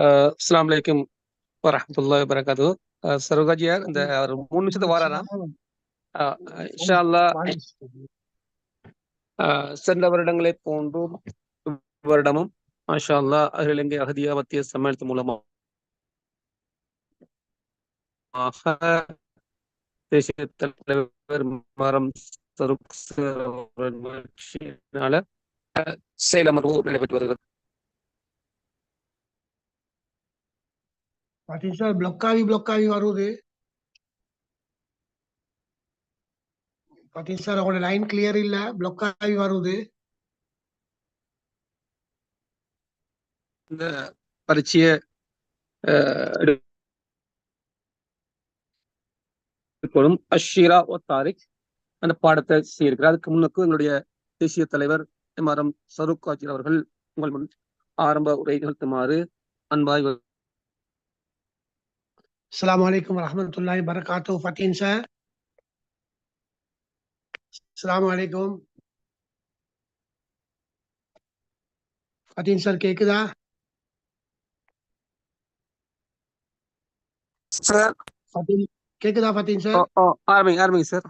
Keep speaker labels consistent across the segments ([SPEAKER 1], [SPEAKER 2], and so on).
[SPEAKER 1] அஸ்ஸலாமு அலைக்கும் வரஹ்மத்துல்லாஹி வபரகாத்துஹு. சர்வகாஜியார் இந்த ஒரு 3 நிமிஷத்துக்கு வாராராம். இன்ஷா அல்லாஹ் சென்ற வருடங்களை போன்றும் வருடமும் மாஷா அல்லாஹ் அகில இந்திய அகதியா மத்திய சம்மேளனத்தின் மூலமாக தேசிய தலைவர் மரம் முயற்சியினால செயலமர்வு நடைபெற்று வருகிறது.
[SPEAKER 2] Patin block ஆகி வருது. Patin சார் அவங்களோட லைன் கிளியர் இல்ல, block ஆகி வருது.
[SPEAKER 1] இந்த பரீட்சையை எடுக்கும் அஷீரா வாத்தாரிக் அந்த பாடத்தை செய்திருக்கிறார். அதுக்கு முன்னுக்கு எங்களுடைய தேசிய தலைவர் மரம் சருக்காஜி அவர்கள் உங்கள் முன் ஆரம்ப உரை நிகழ்த்துமாறு அன்பாய்.
[SPEAKER 2] அஸ்ஸலாமு அலைக்கும் வரஹ்மத்துல்லாஹி வபரகாத்துஹு. ஃபத்தீன் சார், அஸ்ஸலாமு அலைக்கும். ஃபத்தீன் சார் கேக்குதா?
[SPEAKER 1] சார்
[SPEAKER 2] கேக்குதா ஃபத்தீன் சார்?
[SPEAKER 1] ஆரம்பிங்க சார்.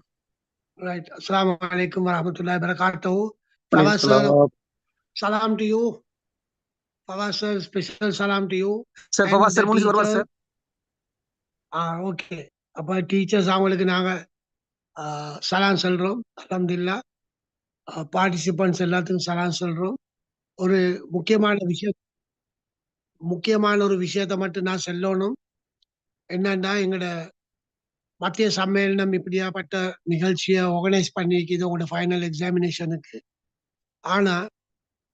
[SPEAKER 2] ரைட். அஸ்ஸலாமு அலைக்கும் வரஹ்மத்துல்லாஹி வபரகாத்துஹு. Fawaz sir, salam to you. Fawaz sir, special salam to you.
[SPEAKER 1] Sir Fawaz sir முடிஞ்சு வருவார் சார்.
[SPEAKER 2] ஓகே. அப்ப டீச்சர்ஸ் அவங்களுக்கு நாங்க சலாம் சொல்றோம். அல்ஹம்துலில்லாஹ். பார்ட்டிசிபென்ட்ஸ் எல்லாத்துக்கும் சலாம் சொல்றோம். ஒரு முக்கியமான ஒரு விஷயத்தை மட்டும் நான் சொல்லணும். என்னன்னா, எங்களோட மத்திய சம்மேளனம் இப்படியாப்பட்ட நிகழ்ச்சியை ஆர்கனைஸ் பண்ணிக்குது உங்களோட ஃபைனல் எக்ஸாமினேஷனுக்கு. ஆனா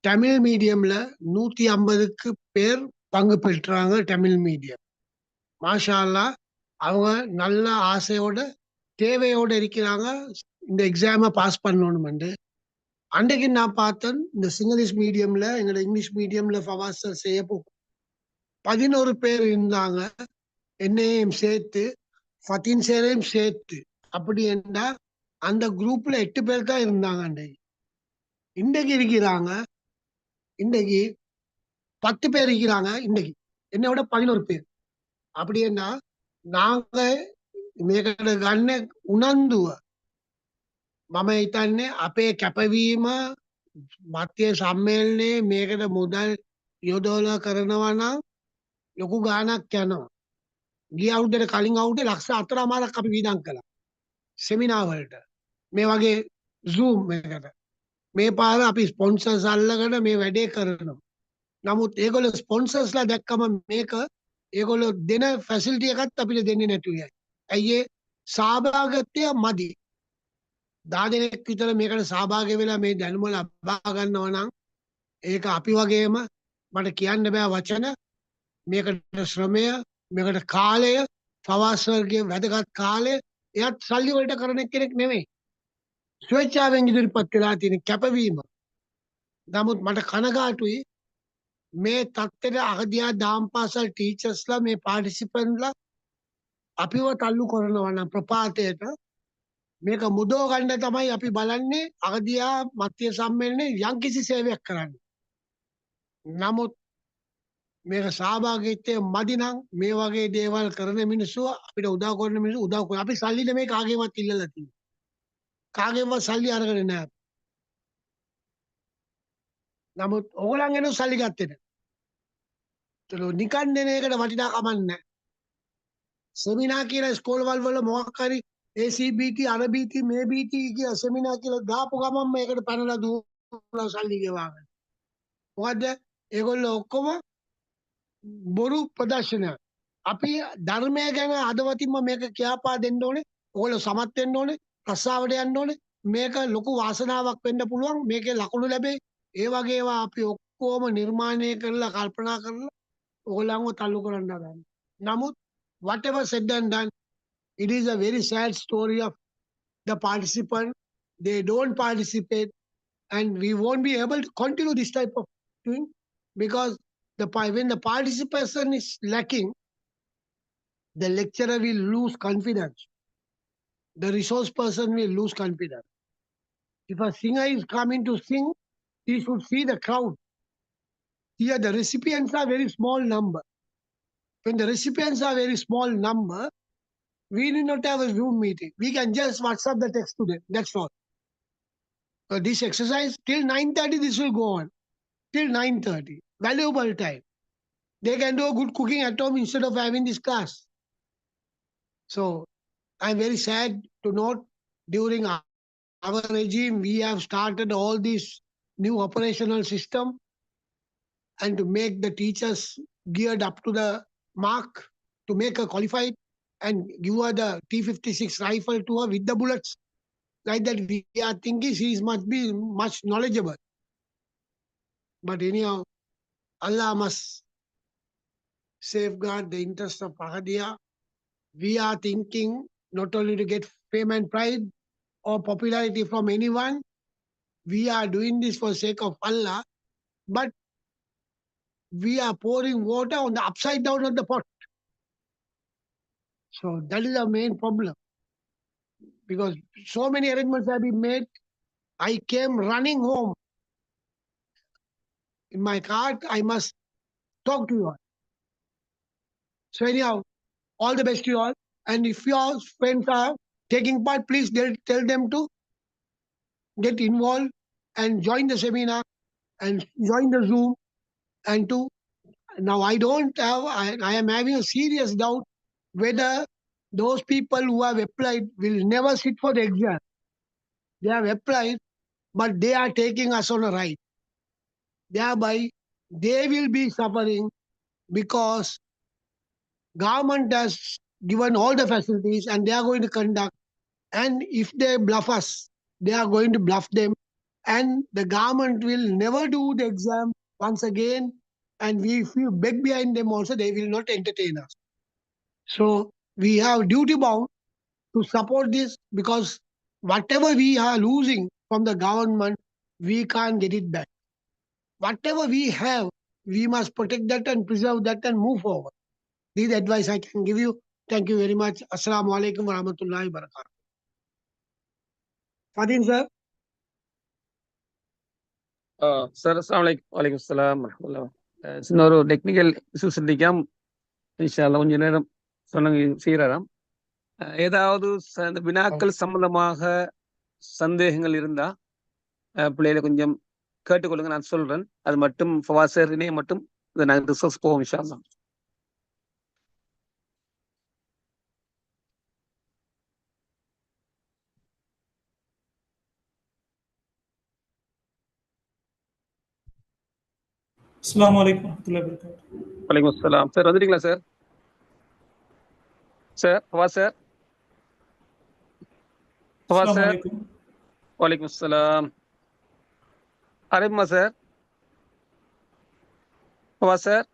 [SPEAKER 2] தமிழ் மீடியம்ல 150க்கு பேர் பங்கு பெற்றாங்க. தமிழ் மீடியம் மாஷா அல்லாஹ், அவங்க நல்ல ஆசையோட தேவையோட இருக்கிறாங்க இந்த எக்ஸாமை பாஸ் பண்ணணும்னு. அன்றைக்கு நான் பார்த்தேன் இந்த சிங்களீஷ் மீடியம்ல, எங்களோட இங்கிலீஷ் மீடியம்ல ஃபவாஸ் சார் செய்ய 11 பேர் இருந்தாங்க, என்னையும் சேர்த்து ஃபத்தீன் சாரையும் சேர்த்து. அப்படி என்றா அந்த குரூப்ல 8 பேர் தான் இருந்தாங்க. இன்றைக்கு இருக்கிறாங்க, இன்றைக்கு 10 பேர் இருக்கிறாங்க. இன்றைக்கு என்னை விட 11 பேர். அப்படி என்ன நாங்க මේකට ගන්න උනන්දුව මම හිතන්නේ අපේ කැපවීම මත්ය සම්මේලනයේ මේකට මුදල් යොදවලා කරනවා නම් ලොකු ගාණක් යනවා. ගිය අවුරුද්දට කලින් අවුරුද්දේ ලක්ෂ 4.5ක් අපි වියදම් කළා සෙමිනාර් වලට. මේ වගේ Zoom එකකට. මේ පාර අපි ස්පොන්සර්ස් අල්ලගෙන මේ වැඩේ කරනවා. නමුත් ඒගොල්ලෝ ස්පොන්සර්ස්ලා දැක්කම මේක ඒගොල්ලෝ දෙන ෆැසිලිටි එකත් අපිට දෙන්නේ නැතුවයි. ඇයි ඒ සහභාගීත්වය මදි. 10 දෙනෙක් විතර මේකට සහභාගී වෙලා මේ දැනුම ලබා ගන්නවා නම් ඒක අපි වගේම මට කියන්න බෑ වචන. මේකට ශ්‍රමය, මේකට කාලය, ෆවාස් සර්ගේ වැදගත් කාලය එයත් සල්ලි වලට කරන කෙනෙක් නෙමෙයි. ස්වේච්ඡාවෙන් ඉදිරිපත් වෙලා තියෙන කැපවීම. නමුත් මට කනගාටුයි මේ තත්ත්වෙට අගදියා දාම් පාසල් ටීචර්ස්ලා මේ පාටිසිපන්ට්ලා අපිව තල්ලු කරනවා නම් ප්‍රපාතයට මේක මුදව ගන්න තමයි අපි බලන්නේ අගදියා මත්ය සම්මේලනයේ යම්කිසි සේවයක් කරන්න. නමුත් මේක සහභාගීත්වය මදි නම් මේ වගේ දේවල් කරන මිනිස්සු අපිට උදව් කරන මිනිස්සු උදව් කරනවා. අපි සල්ලි නෙමෙයි කාගේවත් ඉල්ලලා තියෙන්නේ. කාගේවත් සල්ලි අරගෙන නැහැ. නමුත් ඕගොල්ලන්ගෙන් සල්ලි ගත්තේ නැහැ. ඒක නිකන් දෙන එකට වටිනාකමක් නැහැ. සෙමිනාර් කියලා ස්කෝල්වල වල මොකක් හරි ACBT අරBT මේ BT කියලා සෙමිනාර් කියලා දාපු ගමන් මේකට පැනලා දුවලා සල්ලි ගෙවාගෙන. මොකද ඒගොල්ලෝ ඔක්කොම බොරු ප්‍රදර්ශන. අපි ධර්මය ගැන අදවතින්ම මේක කියාපා දෙන්න ඕනේ. ඕගොල්ලෝ සමත් වෙන්න ඕනේ. රස්සාවට යන්න ඕනේ. මේක ලොකු වාසනාවක් වෙන්න පුළුවන්. මේකේ ලකුණු ලැබෙයි. ඒ වගේ ඒවා අපි ඔක්කොම නිර්මාණය කරලා කල්පනා කරලා ඕගොල්ලන්ව තල්ලු කරන්න ගන්න. නමුත් whatever said and done, it is a very sad story of the participant. They don't participate and we won't be able to continue this type of thing because when the participation is lacking, the lecturer will lose confidence. The resource person will lose confidence. If a singer is coming to sing, he should see the crowd. Here the recipients are very small number. when the recipients are very small number, we need not have a Zoom meeting. We can just WhatsApp the text to them. That's all. So this exercise till 9:30, this will go on. Till 9:30. Valuable time. They can do a good cooking at home instead of having this class. So I'm very sad to note during our regime, we have started all this new operational system and to make the teachers geared up to the mark, to make her qualified and give her the T-56 rifle to her with the bullets. Like that, we are thinking she must be much knowledgeable. But anyhow, Allah must safeguard the interest of Ahmadiyya. We are thinking not only to get fame and pride or popularity from anyone, we are doing this for the sake of Allah, but we are pouring water on the upside down of the pot. So that is the main problem. Because so many arrangements have been made, I came running home. In my car, I must talk to you all. So anyhow, all the best to you all. And if your friends are taking part, please tell them to get involved and join the seminar and join the Zoom. And to now, I am having a serious doubt whether those people who have applied will never sit for the exam. They have applied, but they are taking us on a ride. Thereby, they will be suffering because government has given all the facilities and they are going to conduct. And if they bluff us, they are going to bluff them. And the government will never do the exam once again. And if we beg behind them also, they will not entertain us. So we have duty bound to support this, because whatever we are losing from the government, we can't get it back. Whatever we have, we must protect that and preserve that and move forward. This is the advice I can give you. Thank you very much. Assalamu alaikum wa rahmatullahi wa barakatuh. Fadin sir.
[SPEAKER 1] Sir അസ്സലാമു അലൈക്കും. വലൈക്കും അസ്സലാം വറഹ്മത്തുള്ളാഹി. சின்ன ஒரு technical issue சிந்திക്കാം. இன்ஷால்லா கொஞ்ச நேரம் சொன்னாங்க செய்யறாராம். ஏதாவது இந்த வினாக்கள் சம்பந்தமாக சந்தேகங்கள் இருந்தா பிள்ளைகளை கொஞ்சம் கேட்டுக்கொள்ளுங்க, நான் சொல்றேன். அது மட்டும் ஃபவாஸ் சார் இணைய மட்டும் இதை நாங்கள் டிஸ்கஸ் போவோம் இன்ஷால்லா.
[SPEAKER 3] அஸ்ஸலாமு அலைக்கும் வரஹ்மத்துல்லாஹி வபரகாத்துஹு.
[SPEAKER 1] வலைக்கும் அஸ்ஸலாம். சார் வந்துட்டீங்களா sir? Sir Fawaz sir. Fawaz
[SPEAKER 3] அஸ்ஸலாமு
[SPEAKER 1] சார்.
[SPEAKER 3] அலைக்கும்.
[SPEAKER 1] வலைக்கும் அஸ்ஸலாம். அரேபிமா sir. Fawaz sir.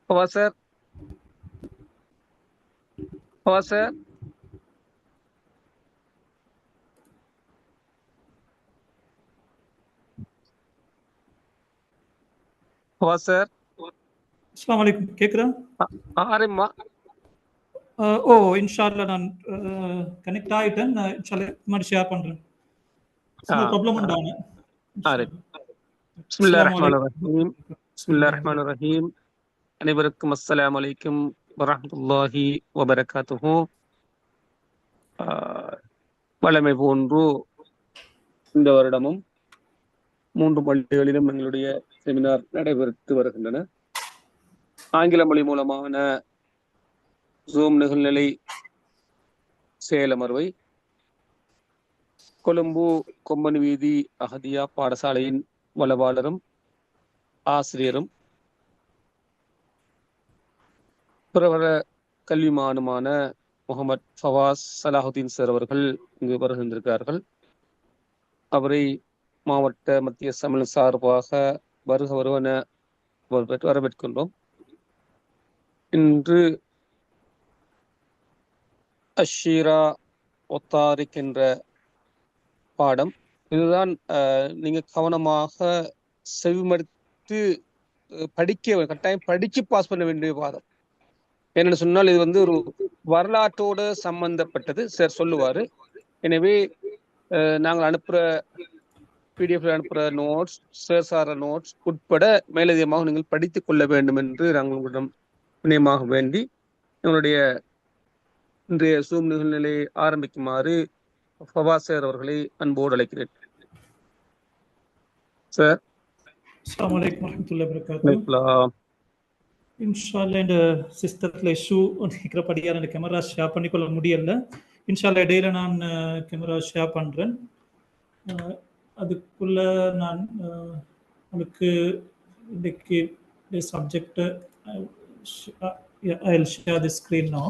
[SPEAKER 1] Fawaz sir. Fawaz sir. Fawaz sir.
[SPEAKER 3] அஸ்ஸலாமு அலைக்கும். கேக்குதா?
[SPEAKER 1] அரேபிமா.
[SPEAKER 3] ஓ இன்ஷால்லா நான் கனெக்ட் ஆயிட்டேன். நான் இன்ஷால்லா மாதிரி ஷேர் பண்றேன். சின்ன ப்ராப்ளம் உண்டான.
[SPEAKER 1] பிஸ்மில்லாஹிர் ரஹ்மானிர் ரஹீம். பிஸ்மில்லாஹிர் ரஹ்மானிர் ரஹீம். அனைவருக்கும் அஸ்ஸலாமு அலைக்கும் வரஹ்மத்துல்லாஹி வபரகாத்துஹு. வழமை போன்று இந்த வருடமும் 3 பள்ளிகளிலும் எங்களுடைய செமினார் நடைபெற்று வருகின்றன. ஆங்கில மொழி மூலமான ஜூம் நிகழ்நிலை செயலமர்வை கொழும்பு கொம்பன் வீதி அஹதியா பாடசாலையின் வளவாளரும் ஆசிரியரும் பிரபல கல்விமானுமான முகமது ஃபவாஸ் சலாஹுதீன் சார் அவர்கள் இங்கு வருகின்றிருக்கிறார்கள். அவரை மாவட்ட மத்திய சமூக சார்பாக வருவன வரவேற்கின்றோம். இன்று அஷீரா ஒத்தாரிக் என்ற பாடம், இதுதான் நீங்க கவனமாக செவிமடுத்து படிக்க கட்டாயம் படிச்சு பாஸ் பண்ண வேண்டிய பாடம். என்னன்னு சொன்னால் இது வந்து ஒரு வரலாற்றோடு சம்பந்தப்பட்டது சார் சொல்லுவாரு. எனவே நாங்கள் அனுப்புற பிடிஎஃப் அனுப்புகிற நோட்ஸ், சேசார நோட்ஸ் உட்பட மேலதிகமாக நீங்கள் படித்துக் கொள்ள வேண்டும் என்று நாங்கள் உங்களிடம் வினயமாக வேண்டி எங்களுடைய இன்றைய சூம் நிகழ்நிலையை ஆரம்பிக்குமாறு ஃபவாஸ் சார் அவர்களை அன்போடு அழைக்கிறேன். சார்.
[SPEAKER 3] அஸ்ஸலாமு அலைக்கும் வரஹ்மத்துல்லாஹி வபரகாத்துஹு. இன்ஷால்லா இந்த சிஸ்டத்தில் இஷ்யூ இருக்கிறபடியாக அந்த கேமரா ஷேர் பண்ணிக்கொள்ள முடியல. இன்ஷால்லா இடையில நான் கேமரா ஷேர் பண்ணுறேன். அதுக்குள்ள நான் உங்களுக்கு இன்றைக்கு subject I'll share the screen now.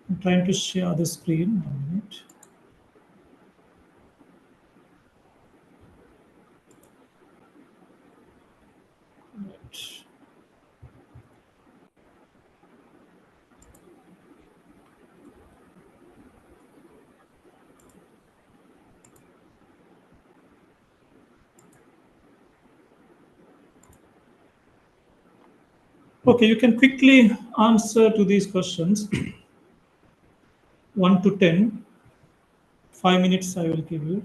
[SPEAKER 3] I'm trying to share the screen. 1 minute. Right. Okay, you can quickly answer to these questions. 1 to 10. 5 minutes I will give you.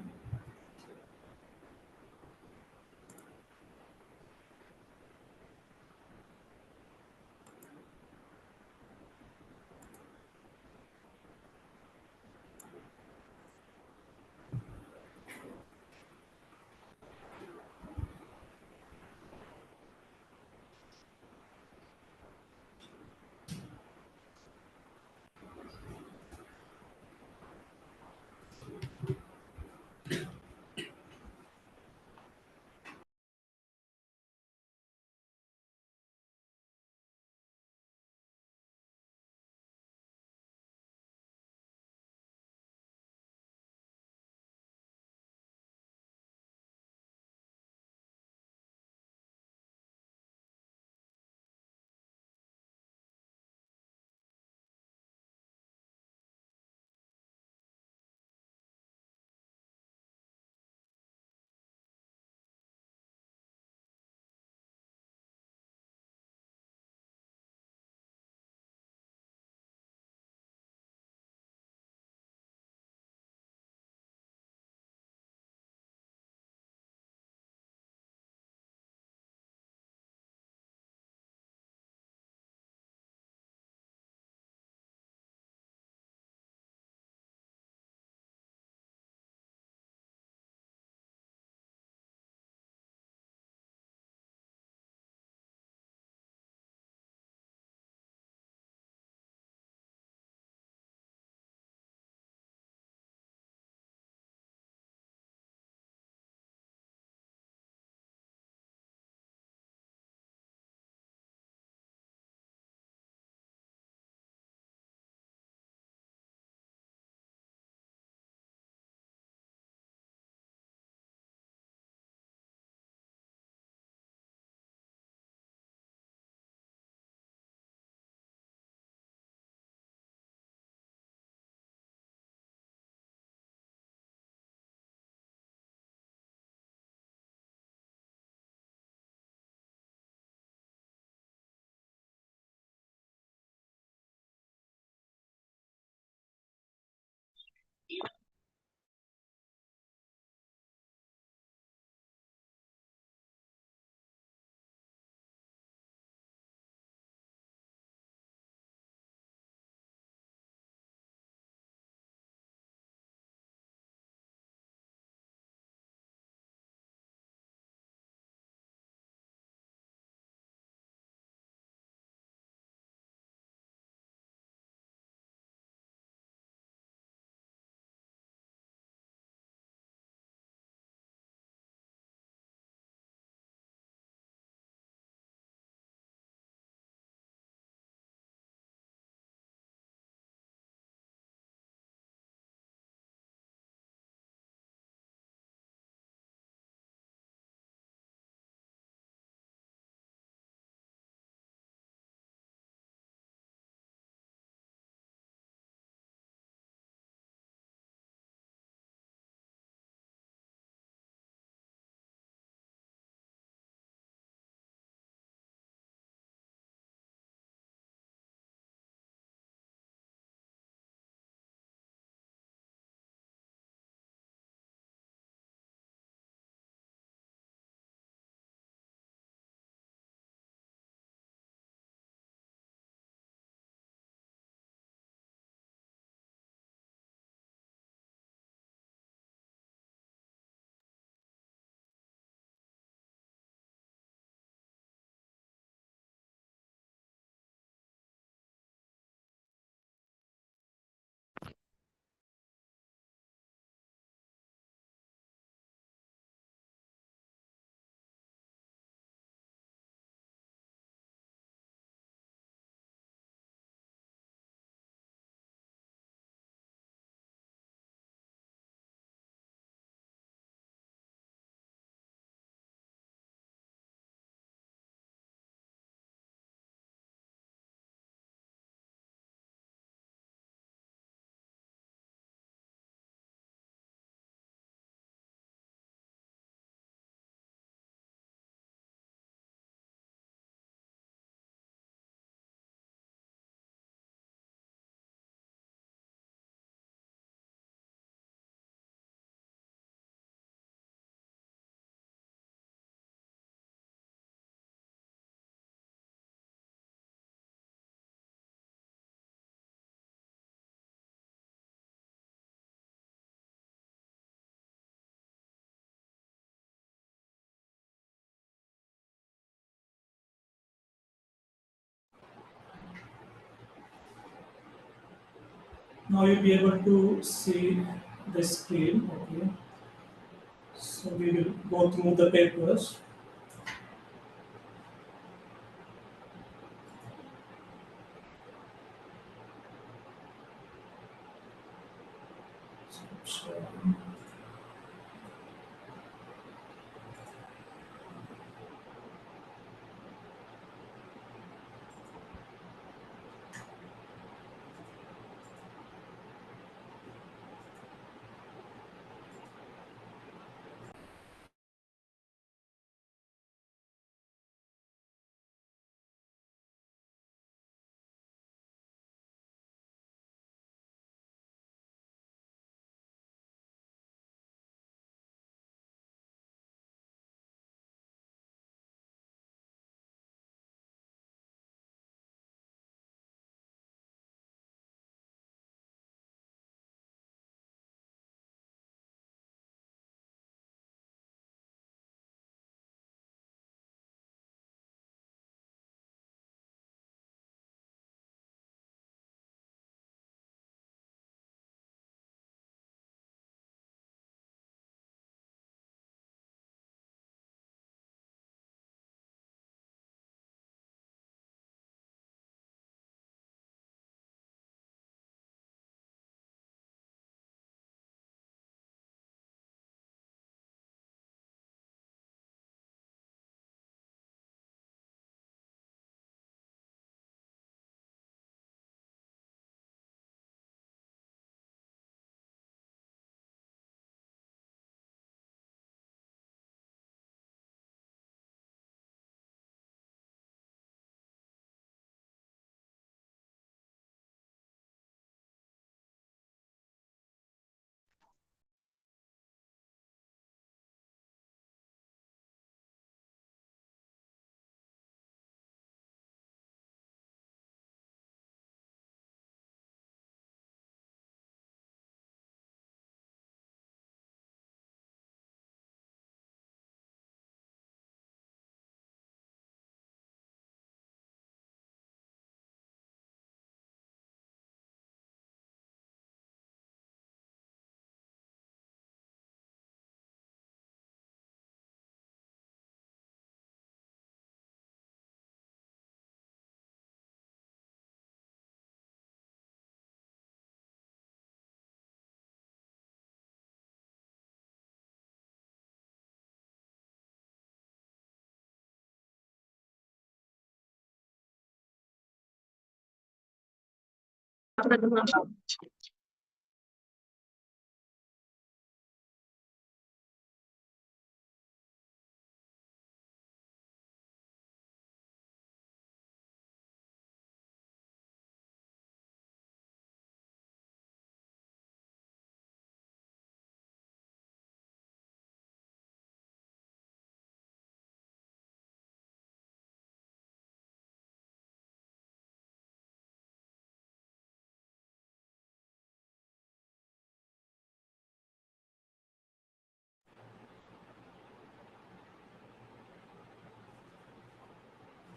[SPEAKER 3] Now you'll be able to see the screen. Okay. So we will go through the papers. So,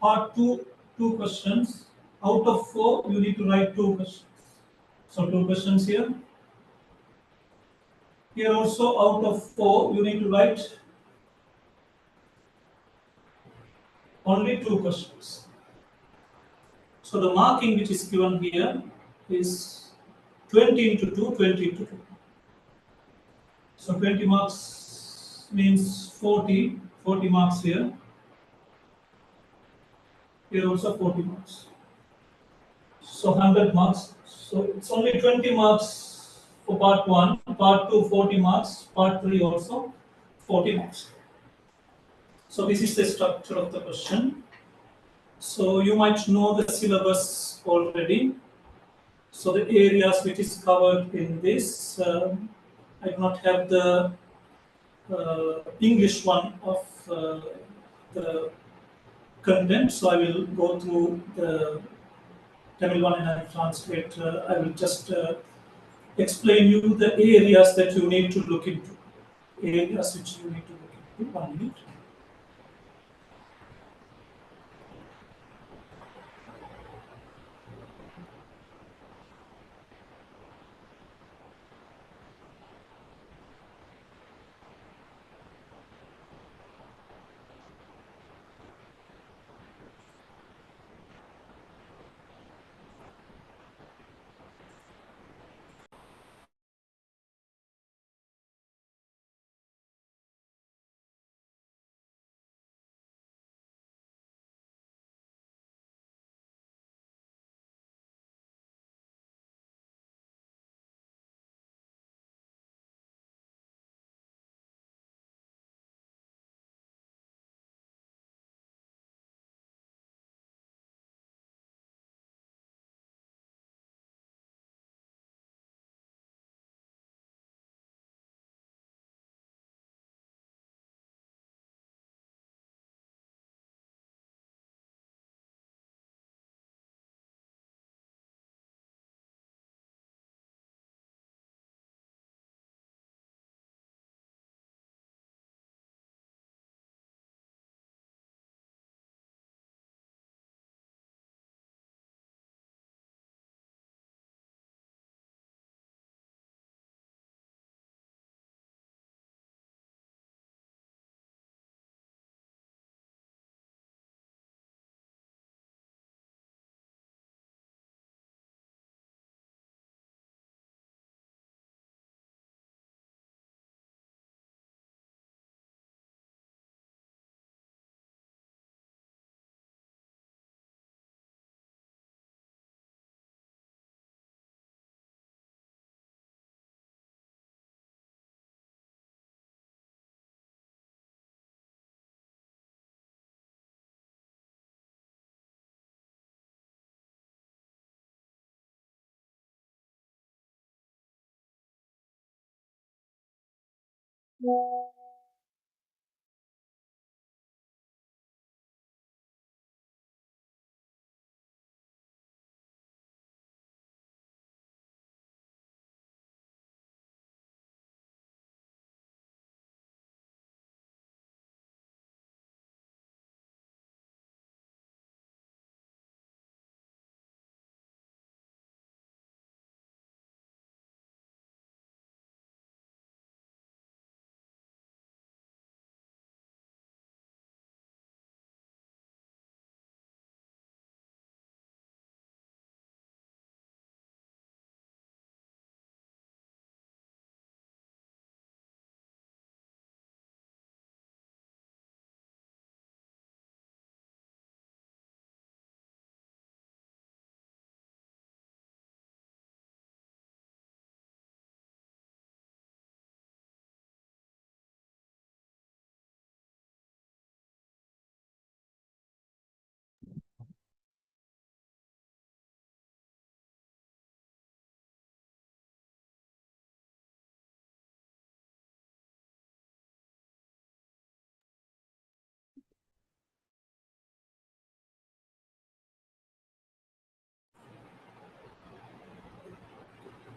[SPEAKER 3] Part 2, 2 questions. Out of 4, you need to write 2 questions. So 2 questions here. Here also, out of 4, you need to write only 2 questions. So the marking which is given here is 20 into 2, 20 into 2. So 20 marks means 40 marks here. Here also 40 marks. So 100 marks. So it's only 20 marks for part 1, part 2 40 marks, part 3 also 40 marks. So this is the structure of the question. So you might know the syllabus already. So the areas which is covered in this, I do not have the English one of the content, so I will go through the Tamil one and I will translate. I will just explain you the areas that you need to look into. Areas which you need to look into. 1 minute.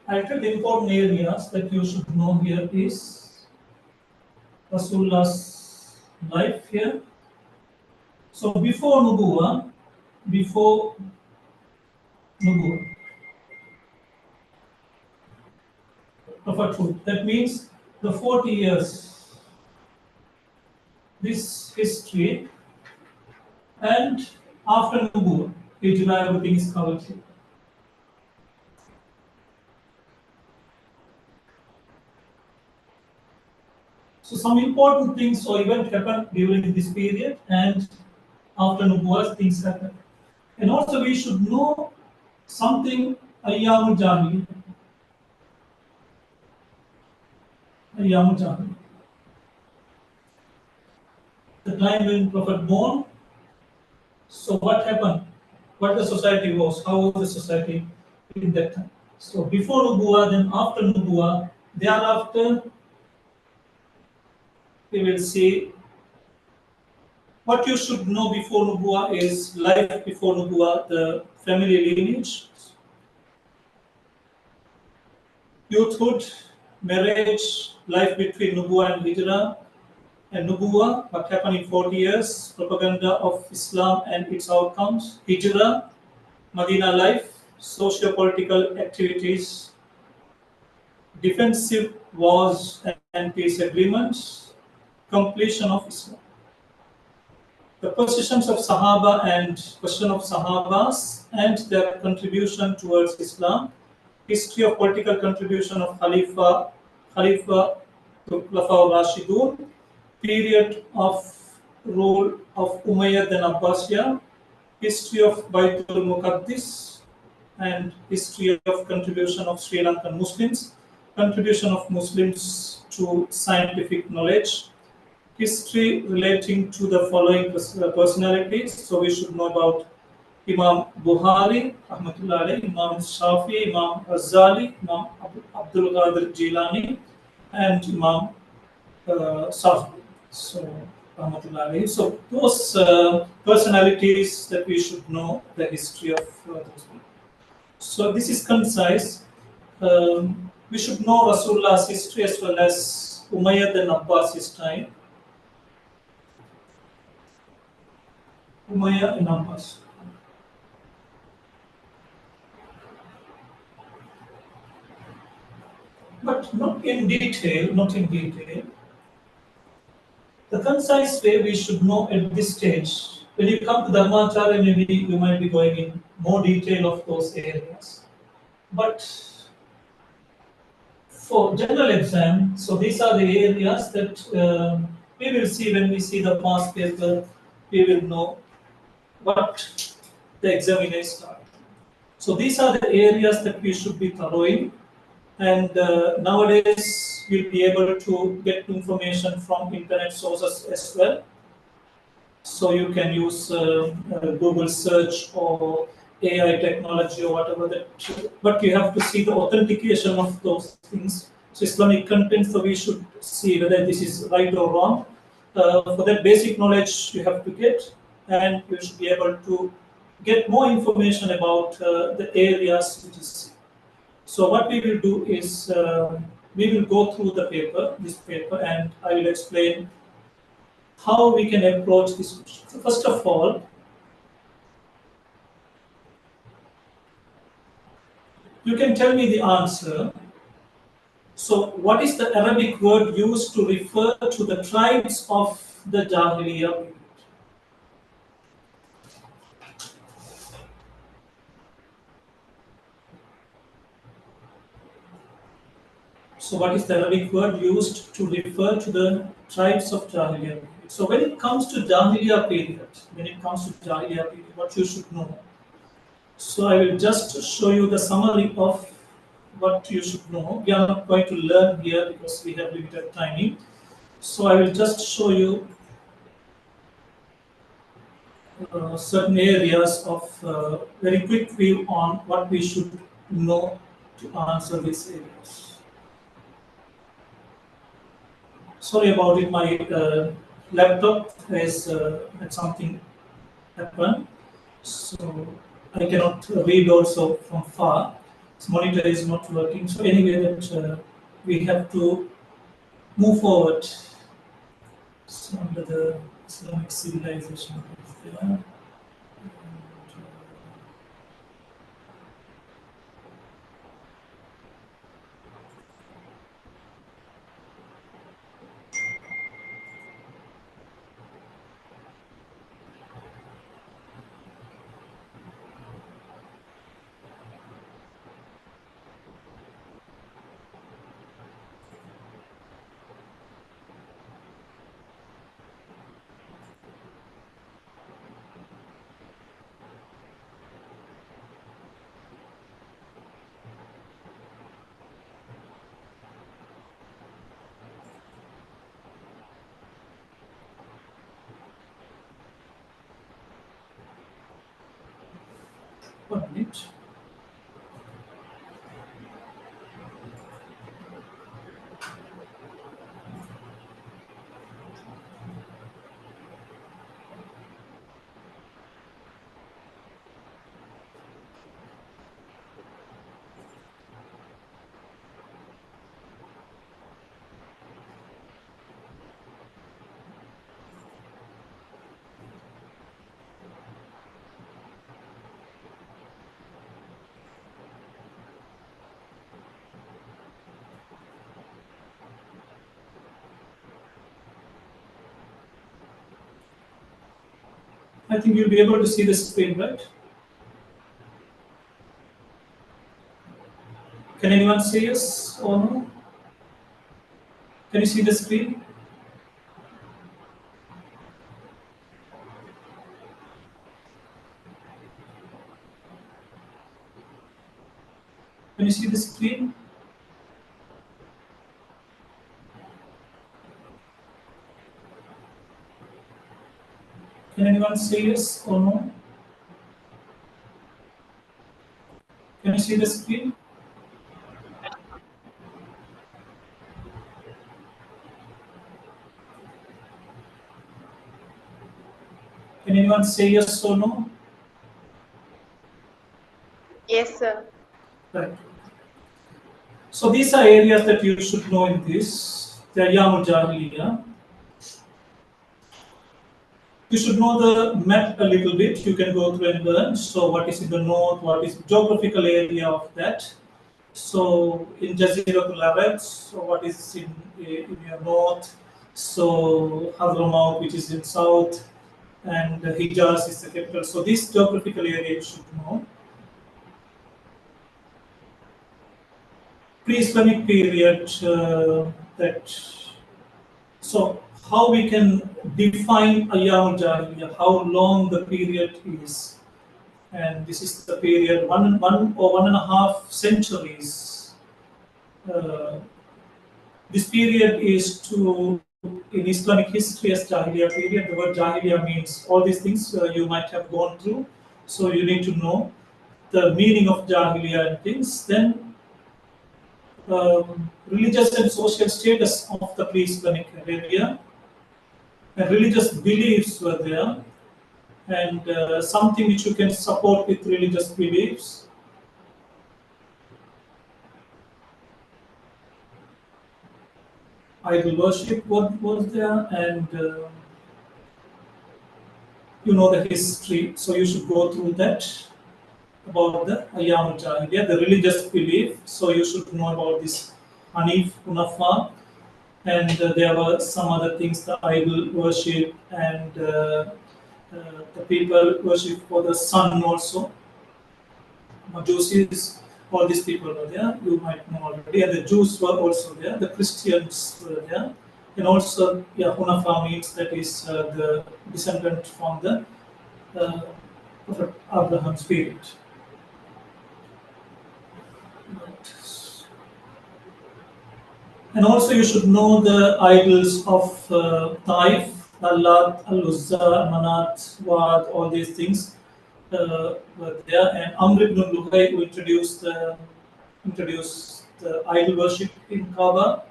[SPEAKER 3] Actually, the important areas that you should know here is Rasulullah's life here. So before Nubuwa, prophethood, that means the 40 years, this history, and after Nubuwa, Hijrah, everything is covered here. So some important things or event happened during this period, and after Nubuwa, things happen. And also we should know something Ayyamul Jahiliyyah. Ayyamul Jahiliyyah. The time when Prophet born. So what happened? What the society was? How was the society in that time? So before Nubuwa, then after Nubuwa, thereafter we will see what you should know before Nubuwa is life before Nubuwa, the family lineage, youthhood, marriage, life between Nubuwa and Hijrah, and Nubuwa, what happened in 40 years, propaganda of Islam and its outcomes, Hijrah, Medina life, socio-political activities, defensive wars and peace agreements, completion of Islam. The positions of Sahaba and question of Sahabas and their contribution towards Islam, history of political contribution of Khalifa to Khulafa Rashidun, period of rule of Umayyad and Abbasiyah, history of Baitul Muqaddis, and history of contribution of Sri Lankan Muslims, contribution of Muslims to scientific knowledge, history relating to the following personalities. So we should know about Imam Bukhari, Rahmatullah alayhi, Imam Shafi, Imam Ghazali, Imam Abdul Qadir Jilani, and Imam Salahudeen. So, Rahmatullah alayhi. So those personalities that we should know the history of those people. So this is concise. We should know Rasulullah's history as well as Umayyad and Abbas's time. Umayyad and Abbas. But not in detail. The concise way we should know at this stage. When you come to Dharmacharya, maybe you might be going in more detail of those areas. But for general exam, so these are the areas that we will see when we see the past paper. We will know what the examiners start. So these are the areas that we should be thorough in. And nowadays, we'll be able to get information from internet sources as well. So you can use Google search or AI technology or whatever that, but you have to see the authentication of those things. So Islamic content, so we should see whether this is right or wrong. For that basic knowledge you have to get, and you should be able to get more information about the areas which is. So what we will do is we will go through this paper, and I will explain how we can approach this question. So first of all, you can tell me the answer. So what is the Arabic word used to refer to the tribes of the Jahiliyyah period? So what is the Arabic word used to refer to the tribes of Jahiliyyah period? So when it comes to Jahiliyyah period, what you should know. So I will just show you the summary of what you should know. We are not going to learn here because we have limited timing. So I will just show you certain areas of very quick view on what we should know to answer these areas. Sorry about it, my laptop has had something happen, so I cannot read also from far. This monitor is not working. So anyway, that we have to move forward. So under the Islamic civilization is there. And, one minute. I think you'll be able to see the screen, right? Can anyone see us or no? Can you see the screen? Can you see the screen? Can anyone see us or no? Can you see the screen? Can anyone say yes or no?
[SPEAKER 4] Yes, sir.
[SPEAKER 3] Right. So these are areas that you should know in this. The Ayyamul Jahiliyyah. You should know the map a little bit. You can go through and learn. So what is in the north? What is the geographical area of that? So in Jaziratul Arab, so what is in your north? So Hadramaut, which is in south, and Hijaz is the capital. So this geographical area you should know. Pre-Islamic period, so how we can define Ayyamul Jahiliyyah, how long the period is. And this is the period 1.5 centuries. This period is in Islamic history as Jahiliyyah period. The word Jahiliyyah means all these things you might have gone through. So you need to know the meaning of Jahiliyyah and things. Then religious and social status of the pre-Islamic area, and religious beliefs were there, and something which you can support with religious beliefs. Idol worship was there, and you know the history, so you should go through that about the Ayyamul Jahiliyyah, the religious belief. So you should know about this Hanif, Hunafa, and there were some other things, the idol worship, and the people worship for the sun also. Majusis, all these people were there, you might know already, and the Jews were also there, the Christians were there, and also Hunafa means that is the descendant from the Prophet Abraham's period. And also you should know the idols of Taif, Allat, Al-Uzza, Manat, Wad, all these things were there. And Amr ibn Luhay, who introduced the idol worship in Kaaba,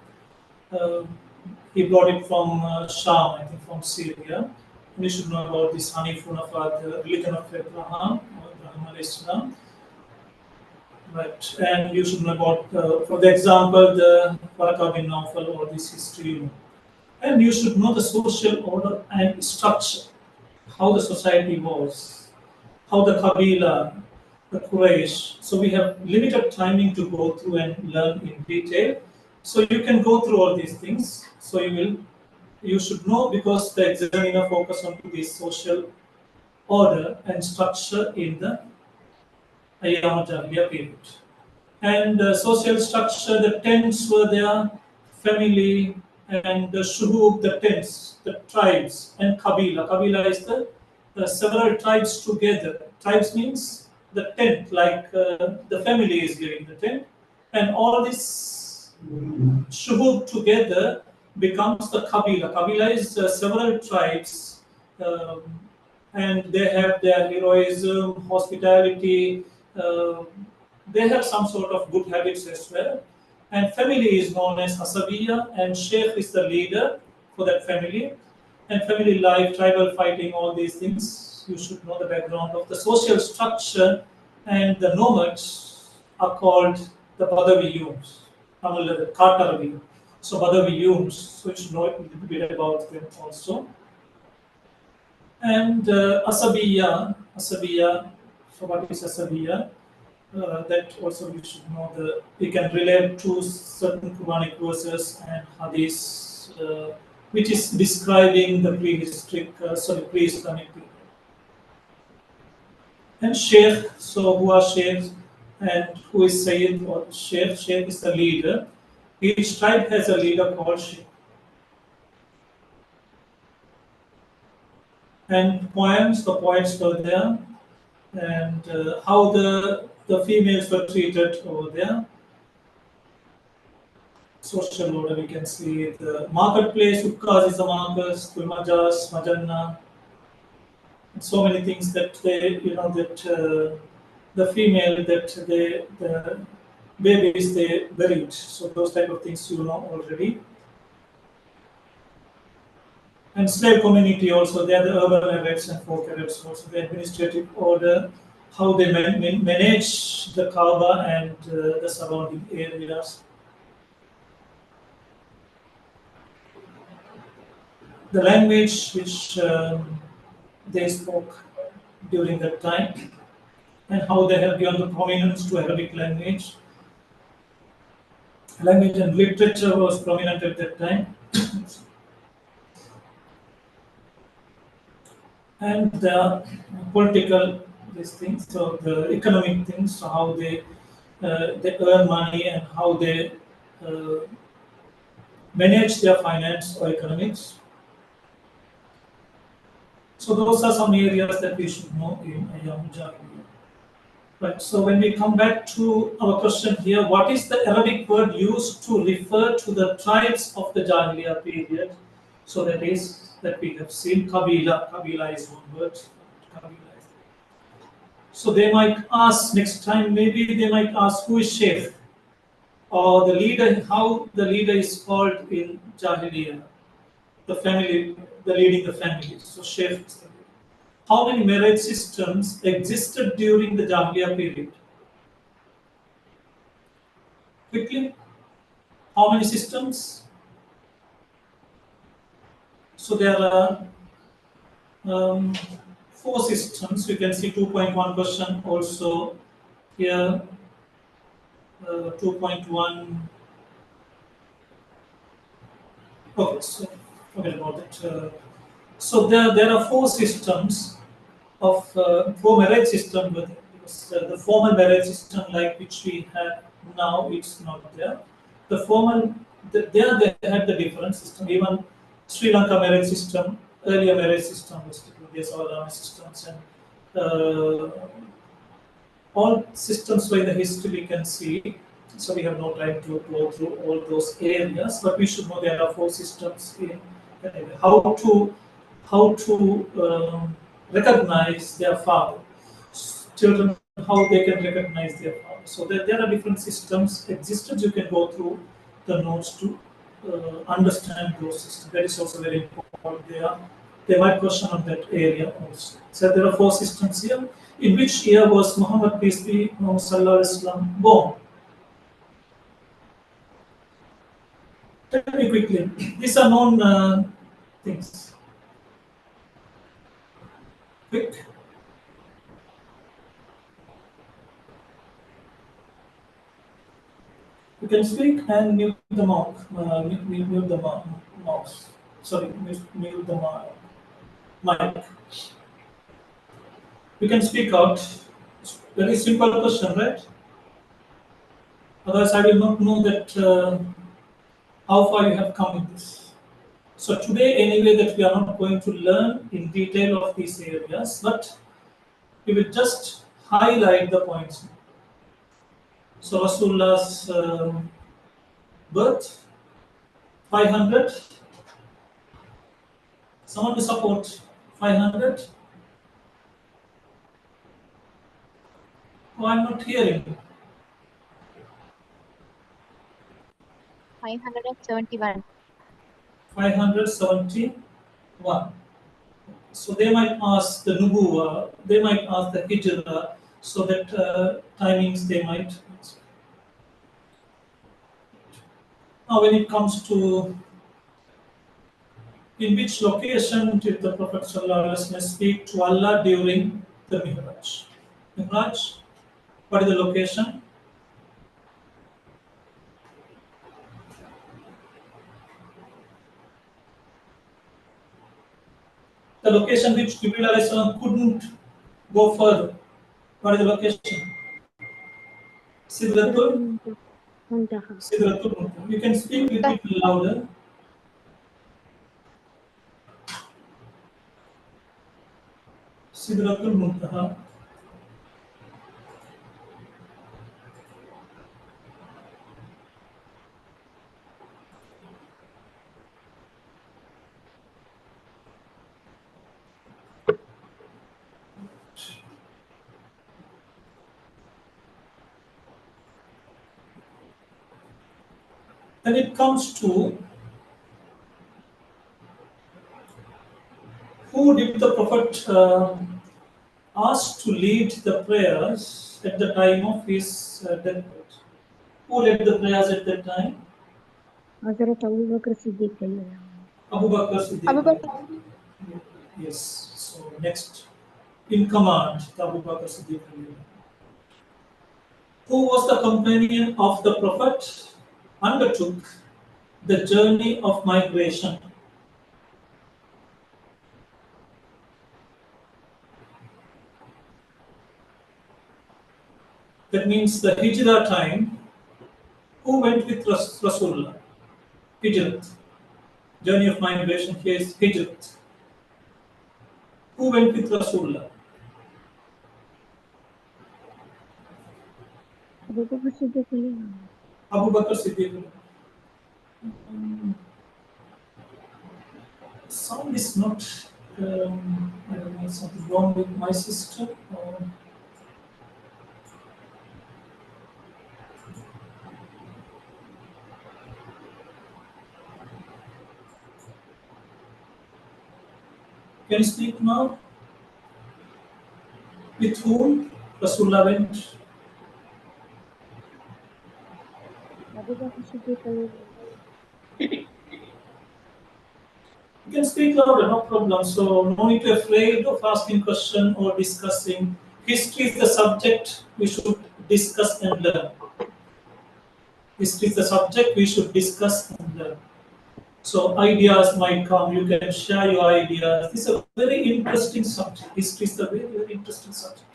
[SPEAKER 3] he brought it from Sham, I think from Syria. And you should know about this Hanif Hunafa, the religion of Abraham, or Abraham alayhi salam. Right, and you should know about, for the example, the Waraka bin Nawfal or this history, you know. And you should know the social order and structure, how the society was, how the Kabila, the Quraysh. So we have limited timing to go through and learn in detail. So you can go through all these things. So you should know, because the examiner focus on this social order and structure in the Ayyam al-Jahiliyyah period. And social structure, the tents were there, family, and the shuhub, the tents, the tribes, and kabila. Kabila is the several tribes together. Tribes means the tent, like the family is giving the tent, and all this shuhub together becomes the kabila. Kabila is several tribes, um, and they have their heroism, hospitality. Uh, they have some sort of good habits as well. And family is known as Asabiya, and Sheikh is the leader for that family. And family life, tribal fighting, all these things, you should know the background of the social structure. And the nomads are called the Badawiyuns, the Katarabi. So Badawiyuns, so you should know a little bit about them also. And Asabiya, so what is Asabiya? That also we should know, we can relate to certain Quranic verses and hadiths, which is describing the pre-Islamic period. And Sheikh, so who are Sheikhs and who is Sayyid or Sheikh? Sheikh is the leader. Each tribe has a leader called Sheikh. And the poets were there, and how the females were treated over there. Social order, we can see the marketplace, Ukkas is the markets, Tulmajas, Majanna, and so many things that the female, the babies they buried. So those type of things you know already. And slave community also, they are the urban Arabs and folk Arabs also, the administrative order, how they manage the Kaaba and the surrounding areas. The language which they spoke during that time, and how they have given the prominence to Arabic language. Language and literature was prominent at that time. And the political these things, so the economic things, so how they earn money and how they manage their finance or economics. So those are some areas that we should know in Ayyam Jahiliyyah. Right. So when we come back to our question here, what is the Arabic word used to refer to the tribes of the Jahiliyyah period? So that is that we have seen Kabila. Kabila is one word. Kabila is. So they might ask next time, maybe they might ask who is Sheikh or the leader, how the leader is called in Jahiliyyah. The family, the leading the family. So Sheikh is the leader. How many marriage systems existed during the Jahiliyyah period? Quickly, how many systems? So there are 4 systems. You can see 2.1 question also here. 2.1. Okay, so forget about it. So there are 4 systems of 4 marriage system with it, because the formal marriage system like which we have now, it's not there. The formal, there they had the different system. Even Sri Lanka marriage system, earlier marriage system was these all systems, and all systems by the history we can see. So we have no time to go through all those areas, but we should know there are 4 systems in how to recognize their father. Children, how they can recognize their father. So there are different systems existed. You can go through the notes to understand those systems. That is also very important. They might question on that area also. So there are 4 systems here. In which year was Muhammad, peace be upon him, born? Tell me quickly. These are known things. Quick. You can speak and mute the mouth. Mute the mouse. Sorry, mute the mic. You can speak out. Very simple question, right? Otherwise, I will not know that how far you have come in this. So today, anyway, that we are not going to learn in detail of these areas, but we will just highlight the points. So Rasulullah's birth, 500. Someone to support 500. Oh, I'm not hearing.
[SPEAKER 4] 571.
[SPEAKER 3] 571. So they might ask the Nubuwa, they might ask the Hijra, so that timings they might. Now, when it comes to in which location did the Prophet ﷺ speak to Allah during the Mi'raj? Mi'raj, what is the location? The location which Jibreel ﷺ couldn't go further. What is the location? Sidratul
[SPEAKER 4] Muntaha.
[SPEAKER 3] Muntaha. You can speak a little bit louder. Sidratul Muntaha. When it comes to who did the Prophet ask to lead the prayers at the time of his deathbed? Who led the prayers at that time?
[SPEAKER 4] Hazrat Abu Bakr Siddiq.
[SPEAKER 3] Abu Bakr Siddiq.
[SPEAKER 4] Abu Bakr.
[SPEAKER 3] Yes. So next in command, Abu Bakr Siddiq. Who was the companion of the Prophet? Undertook the journey of migration. That means the Hijrah time. Who went with Rasulullah? Hijrat. Journey of migration, here is Hijrat. Who went with Rasulullah?
[SPEAKER 4] Abu Bakr Siddiq.
[SPEAKER 3] Abu Bakr Siddiq. Sound is not, I don't know, something wrong with my system. Can you speak now? With whom Rasulullah went?
[SPEAKER 4] Abu Bakr Siddiq.
[SPEAKER 3] You can speak louder, no problem. So no need to be afraid of asking question or discussing. History is the subject we should discuss and learn. History is the subject we should discuss and learn. So ideas might come, you can share your ideas. This is a very interesting subject. History is a very, very interesting subject.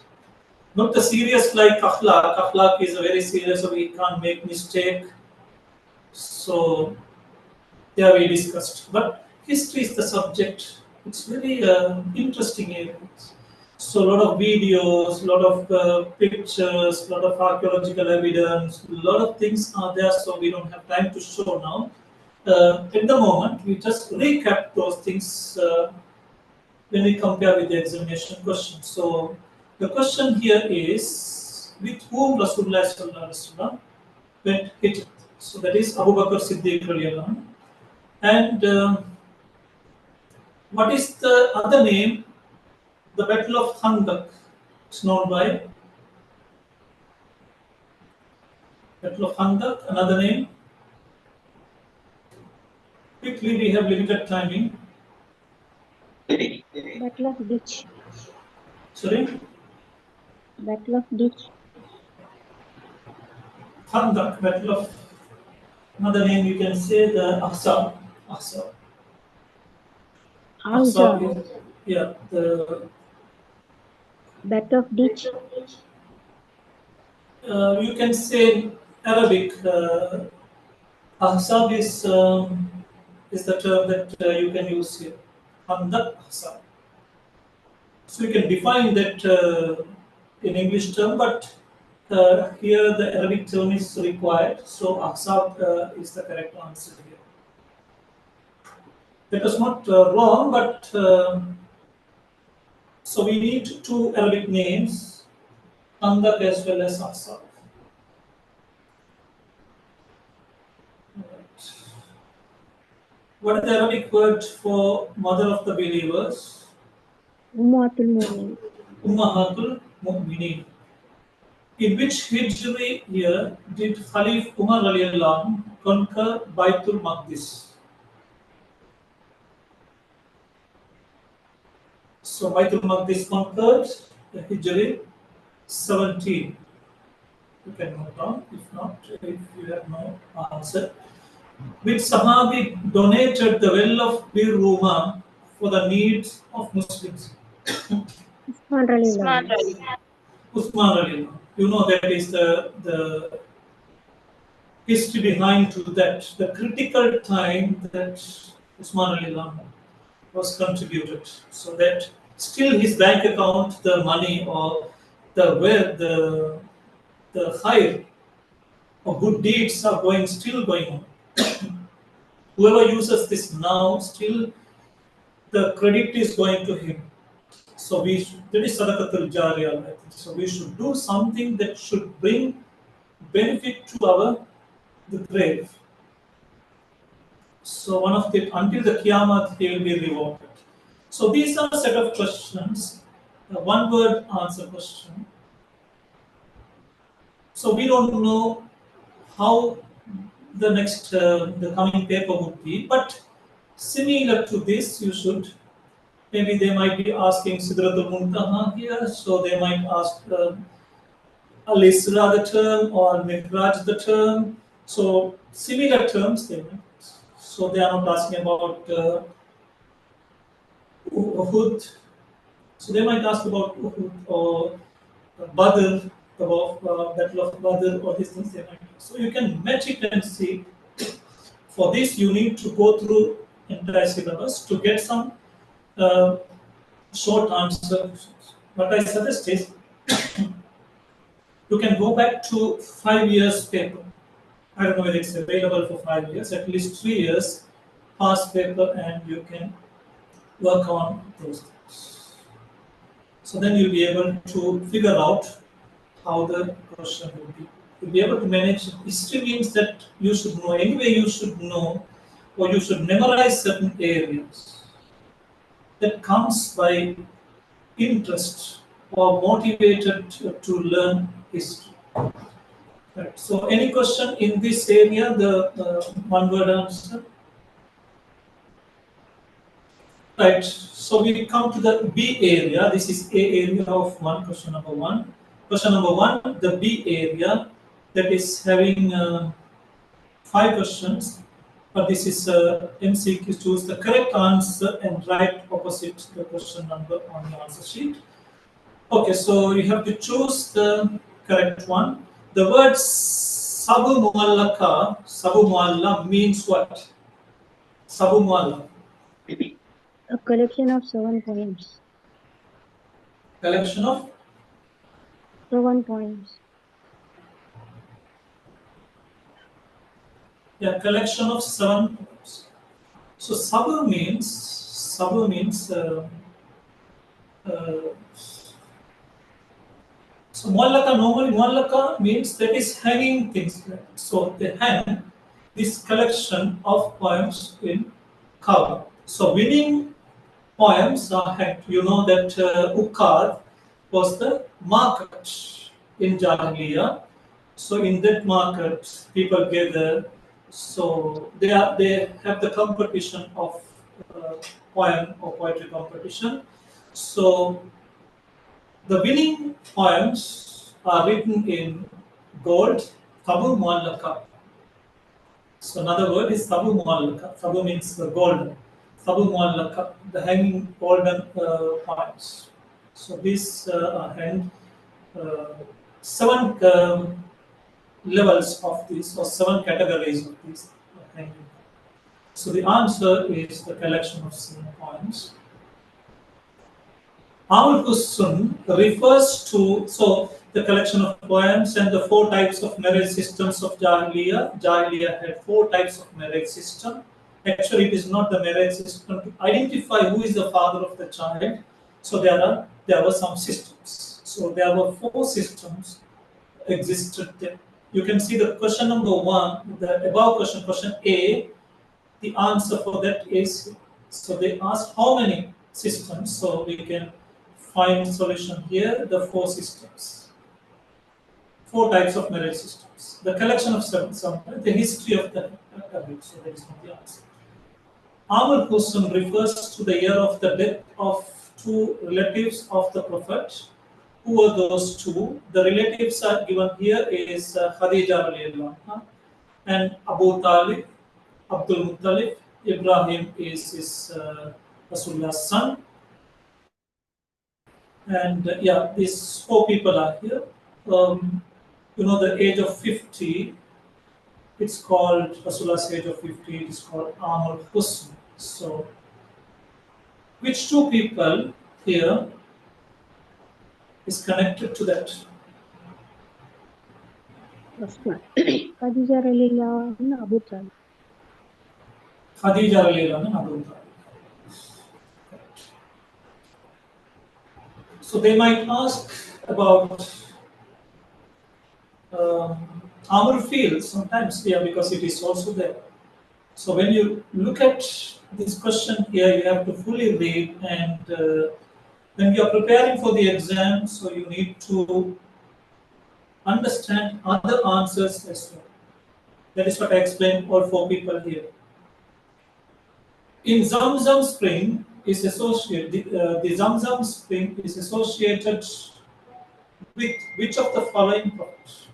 [SPEAKER 3] Not the serious like akhlaq. Akhlaq is a very serious, so we can't make mistake. So there we discussed. But history is the subject. It's very interesting area. So a lot of videos, a lot of pictures, a lot of archaeological evidence, a lot of things are there. So we don't have time to show now. At the moment, we just recap those things when we compare with the examination question. So the question here is, with whom Rasulullah went hijrat? So that is Abu Bakr Siddiq radiallahu anhu. And what is the other name? The Battle of Khandaq. It's known by Battle of Khandaq, another name. Quickly, we have limited timing.
[SPEAKER 4] Battle of Ditch.
[SPEAKER 3] Sorry?
[SPEAKER 4] Battle of Ditch.
[SPEAKER 3] Khandaq, Battle of, another name you can say the Ahzab. Ahzab.
[SPEAKER 4] Ahzab.
[SPEAKER 3] Yeah, the
[SPEAKER 4] Battle of Ditch.
[SPEAKER 3] you can say Arabic. Ahzab is the term that you can use here. Khandaq, Ahzab. So you can define that in English term, but here the Arabic term is required. So Ahzab is the correct answer here. That was not wrong, but so we need two Arabic names, Khandaq as well as Ahzab. Right. What is the Arabic word for mother of the believers?
[SPEAKER 4] Ummatul Mu'min.
[SPEAKER 3] Ummahatul Mu'minin. In which Hijri year did Khalif Umar radiallahu anhu conquer Baitul Maqdis? So Baitul Maqdis conquered the Hijri 17. You can note down, if not, if you have no answer. Which Sahabi donated the well of Bir Ruma for the needs of Muslims?
[SPEAKER 4] Usman radiallahu anhu.
[SPEAKER 3] Usman radiallahu anhu. You know that is the history behind to that, the critical time that Usman radiallahu anhu was contributed, so that still his bank account, the money or the khair or good deeds are still going on. Whoever uses this now, still the credit is going to him. So that is sadaqatul jariyah. I think. So we should do something that should bring benefit to the grave. So one of the until the Qiyamah he will be rewarded. So these are a set of questions, one word answer question. So we don't know how the next the coming paper would be, but similar to this, you should. Maybe they might be asking Sidratul Muntaha here, so they might ask Al-Isra the term or Mi'raj the term. So similar terms they might. So they are not asking about Uhud. So they might ask about Uhud or Badr, about Battle of Badr or these things they might. So you can match it and see. For this you need to go through entire syllabus to get some short answer. What I suggest is you can go back to 5 years paper. I don't know whether it's available for 5 years, at least 3 years past paper, and you can work on those things. So then you'll be able to figure out how the question will be. You'll be able to manage. History means that you should know, anyway you should know, or you should memorize certain areas. That comes by interest or motivated to learn history. Right. So any question in this area, the one word answer? Right, so we come to the B area. This is A area of one, question number 1. Question number 1, the B area, that is having 5 questions, but this is MCQ. Choose the correct answer and write opposite the question number on the answer sheet. Okay, so you have to choose the correct one. The word Sabu Mualla means what? Sabu Mualla.
[SPEAKER 4] A collection of 7 poems.
[SPEAKER 3] Collection of
[SPEAKER 4] 7 poems.
[SPEAKER 3] Yeah, collection of 7 poems. So Sabu means so Muallaka, normally Muallaka means that is hanging things. So they hang this collection of poems in Kaaba. So winning poems are hanged. You know that Ukkad, was the market in Jahiliyyah. So in that market, people gather. So they have the competition of poem or poetry competition. So the winning poems are written in gold, tabu muallaka. So another word is tabu muallaka. Tabu means the golden. Tabu muallaka, the hanging golden poems. So these are hanged. Seven levels of these, or seven categories of these hanging. So the answer is the collection of 7 poems. Al-Husn refers to, so the collection of poems and the 4 types of marriage systems of Jahiliyyah. Jahiliyyah had 4 types of marriage system. Actually, it is not the marriage system to identify who is the father of the child. So there were some systems. So there were 4 systems existed there. You can see the question number 1, the above question, question A. The answer for that is, so they asked how many systems. So we can find solution here, the 4 systems. 4 types of marriage systems. The collection of some the history of the marriage, so that is not the answer. Amr Husn refers to the year of the death of 2 relatives of the Prophet. Who were those 2? The relatives are given here is Khadija radiallahu anha and Abu Talib, Abdul Muttalib. Ibrahim is his Rasulullah's son. And yeah, these 4 people are here. You know, the age of 50, it's called Rasulullah's age of 50, it is called Amr Husn. So, which 2 people here is connected to that?
[SPEAKER 4] Khadija radiallahu anha, Abu Talib.
[SPEAKER 3] Khadija radiallahu anha, Abu Talib. So they might ask about Amr field sometimes, yeah, because it is also there. So when you look at this question here, you have to fully read, and when you are preparing for the exam, so you need to understand other answers as well. That is what I explained all 4 people here. In Zamzam spring is associated, the Zamzam spring is associated with which of the following prophets?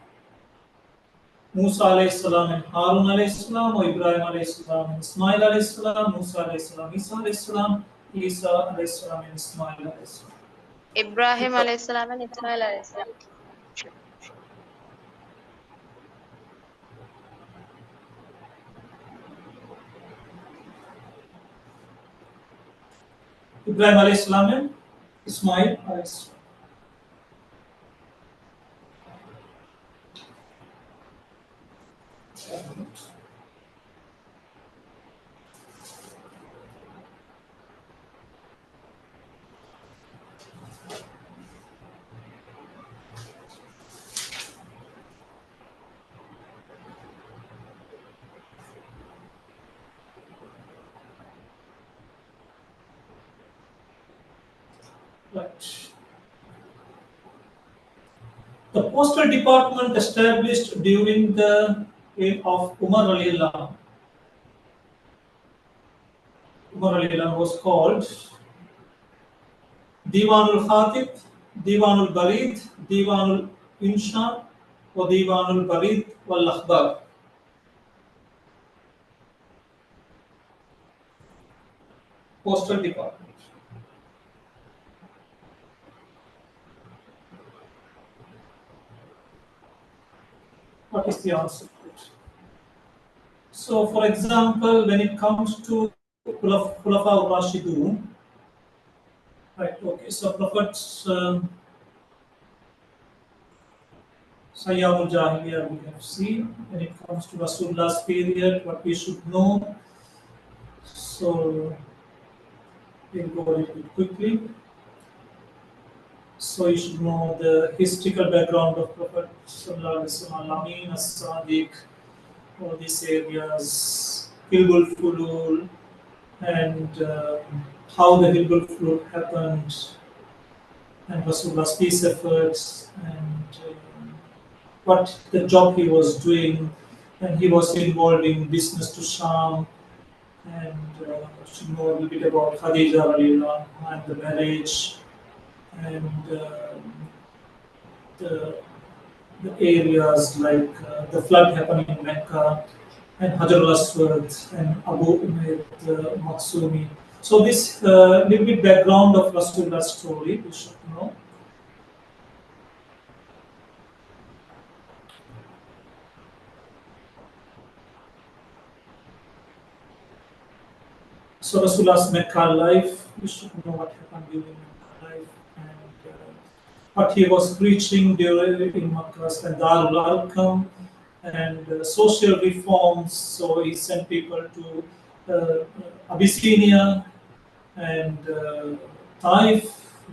[SPEAKER 3] Musa alayhi salam and Harun alayhi salam, or Ibrahim alayhi salam and Ismail alayhi salam, Musa alayhi salam, Isa alayhi salam, Isa alayhi salam and Ismail alayhi salam.
[SPEAKER 5] Ibrahim alayhi salam and Ismail alayhi salam.
[SPEAKER 3] Ibrahim alayhi salam and Ismail alayhi salam. Right. The postal department established during the reign of Umar radiallahu. Umar radiallahu was called Diwanul Khatib, Diwanul Barid, Diwanul Insha, or Diwanul Barid wal Akhbar. Postal department. What is the answer? So, for example, when it comes to Khulafa al-Rashidun, right, okay, so Prophet's Sayyam al-Jahiliyyah we have seen. When it comes to Rasulullah's period, what we should know. So, we'll go a little bit quickly. So you should know the historical background of Prophet Sallallahu Alaihi Wasallam, Amin, As-Sadiq, all these areas, Hilbul Fulul, and how the Hilbul Fulul happened, and Rasulullah's peace efforts, and what the job he was doing, and he was involved in business to Sham, and to know a little bit about Khadija radiallahu anha and the marriage, and the, the areas like the flood happening in Mecca, and Hajar al-Aswad, and Abu Umayyad Maksumi. So this little bit background of Rasulullah's story we should know. So Rasulullah's Mecca life, we should know what happened during Mecca life, and what he was preaching during in Makkah and Darul Arqam, and social reforms. So he sent people to Abyssinia and Taif,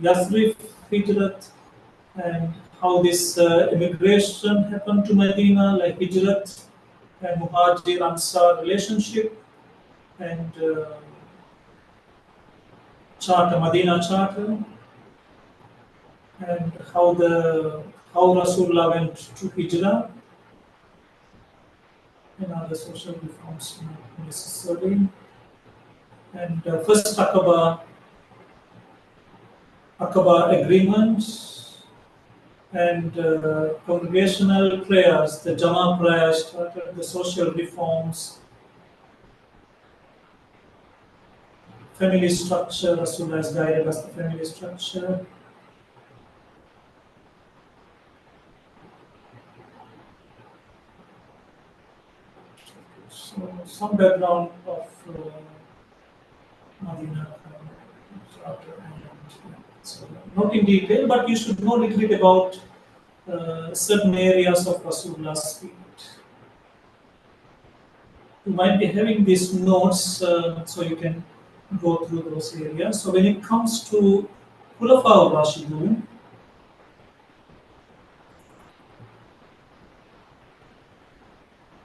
[SPEAKER 3] Yathrib, Hijrat, and how this immigration happened to Medina, like Hijrat and Muhajir Ansar relationship, and charter, Medina charter, and how Rasulullah went to Hijrah, and other social reforms not necessary. And first Aqaba agreements, and congregational prayers, the Jama prayers started, the social reforms, family structure. Rasulullah has guided us the family structure. So some background of Medina. So not in detail, but you should know a little bit about certain areas of Rasulullah's spirit. You might be having these notes, so you can go through those areas. So when it comes to Khulafa al-Rashidun,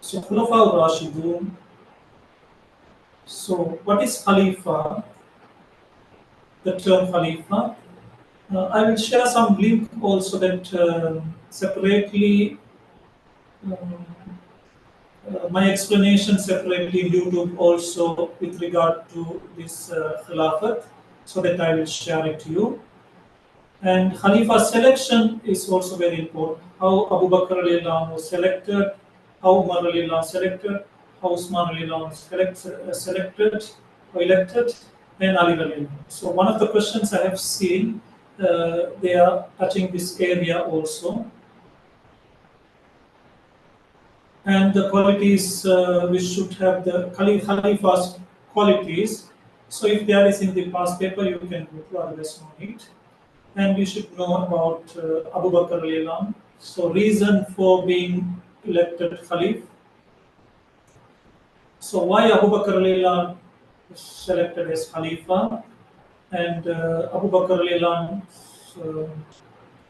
[SPEAKER 3] so Khulafa al-Rashidun, so what is Khalifa? The term Khalifa. I will share some link also that separately, my explanation separately in YouTube also with regard to this Khilafat, so that I will share it to you. And Khalifa selection is also very important. How Abu Bakr was selected, how Umar was selected, how Usman was selected or elected, and Ali radiallahu. So one of the questions I have seen, they are touching this area also. And the qualities, we should have the Khalifa's qualities. So if there is in the past paper, you can go to, otherwise no need. And we should know about Abu Bakr radiallahu. So reason for being elected Khalif. So why Abu Bakr radiallahu is selected as Khalifa, and Abu Bakr radiallahu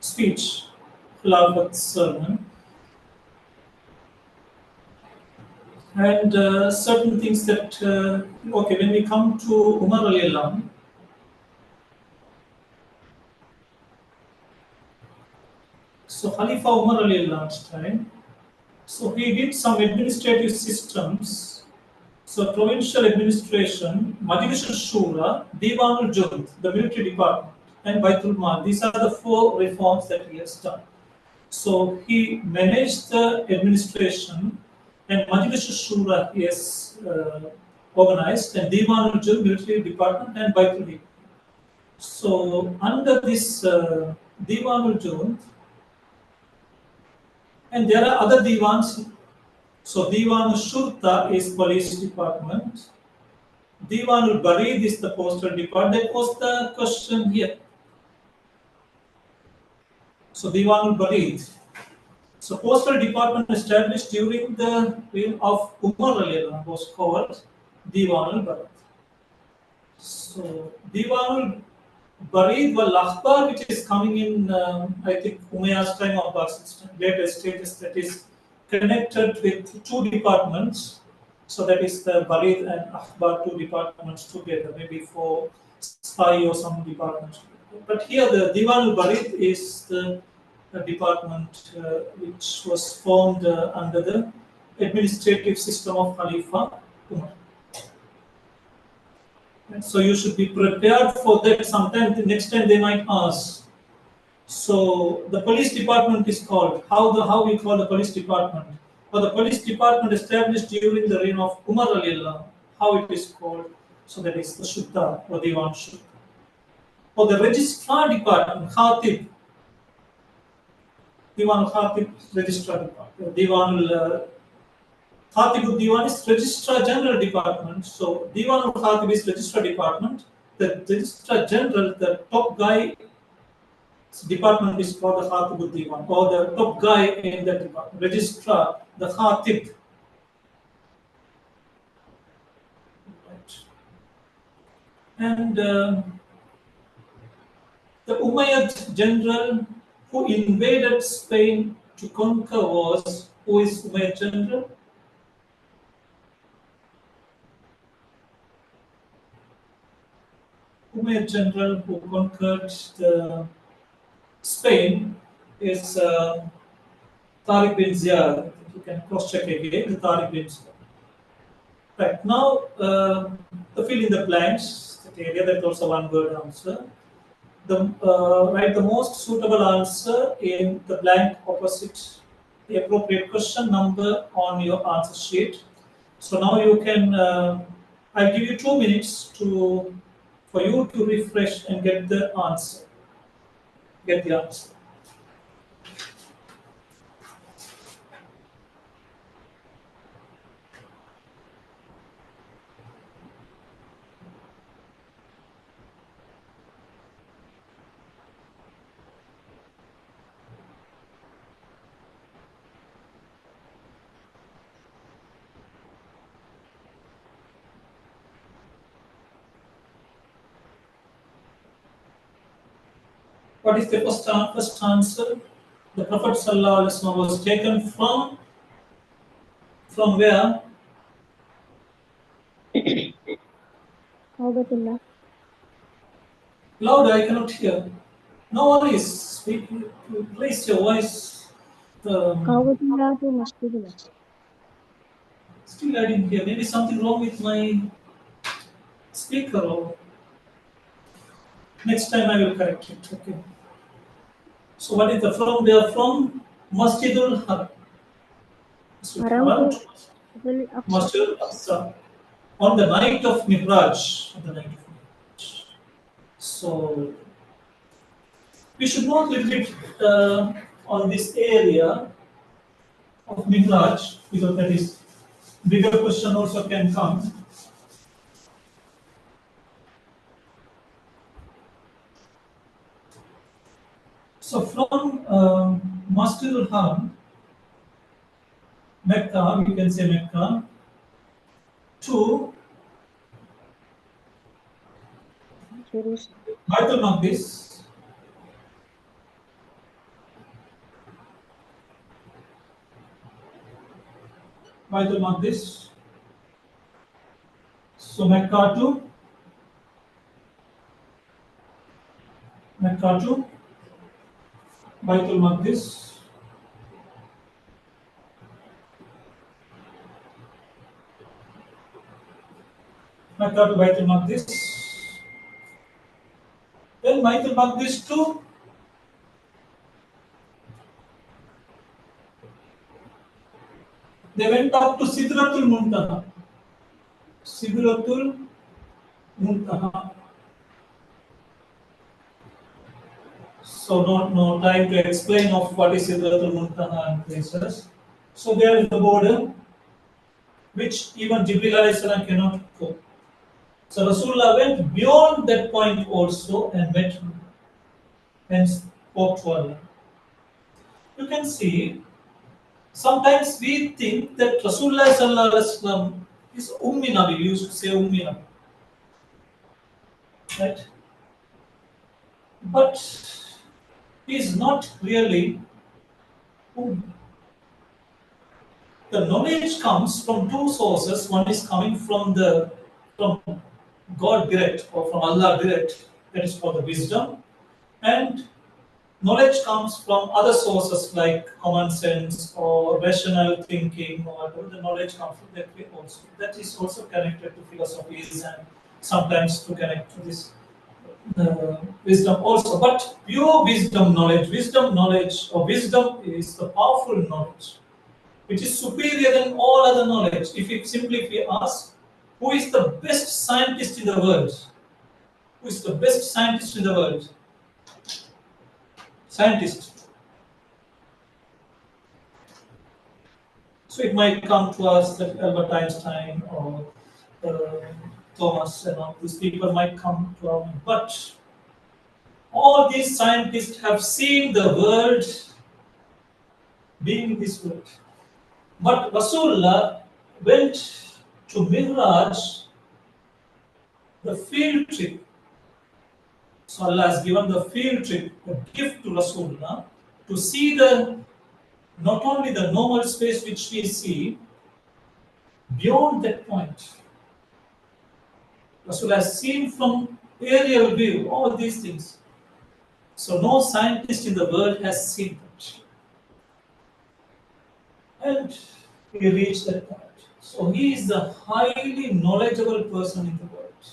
[SPEAKER 3] speech, Khilafat sermon, and certain things that, okay, when we come to Umar radiallahu, so Khalifa Umar radiallahu time, so he did some administrative systems. So provincial administration, Majlis al-Shura, Diwan al-Jund, the military department, and Baitul Mal. These are the 4 reforms that he has done. So he managed the administration, and Majlis al-Shura he has organized, and Diwan al-Jund, military department, and Baitul Mal. So under this Diwan al-Jund, and there are other Diwans. So Diwan al-Shurta is police department. Diwan al-Barid is the postal department. That was the question here. So Diwan al-Barid. So postal department established during the reign of Umar was called Diwan al-Barid. So Diwan al-Barid wal Akhbar, which is coming in, I think, Umayyad's time or Abbasid's time, later stages, that is connected with 2 departments. So that is the Barid and Akhbar, 2 departments together, maybe for spy or some departments. But here the Diwan al-Barid is the department which was formed under the administrative system of Khalifa Umar. And so you should be prepared for that. Sometime the next time they might ask. So the police department is called. How we call the police department? Or the police department established during the reign of Umar al-Illah. How it is called? So that is the Shutta or Diwan Shutta. Or the registrar department, Khatib. Diwan al-Khatib, registrar department. Diwan al-Khatib Diwan is registrar general department. So Diwan al-Khatib is registrar department. The registrar general, the top guy department is called the Khatib Diwan, or the top guy in that department, registrar, the Khatib. Right. And the Umayyad general who invaded Spain to conquer was, who is Umayyad general? Umayyad general who conquered Spain is Tariq bin Ziyad. You can cross-check again, the Tariq bin Ziyad. Right, now the fill in the blanks, that area, that's also one word answer. Write the most suitable answer in the blank opposite the appropriate question number on your answer sheet. So now you can, I'll give you 2 minutes for you to refresh and get the answer. Get the answer. What is the first answer? The Prophet ﷺ was taken from where?
[SPEAKER 4] Kawbatullah.
[SPEAKER 3] Loud, I cannot hear. No worries. Speak, raise your voice.
[SPEAKER 4] Kawbatullah to Masjidullah.
[SPEAKER 3] Still I didn't hear. Maybe something wrong with my speaker, or next time I will correct it. Okay. So what is the from? They are from Masjidul Haram.
[SPEAKER 4] Haram to Aqsa.
[SPEAKER 3] Masjidul Aqsa. On the night of Mi'raj. On the night of Mi'raj. So we should know a little bit on this area of Mi'raj, because that is bigger question also can come. So from Masjidul Haram, Mecca, we can say Mecca, to Baitul Maqdis, Baitul Maqdis. So Mecca to Baitul Maqdis. Mecca to Baitul Maqdis. Then Baitul Maqdis to they went up to Sidratul Muntaha. Sidratul Muntaha. So no time to explain of what is Sidratul Muntaha and places. So there is the border which even Jibril alayhi salam cannot go. So Rasulullah went beyond that point also and met him and spoke to Allah. You can see, sometimes we think that Rasulullah sallallahu alaihi wasallam is Ummi Nabi. We used to say Ummi Nabi, right? But he is not really Ummi. The knowledge comes from two sources. One is coming from God direct, or from Allah direct. That is called the wisdom. And knowledge comes from other sources like common sense or rational thinking, or whatever. The knowledge comes from that way also. That is also connected to philosophies and sometimes to connect to this wisdom also. But pure wisdom knowledge is the powerful knowledge, which is superior than all other knowledge. If we ask, who is the best scientist in the world? Who is the best scientist in the world? Scientist. So it might come to us that Albert Einstein or Thomas and all these people might come to our mind. But all these scientists have seen the world being this world. But Rasulullah went to Mi'raj, the field trip. So Allah has given the field trip, a gift to Rasulullah, to see not only the normal space which we see, beyond that point. Rasul has seen from aerial view all these things. So no scientist in the world has seen that. And he reached that point. So he is the highly knowledgeable person in the world.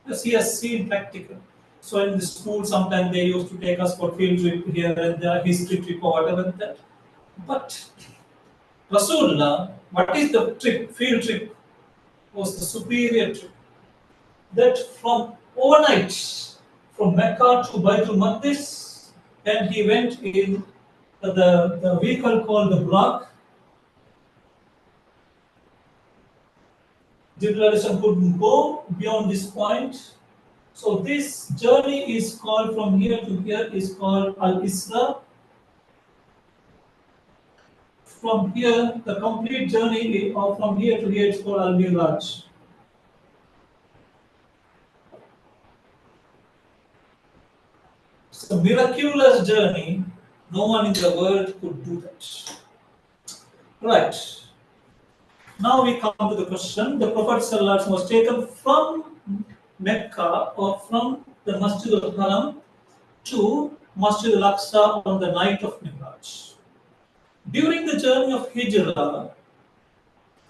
[SPEAKER 3] Because he has seen practical. So in the school, sometimes they used to take us for field trip here and there, history trip or whatever that. But Rasulullah, what is the trip? Field trip was the superior trip. That from overnight, from Mecca to Baitul Maqdis, and he went in the vehicle called the Burak. Jibril couldn't go beyond this point. So this journey is called from here to here is called Al-Isra. From here, the complete journey or from here to here is called Al-Miraj. It's a miraculous journey. No one in the world could do that. Right. Now we come to the question. The Prophet ﷺ was taken from Mecca or from the Masjid al-Haram to Masjid al-Aqsa on the night of Mi'raj. During the journey of Hijrah,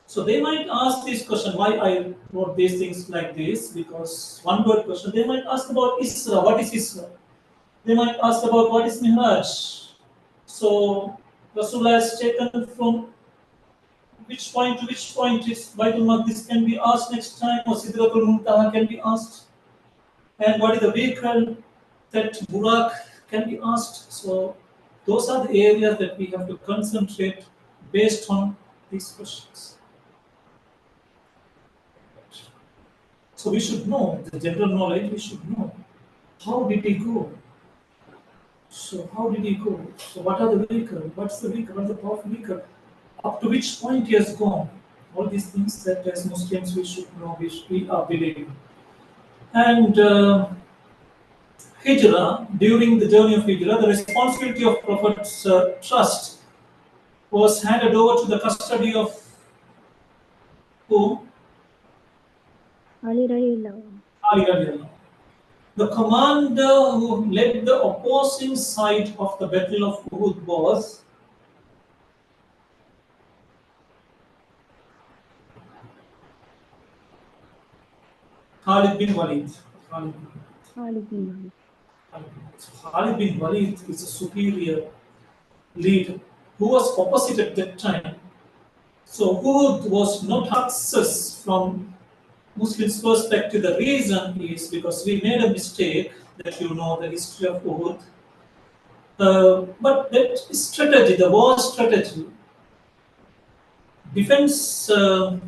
[SPEAKER 3] so they might ask this question, why I wrote these things like this, because one word question, they might ask about Isra, what is Isra? They might ask about what is Mi'raj. So Rasulullah is taken from which point to which point is Baitul Maqdis can be asked next time, or Sidratul Muntaha can be asked. And what is the vehicle that Burak can be asked. So those are the areas that we have to concentrate based on these questions. So we should know, the general knowledge, we should know. How did he go? So how did he go? So what are the vehicles? What's the vehicle? What's the powerful vehicle? Up to which point he has gone? All these things that as Muslims we should know, we are believing. And Hijrah, during the journey of Hijrah, the responsibility of Prophet's trust was handed over to the custody of whom?
[SPEAKER 4] Ali radiallahu anhu.
[SPEAKER 3] Ali radiallahu anhu. The commander who led the opposing side of the Battle of Uhud was Khalid bin Walid.
[SPEAKER 4] Khalid bin Walid.
[SPEAKER 3] Khalid bin Walid is a superior leader who was opposite at that time. So Uhud was not success from Muslims' perspective. The reason is because we made a mistake, that you know the history of Uhud. But that strategy, the war strategy, defensive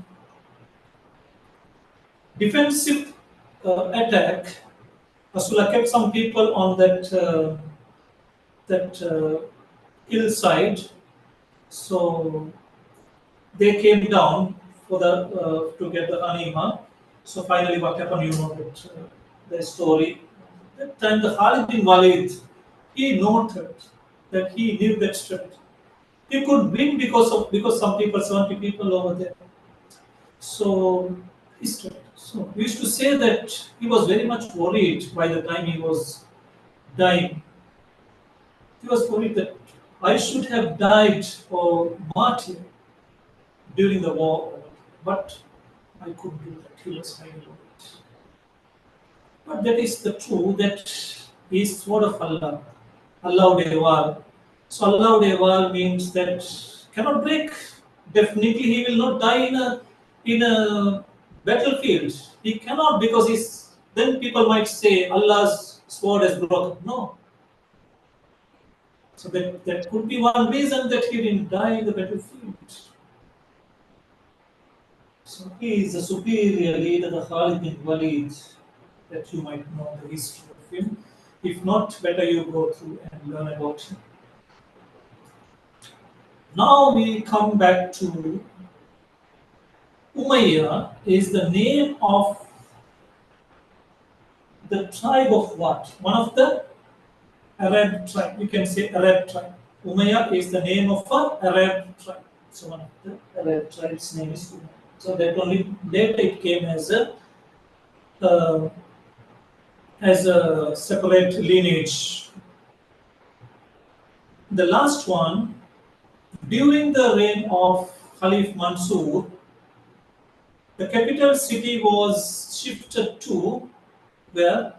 [SPEAKER 3] attack, Rasulullah kept some people on that hillside. So they came down for to get the ghanima. So finally, what happened? You know that the story. That time, the Khalid bin Walid, he noted that he knew that strategy. He could win because some people, 70 people over there. So he we used to say that he was very much worried by the time he was dying. He was worried that I should have died or martyred during the war, but I couldn't do that. He was hiding it. But that is the truth that is word of Allah. Allah Deval. So Allah Deval means that cannot break. Definitely he will not die in a battlefield. He cannot, because then people might say Allah's sword is broken. No. So that could be one reason that he didn't die in the battlefield. So he is a superior leader, the Khalid bin Walid, that you might know the history of him. If not, better you go through and learn about him. Now we come back to Umayyah is the name of the tribe of what? One of the Arab tribe. You can say Arab tribe. Umayyah is the name of an Arab tribe. So one of the Arab tribes' name is Umayyah. So that only later it came as a separate lineage. The last one, during the reign of Khalif Mansur, the capital city was shifted to where?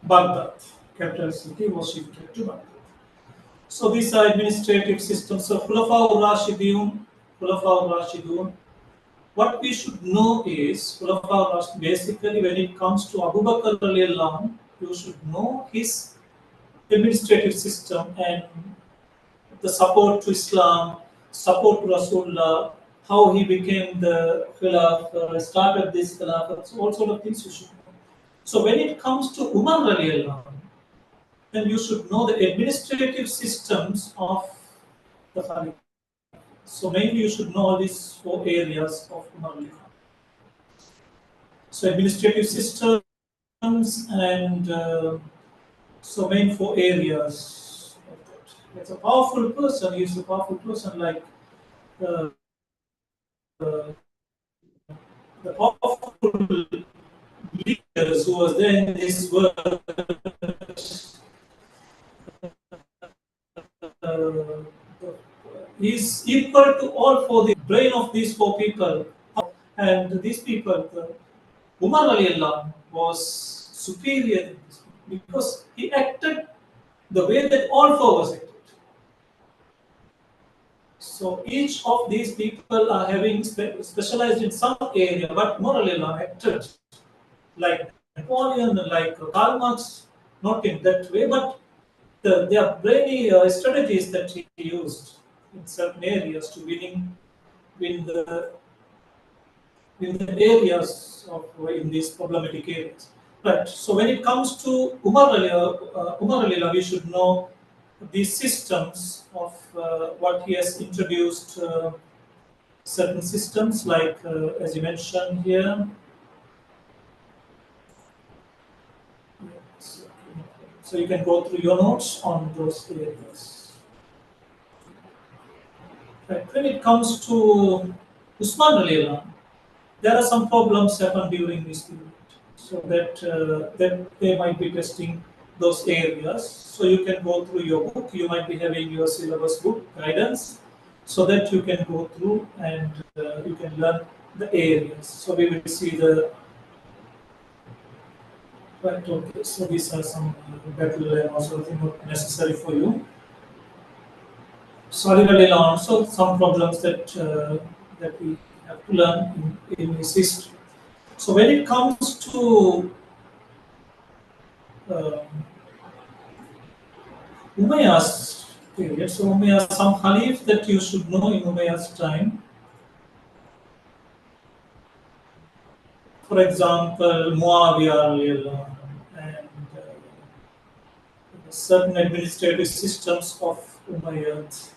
[SPEAKER 3] Baghdad. Capital city was shifted to Baghdad. So these are administrative systems. So Khulafa al-Rashidun. What we should know is, basically when it comes to Abu Bakr radiallahu anhu, you should know his administrative system and the support to Islam, support to Rasulullah, how he became the Khilaf, started this Khilaf, so all sort of things you should know. So when it comes to Umar radiallahu anhu, then you should know the administrative systems of the Khalif. So mainly you should know all these 4 areas of Umar radiallahu anhu. So administrative systems and so main 4 areas of that. It's a powerful person. He's a powerful person, like the powerful leaders who was there in this world. He's equal to all 4, the brain of these 4 people. And these people, Umar radiallahu anhu was superior because he acted the way that all 4 was acted. So each of these people are having specialized in some area, but Umar radiallahu anhu acted like Napoleon, like Karl Marx, not in that way, but their brainy strategies that he used in certain areas to win the areas of in these problematic areas. Right. So when it comes to Umar radiallahu, we should know these systems of what he has introduced. Certain systems, like as you mentioned here. So you can go through your notes on those areas. Right. When it comes to Usman radiallahu, there are some problems happen during this period, so that they might be testing those areas. So you can go through your book. You might be having your syllabus book guidance, so that you can go through and you can learn the areas. So we will see the. Right, okay, so these are some battle and also things not necessary for you. Sorry, also some problems that we have to learn in this history. So when it comes to Umayyah's period, so Umayyah, some Khalif that you should know in Umayyah's time. For example, Muawiyah and certain administrative systems of Umayyad.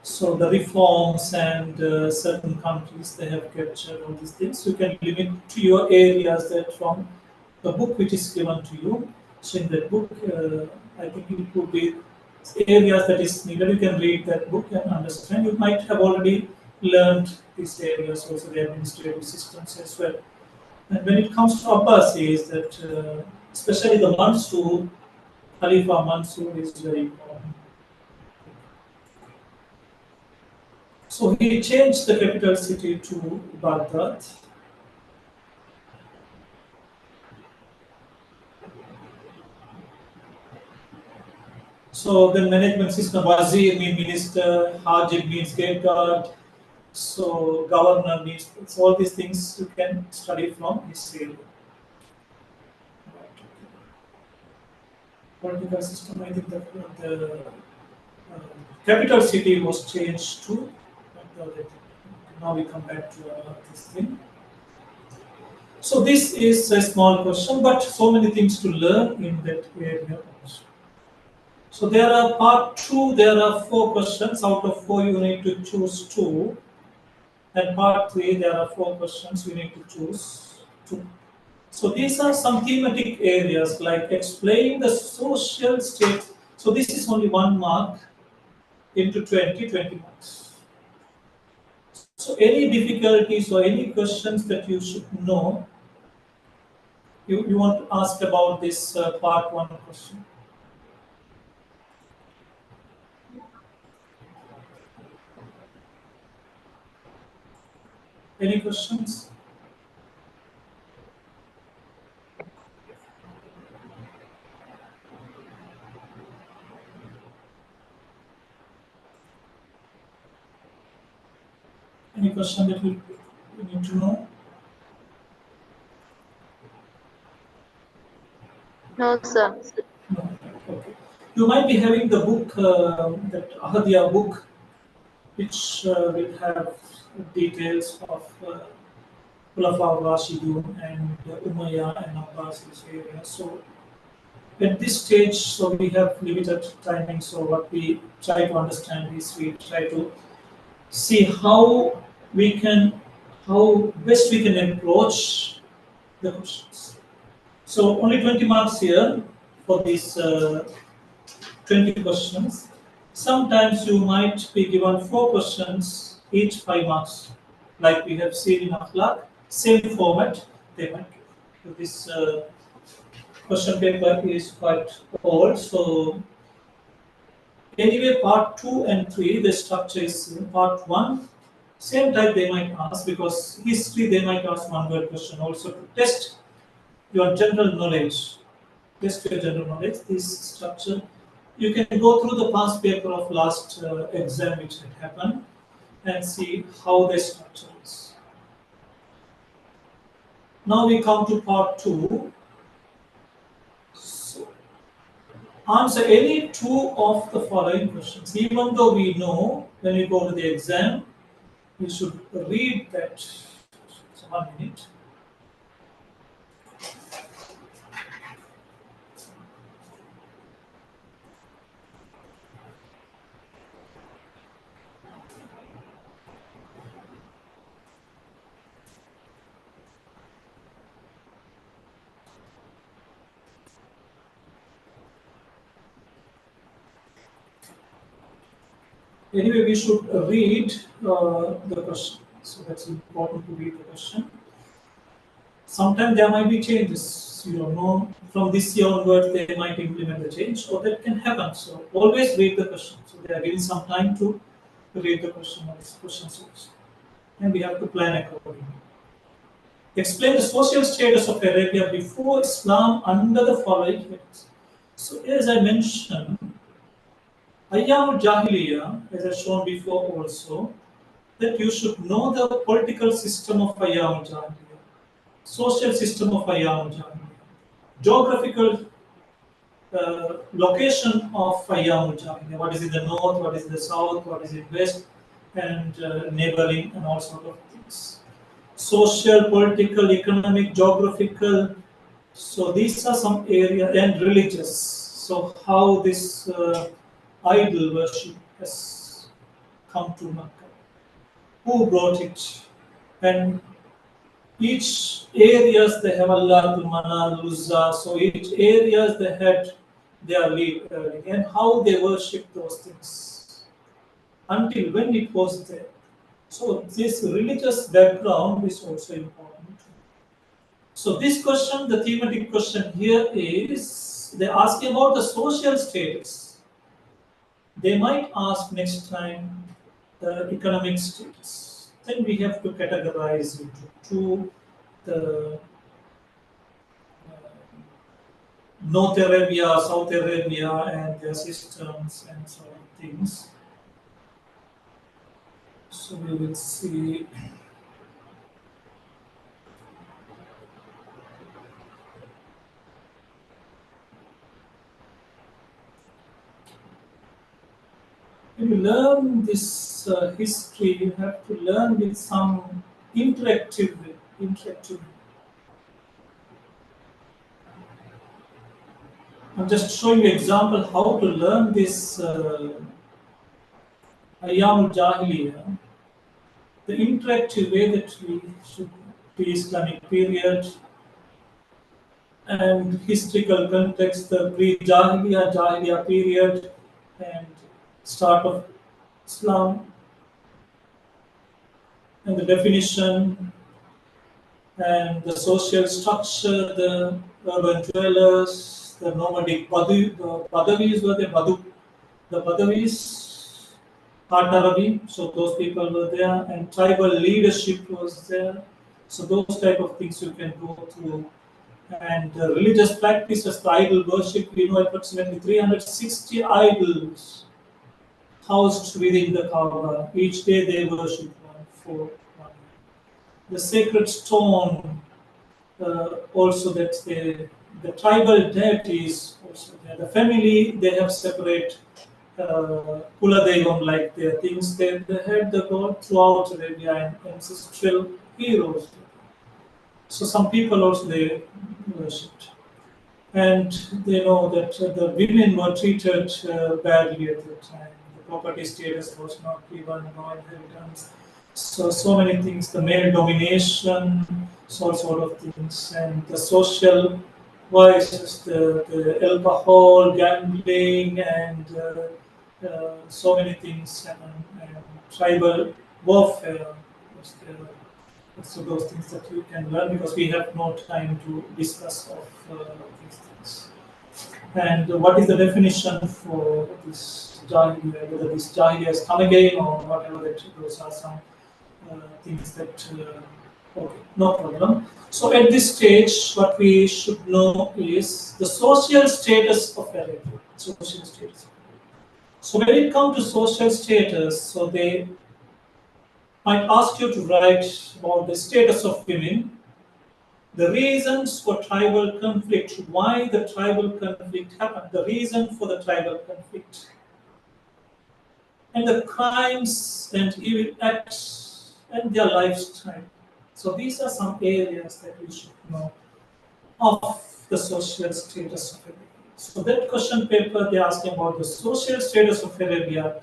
[SPEAKER 3] So the reforms and certain countries, they have captured all these things. You can limit to your areas that from the book which is given to you. So in that book, I think it would be areas that is needed. You can read that book and understand. You might have already learned these areas, also the administrative systems as well. And when it comes to Abbasis, that especially the Mansur, Khalifa Mansur is very important. So he changed the capital city to Baghdad. So the management system, Wazir means minister, Hajib means gate guard, so governor means, so all these things you can study from history. Political system, I think that the capital city was changed to, now we come back to this thing. So this is a small question, but so many things to learn in that area also. So there are part 2, there are 4 questions. Out of 4 you need to choose 2. And part 3 there are 4 questions, you need to choose 2. So these are some thematic areas like explain the social state. So this is only 1 mark into 20 marks. So any difficulties or any questions that you should know, you want to ask about this part 1 question. Any questions? Any question that you need to know?
[SPEAKER 5] No, sir.
[SPEAKER 3] No. Okay. You might be having the book, that Ahadiyya book, which will have details of Khulafa Rashidun and Umayyad and Abbas's area. So at this stage, so we have limited timing. So what we try to understand is we try to see how best we can approach the questions. So only 20 marks here for these 20 questions. Sometimes you might be given 4 questions, each 5 marks, like we have seen in Akhlaq, same format they might give. So this question paper is quite old, so anyway part 2 and 3, the structure is part 1, same type they might ask, because history they might ask 1 word question also to test your general knowledge. Test your general knowledge, this structure. You can go through the past paper of last exam which had happened and see how the structure is. Now we come to part 2. So, answer any 2 of the following questions. Even though we know when we go to the exam, you should read that. So 1 minute. Anyway, we should read the question. So that's important to read the question. Sometimes there might be changes. You don't know, from this year onwards they might implement the change, so that can happen. So always read the question. So they are giving some time to read the question or questions also. And we have to plan accordingly. Explain the social status of Arabia before Islam under the following headings. So as I mentioned, Ayyam Jahiliyyah, as I shown before also, that you should know the political system of Ayyam Jahiliyyah, social system of Ayyam Jahiliyyah, geographical location of Ayyam Jahiliyyah, what is in the north, what is in the south, what is in west, and neighboring and all sort of things. Social, political, economic, geographical. So these are some areas, and religious. So how this idol worship has come to Makkah, who brought it, and each areas they have Allah, Manal, Uzza. So each areas they had their lead, and how they worship those things until when it was there. So this religious background is also important. So this question, the thematic question here is, they're asking about the social status. They might ask next time the economic status. Then we have to categorize into two, the North Arabia, South Arabia, and their systems and sort of things. So we will see. When you learn this history, you have to learn with some interactive. I'm just showing you example how to learn this Ayyamul Jahiliyyah, the interactive way that we should be Islamic period and historical context, the pre-Jahiliyyah, Jahiliyyah period, and start of Islam, and the definition and the social structure, the urban dwellers, the nomadic the Badawis were the the Badawis, Part Arabi, so those people were there, and tribal leadership was there. So those type of things you can go through. And religious practices, the idol worship, we know approximately 360 idols housed within the Kaaba. Each day they worship one for one. The sacred stone, also that the tribal deities also there. The family, they have separate Kula Devam, like their things. They had the god throughout Arabia and ancestral heroes. So some people also they worshipped. And they know that the women were treated badly at the time. The property status was not given, no inheritance. So many things, the male domination, so sort of things, and the social vices, the alcohol, gambling, and so many things, and tribal warfare was there. So those things that you can learn, because we have no time to discuss of these things. And what is the definition for this Jahiliyyah, whether this Jahiliyyah is come again or whatever, that those are some things that, okay, no problem. So at this stage, what we should know is the social status of Arabia. Social status. So when it comes to social status, so they might ask you to write about the status of women, the reasons for tribal conflict, why the tribal conflict happened, the reason for the tribal conflict, and the crimes and evil acts and their lifestyle. So these are some areas that we should know of the social status of Arabia. So that question paper, they asking about the social status of Arabia.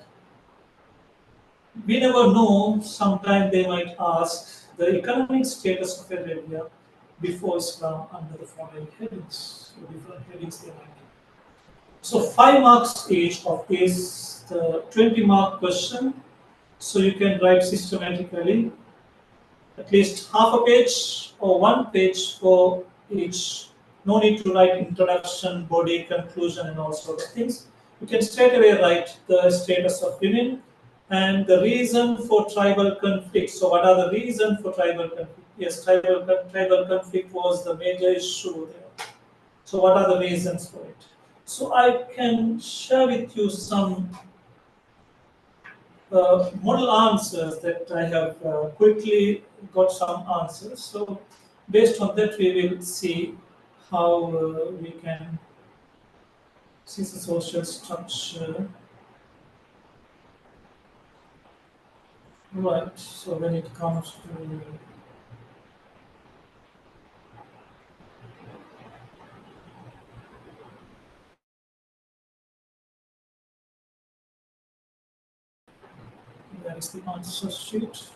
[SPEAKER 3] We never know, sometime they might ask the economic status of Arabia before Islam under the following headings, so different headings they might give. So 5 marks each of this, the 20-mark question. So you can write systematically, at least half a page or 1 page for each. No need to write introduction, body, conclusion, and all sorts of things. You can straight away write the status of women and the reason for tribal conflict. So what are the reasons for tribal conflict? Yes, tribal conflict was the major issue there. So what are the reasons for it? So I can share with you some model answers that I have quickly got some answers. So based on that, we will see how we can see the social structure. Right. So when it comes to where is the answer sheet?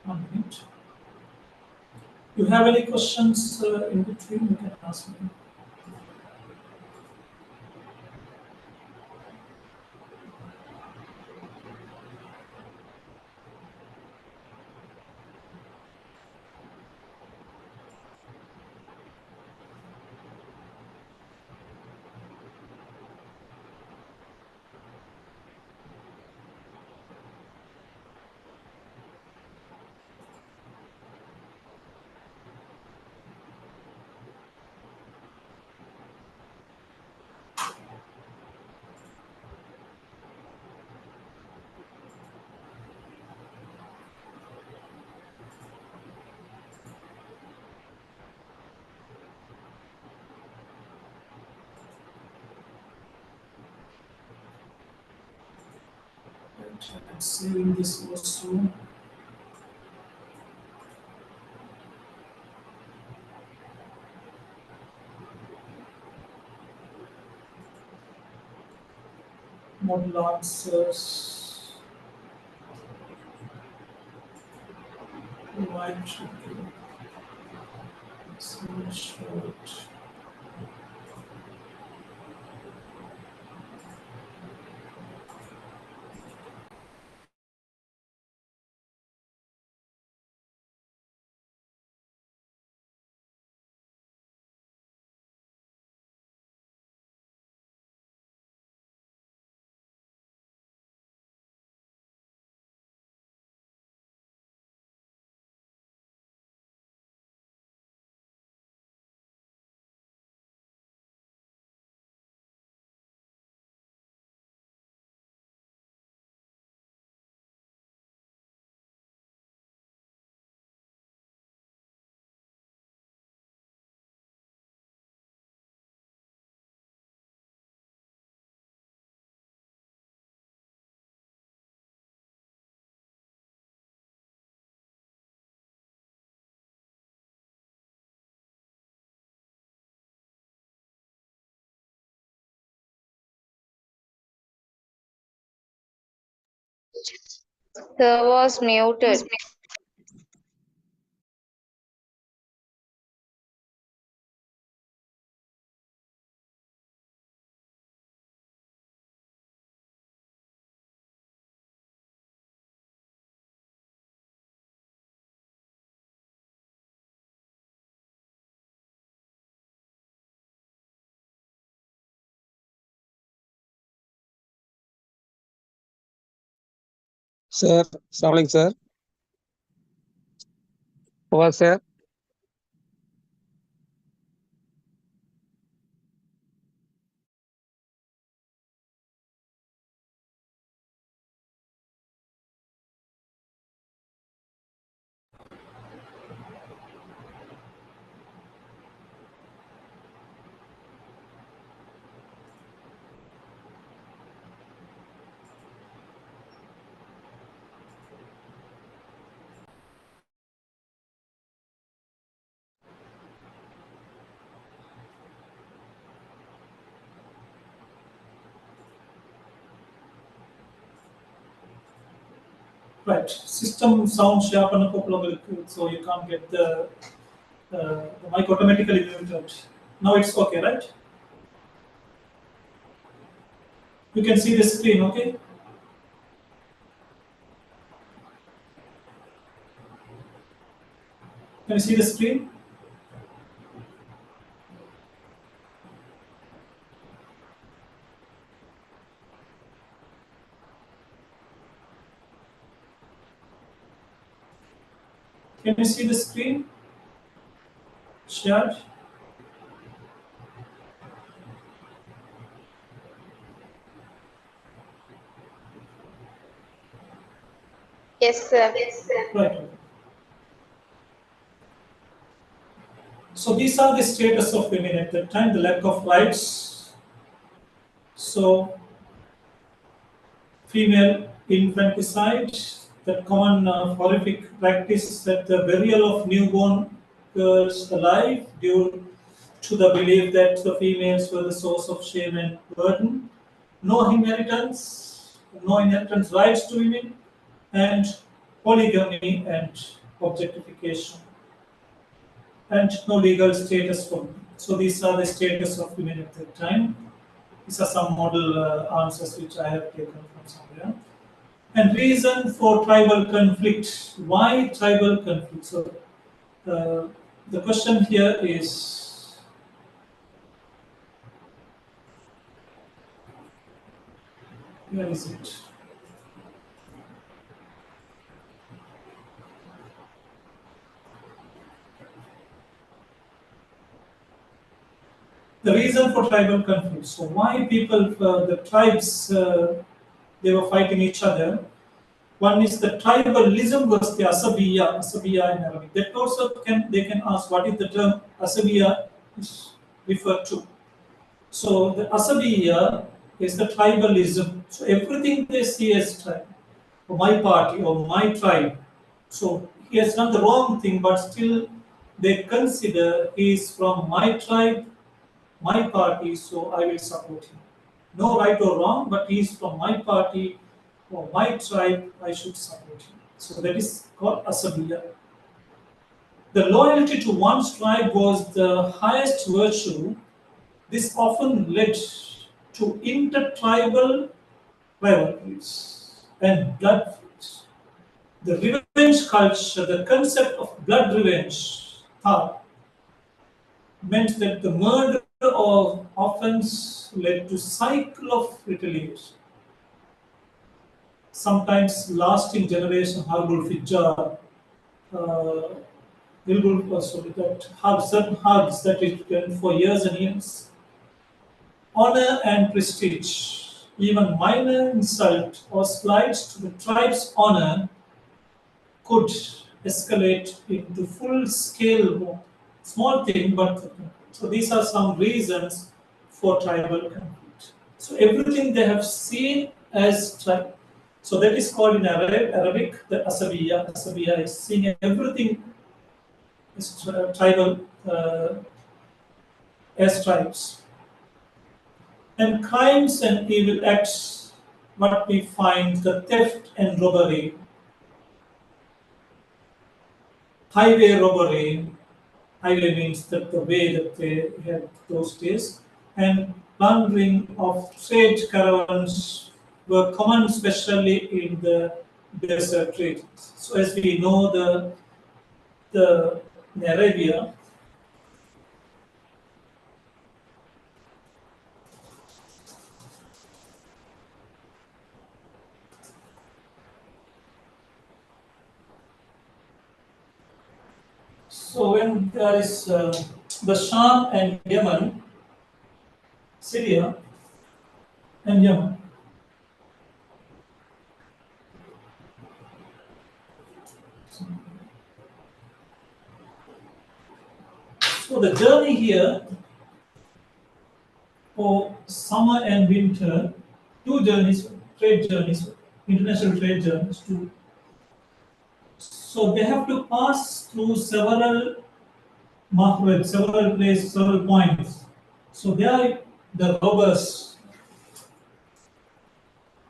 [SPEAKER 3] One minute. You have any questions in between? You can ask me. I'm saving this also. Model answers. Right. So short.
[SPEAKER 5] Sir was muted.
[SPEAKER 1] Sir, Assalamualaikum, sir. Fawaz, sir.
[SPEAKER 3] Right. System sound share பண்ண போகல so you can't get the mic automatically muted. Now it's okay, right? You can see the screen, okay? Can you see the screen? Can you see the screen? Shared?
[SPEAKER 5] Yes, sir.
[SPEAKER 3] Right. So these are the status of women at that time, the lack of rights. So female infanticide, that common horrific practice that the burial of newborn girls alive due to the belief that the females were the source of shame and burden, no inheritance rights to women, and polygamy and objectification. and no legal status for women. So these are the status of women at that time. These are some model answers which I have taken from somewhere. And reason for tribal conflict. Why tribal conflict? So the question here is, where is it? The reason for tribal conflict. So why people, the tribes, they were fighting each other. One is the tribalism was the Asseera in Arabic. That also they can ask what is the term Asseera is referred to. So the Asseera is the tribalism. So everything they see as tribe, or my party or my tribe. So he has done the wrong thing, but still they consider he is from my tribe, my party, so I will support him. No right or wrong, but he is from my party or my tribe, I should support him. So that is called Asseera. The loyalty to one's tribe was the highest virtue. This often led to intertribal rivalries and blood feuds. The revenge culture, the concept of blood revenge, meant that the murder or offense led to cycle of retaliation, sometimes lasting generation. Harbul Fijjar, that hugs, certain hugs that it went for years and years. Honor and prestige. Even minor insult or slights to the tribe's honor could escalate into full-scale war. Small thing, but so these are some reasons for tribal conflict. So everything they have seen as tribe. So that is called in Arabic the Asseera. Asseera is seeing everything as tribal, as tribes. And crimes and evil acts, what we find, the theft and robbery, highway robbery. Highway means that the way that they had those days, and plundering of trade caravans were common, especially in the desert regions. So as we know, in Arabia, so when there is the Sham and Yemen, Syria and Yemen. So the journey here for summer and winter, two journeys, trade journeys, international trade journeys. So they have to pass through several markets, several places, several points. So they are the robbers.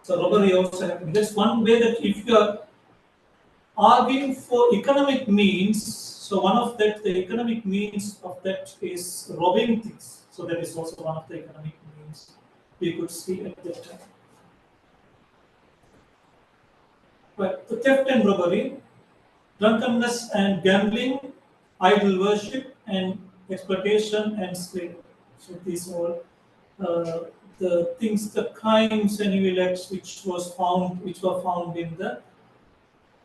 [SPEAKER 3] So robbery also happens. That's one way that if you are arguing for economic means, so one of that, the economic means of that is robbing things. So that is also one of the economic means we could see at that time. But the theft and robbery, drunkenness and gambling, idol worship and exploitation and slavery. So these are the things, the crimes and evil acts which were found in the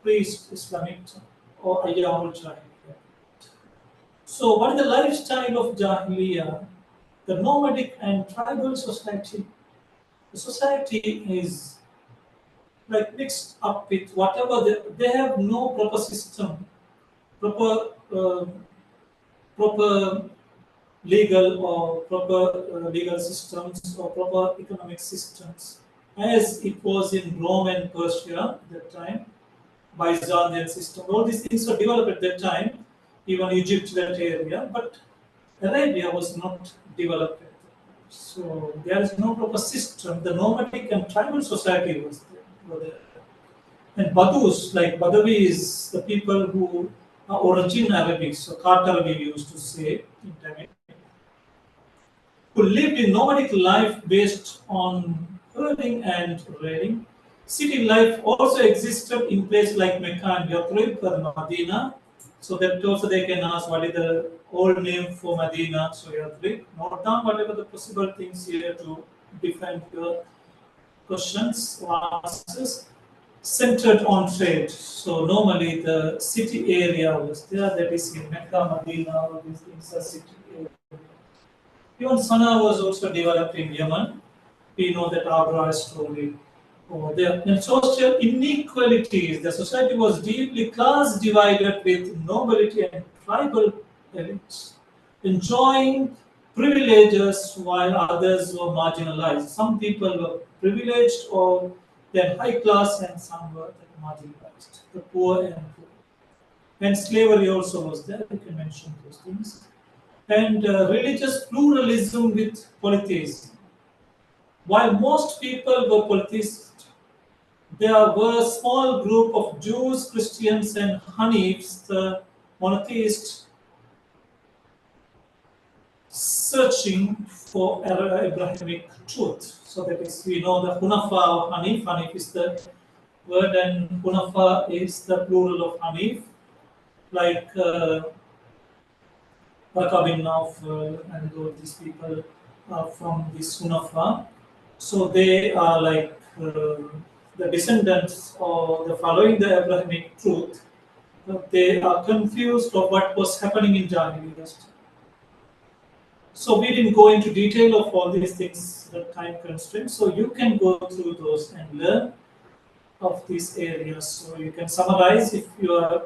[SPEAKER 3] pre-Islamic or Ayyamul Jahiliyyah. So what is the lifestyle of Jahiliyyah? The nomadic and tribal society. The society is like mixed up with whatever they have no proper system, proper legal or proper legal systems or proper economic systems, as it was in Rome and Persia at that time, Byzantine system. All these things were developed at that time, even Egypt, that area, but Arabia was not developed at that time. So there is no proper system. The nomadic and tribal society were there. And Badus, like Badawis, the people who origin Arabic, so Qatar we used to say in Tamil, who lived a nomadic life based on herding and raiding. City life also existed in places like Mecca and Yathrib or Medina. So that also they can ask what is the old name for Medina. So Yathrib. Note down whatever the possible things here to defend your questions or answers. Centered on trade. So normally the city area was there, that is in Mecca, Medina, all these things are city area. Even Sana'a was also developed in Yemen. We know that Abra's story over there. And social inequalities. The society was deeply class divided with nobility and tribal elites, enjoying privileges while others were marginalized. Some people were privileged or they had high class and some were marginalized, the poor and poor. And slavery also was there, you can mention those things. And religious pluralism with polytheism. While most people were polytheists, there were a small group of Jews, Christians, and Hanifs, the monotheists, searching for Abrahamic truth. So that is, we know the Hunafa or Hanif. Hanif is the word, and Hunafa is the plural of Hanif, like Baraka bin Nawfal and all these people are from this Hunafa. So they are like the descendants or the following the Abrahamic truth. They are confused of what was happening in Jahiliyyah. So we didn't go into detail of all these things, the time constraints. So you can go through those and learn of these areas. So you can summarize if you are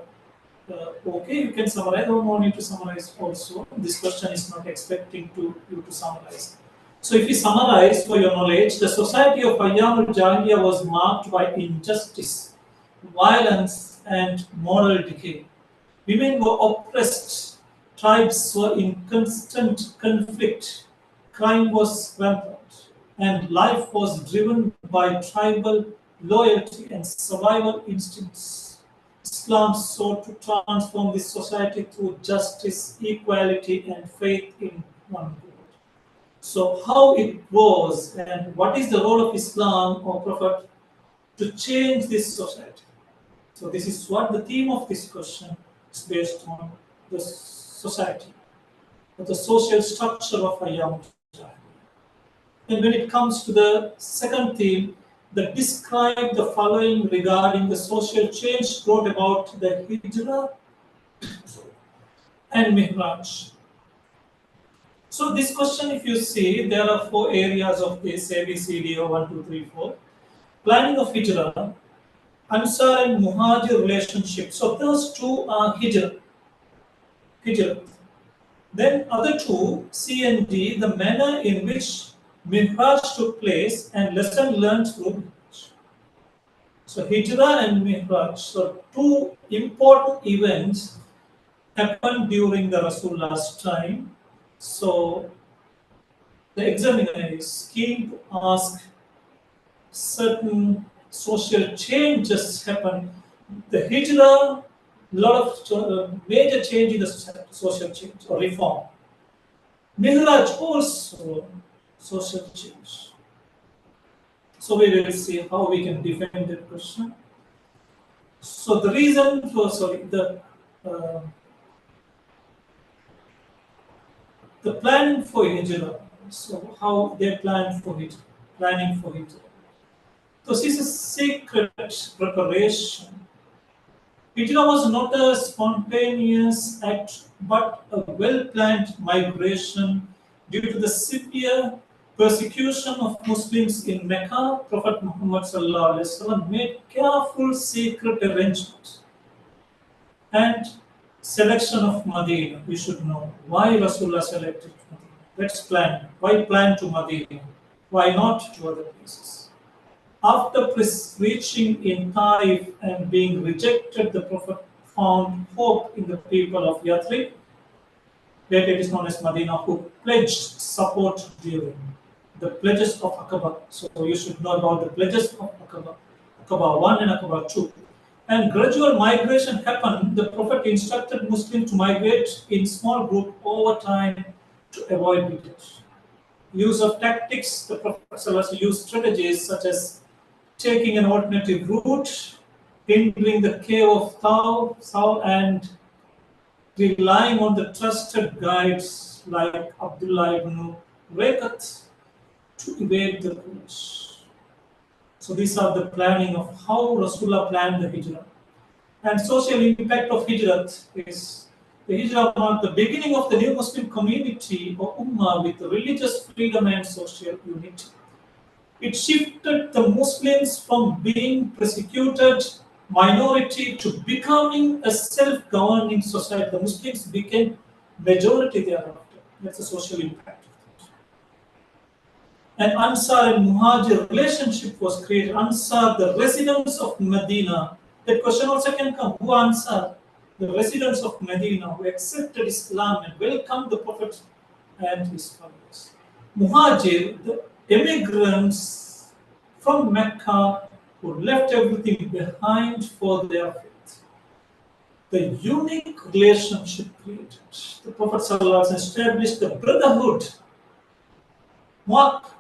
[SPEAKER 3] okay. You can summarize. No need to summarize also. This question is not expecting you to summarize. So if you summarize for your knowledge, the society of Ayyamul Jahiliyyah was marked by injustice, violence, and moral decay. Women were oppressed, tribes were in constant conflict, crime was rampant, and life was driven by tribal loyalty and survival instincts. Islam sought to transform this society through justice, equality, and faith in one God. So how it was and what is the role of Islam or Prophet to change this society? So this is what the theme of this question is based on, the society, or the social structure of Ayyam Jahiliyyah. And when it comes to the second theme, that describe the following regarding the social change brought about the Hijrah and Mihraj. So this question, if you see, there are 4 areas of this ABCD or 1, 2, 3, 4. Planning of Hijrah, Ansar and Muhajir relationship. So those 2 are Hijrah. Then other 2, C and D, the manner in which Mihraj took place and lesson learned through Mihraj. So Hijrah and Mihraj, so 2 important events happened during the Rasulullah's time. So the examiner is keen to ask certain social changes happen. The Hijrah, lot of major change in the social change or reform. Mihraj also social change. So we will see how we can defend that question. So the reason for the planning for Hijrah. So how they planned for it, planning for Hijrah. So this is a secret preparation. Hijrah was not a spontaneous act, but a well-planned migration due to the severe persecution of Muslims in Mecca. Prophet Muhammad ﷺ made careful secret arrangements and selection of Medina. We should know why Rasulullah selected Medina. Let's plan. Why plan to Medina? Why not to other places? After preaching in Taif and being rejected, the Prophet found hope in the people of Yathrib, where it is known as Medina, who pledged support during the pledges of Aqaba. So you should know about the pledges of Aqaba, Aqaba 1 and Aqaba 2. and gradual migration happened. The Prophet instructed Muslims to migrate in small group over time to avoid defeat. Use of tactics, the Prophet used strategies such as taking an alternative route, entering the cave of Thawr, and relying on the trusted guides like Abdullah ibn Rayqat to evade the Quraysh. So these are the planning of how Rasulullah planned the Hijrah. And social impact of Hijrat is the Hijrah marked the beginning of the new Muslim community or Ummah with religious freedom and social unity. It shifted the Muslims from being persecuted minority to becoming a self-governing society. The Muslims became majority thereafter. That's the social impact. An Ansar and Muhajir relationship was created. Ansar, the residents of Medina. That question also can come. Who Ansar? The residents of Medina who accepted Islam and welcomed the Prophet and his followers. Muhajir, the immigrants from Mecca who left everything behind for their faith. The unique relationship created. The Prophet ﷺ established the brotherhood mark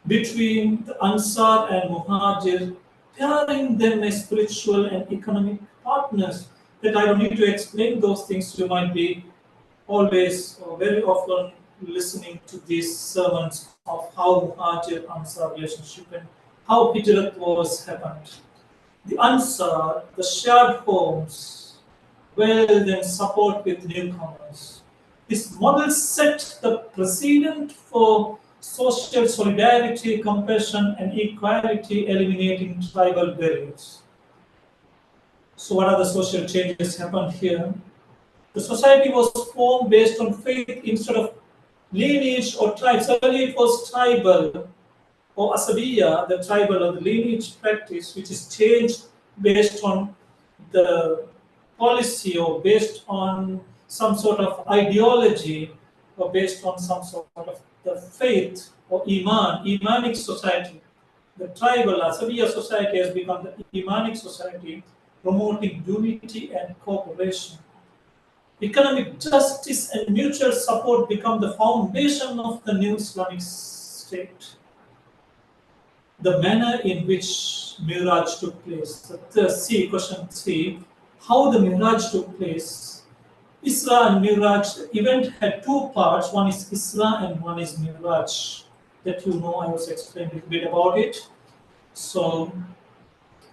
[SPEAKER 3] between the Ansar and Muhajir, pairing them as spiritual and economic partners. That I don't need to explain those things. You might be always or very often listening to these sermons of how Muhajir-Ansar relationship and how Hijrat was happened. The Ansar, the shared homes, wealth and support with newcomers. This model set the precedent for social solidarity, compassion, and equality, eliminating tribal barriers. So, what are the social changes happened here? The society was formed based on faith instead of lineage or tribes. Earlier, it was tribal or Asseera, the tribal or the lineage practice, which is changed based on the policy or based on some sort of ideology or based on some sort of the faith or Imanic society. The tribal Asseera society has become the Imanic society, promoting unity and cooperation. Economic justice and mutual support become the foundation of the new Islamic state. The manner in which Miraj took place. Question 3, how the Miraj took place. Isra and Miraj, the event had two parts. One is Isra and one is Miraj. That you know, I was explaining a little bit about it. So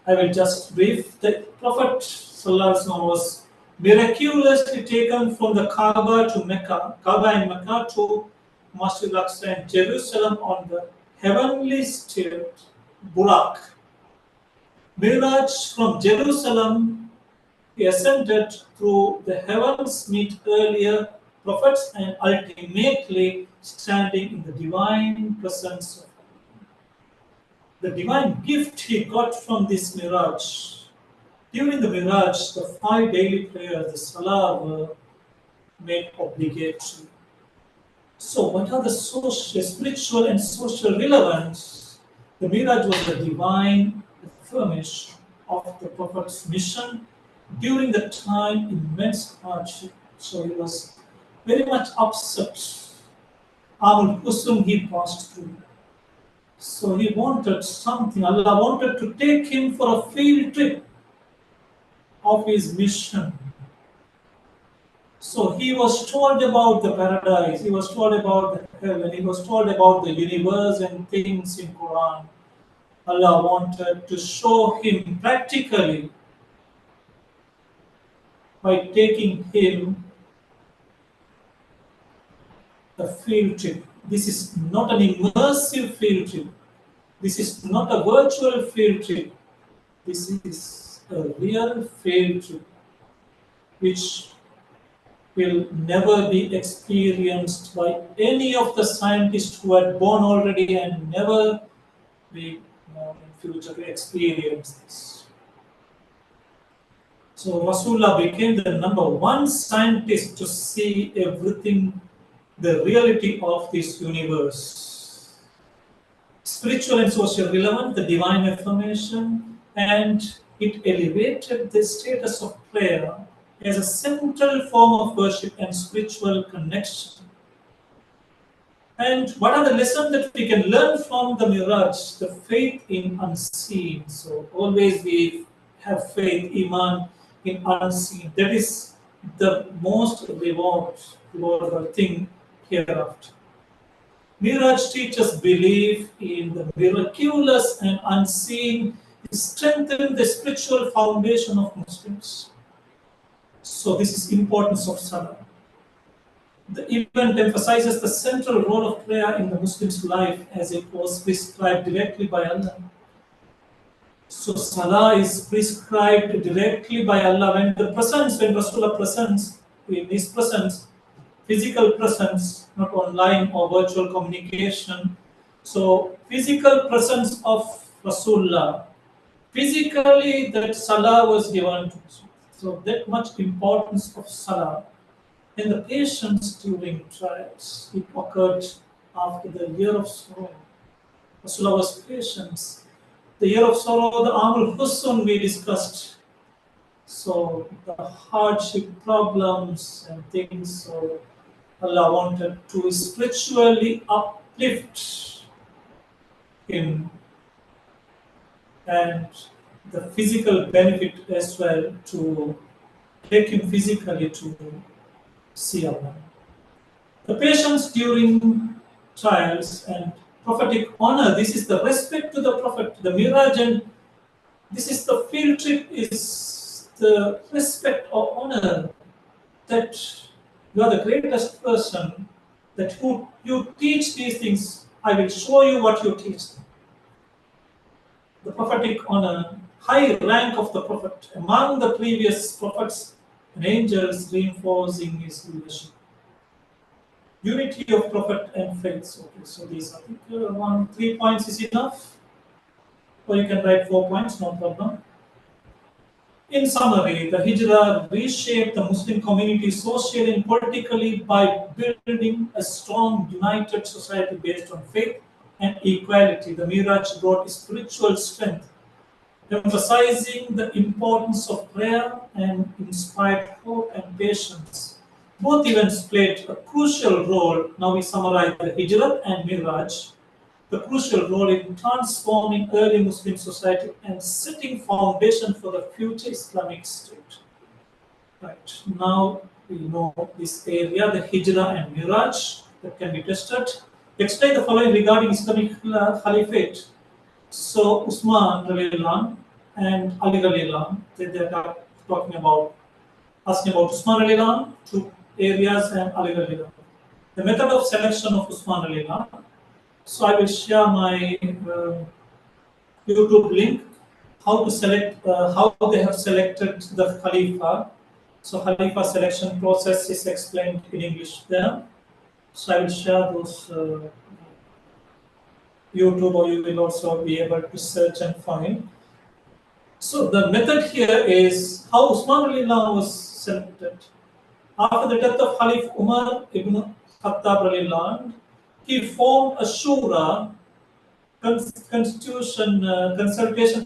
[SPEAKER 3] I will just brief. The Prophet ﷺ was miraculously taken from the Kaaba to Mecca, Kaaba and Mecca to Masjid al-Aqsa and Jerusalem on the heavenly steed, Burak. Miraj from Jerusalem, he ascended through the heavens, meet earlier prophets, and ultimately standing in the divine presence of Allah. The divine gift he got from this Miraj. During the Miraj, the 5 daily prayers, the Salah, were made obligatory. So, what are the social, spiritual, and social relevance? The Miraj was the divine affirmation of the Prophet's mission during the time immense hardship. So, he was very much upset. Amul Husn he passed through. So, he wanted something. Allah wanted to take him for a field trip of his mission. So he was told about the paradise, he was told about the heaven, he was told about the universe and things in Quran. Allah wanted to show him practically by taking him a field trip. This is not an immersive field trip. This is not a virtual field trip. This is a real field trip which will never be experienced by any of the scientists who are born already and never be in future to experience this. So Rasulullah became the #1 scientist to see everything, the reality of this universe. Spiritual and social relevance, the divine affirmation, and it elevated the status of prayer as a central form of worship and spiritual connection. And what are the lessons that we can learn from the Miraj? The faith in unseen. So always we have faith, iman in unseen. That is the most rewardable thing hereafter. Miraj teaches belief in the miraculous and unseen, strengthen the spiritual foundation of Muslims. So this is importance of Salah. The event emphasizes the central role of prayer in the Muslim's life as it was prescribed directly by Allah. So Salah is prescribed directly by Allah when Rasulullah presents, in his presence, physical presence, not online or virtual communication. So physical presence of Rasulullah, physically that Salah was given to us. So that much importance of Salah. In the patience during trials, it occurred after the year of sorrow. Rasulullah was patient. The year of sorrow, the Amul Husn we discussed. So the hardship, problems and things, so Allah wanted to spiritually uplift him and the physical benefit as well to take him physically to see Allah. The patience during trials and prophetic honor, this is the respect to the Prophet, the Miraj, and this is the field trip, is the respect or honor that you are the greatest person, that who you teach these things, I will show you what you teach. The prophetic honor, high rank of the Prophet among the previous prophets and angels, reinforcing his leadership. Unity of Prophet and faith. Okay, so these I think 3 points is enough, or you can write 4 points, no problem. In summary, the Hijrah reshaped the Muslim community socially and politically by building a strong, united society based on faith and equality. The Miraj brought spiritual strength, emphasizing the importance of prayer and inspired hope and patience. Both events played a crucial role. Now we summarize the Hijrah and Miraj, the crucial role in transforming early Muslim society and setting foundation for the future Islamic state. Right, now we know this area, the Hijrah and Miraj, that can be tested. Explain the following regarding Islamic Caliphate. So Usman radiallahu and Ali radiallahu, they are talking about, asking about Usman radiallahu, 2 areas, and Ali radiallahu. The method of selection of Usman radiallahu. So I will share my YouTube link, how to select, how they have selected the Khalifa. So Khalifa selection process is explained in English there. So I will share those YouTube, or you will also be able to search and find. So the method here is how Usman radiallahu was selected. After the death of Khalif Umar ibn Khattab radiallahu, he formed a shura, consultation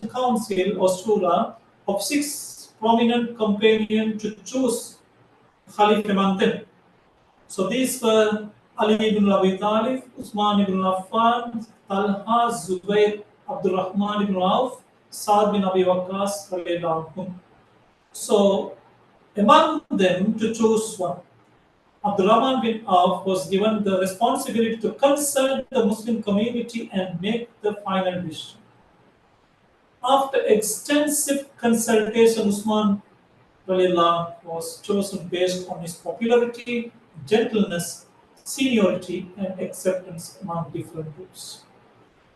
[SPEAKER 3] council or shura of 6 prominent companions to choose Khalif among them. So these were Ali ibn Abi Talib, Usman ibn Affan, Talha, Zubayr, Abdul Rahman ibn Auf, Saad bin Abi Waqqas radiallahu anhum. So among them to choose one, Abdul Rahman bin Auf was given the responsibility to consult the Muslim community and make the final decision. After extensive consultation, Usman was chosen based on his popularity, gentleness, seniority, and acceptance among different groups.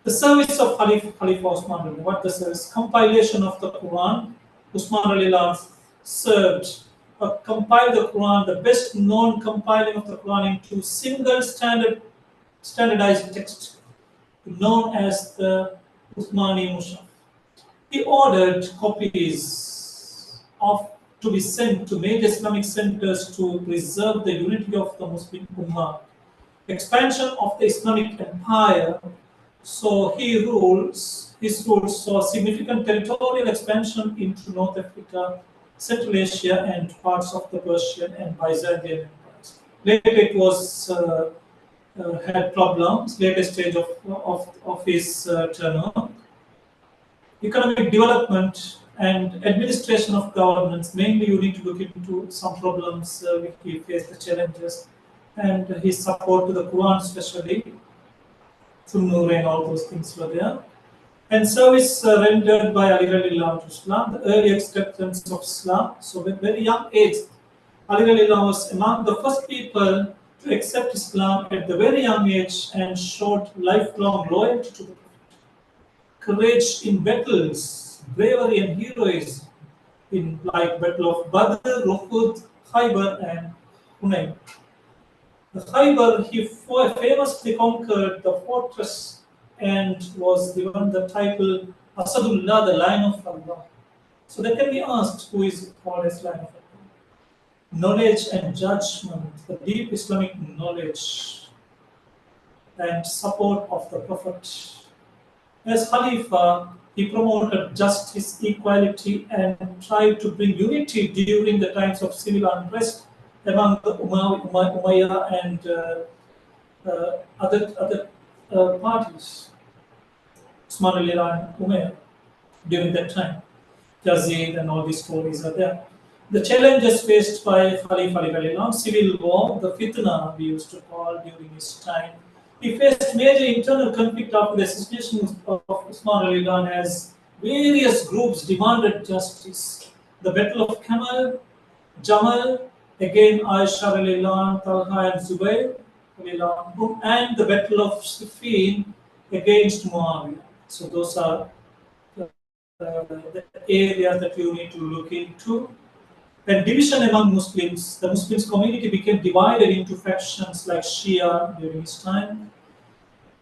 [SPEAKER 3] The service of Khalifa Usman, what the service? Compilation of the Quran. Usman served, compiled the Quran, the best known compiling of the Quran into single standardized text, known as the Uthmani Mushaf. He ordered copies to be sent to major Islamic centers to preserve the unity of the Muslim Ummah. Expansion of the Islamic empire. So he his rule saw significant territorial expansion into North Africa, Central Asia, and parts of the Persian and Byzantine empires. Later, it was had problems. Later stage of his tenure. Economic development and administration of governments. Mainly, you need to look into some problems he faced, the challenges, and his support to the Quran, especially. Sunnur and all those things were there. And service rendered by Ali radiallahu to Islam, the early acceptance of Islam. So at very young age, Ali radiallahu was among the first people to accept Islam at the very young age and showed lifelong loyalty to the Prophet. Courage in battles, bravery and heroism in like Battle of Badr, Uhud, Khaybar and Hunayn. The Khaybar, he famously conquered the fortress and was given the title Asadullah, the Lion of Allah. So that can be asked, who is called as Lion of Allah? Knowledge and judgment, the deep Islamic knowledge and support of the Prophet. As Khalifa, he promoted justice, equality, and tried to bring unity during the times of civil unrest among the Umayyah and other parties, Usman and Umayyah, during that time. Yazid and all these stories are there. The challenges faced by Khalifa Ali, civil war, the fitna we used to call during his time. He faced major internal conflict after the assassination of Usman Ali as various groups demanded justice. The Battle of Jamal, again Aisha radiallahu, Talha and Zubayr radiallahu, and the Battle of Siffin against Muawiyah. So those are the areas that you need to look into. And division among Muslims, the Muslims community became divided into factions like Shia during his time,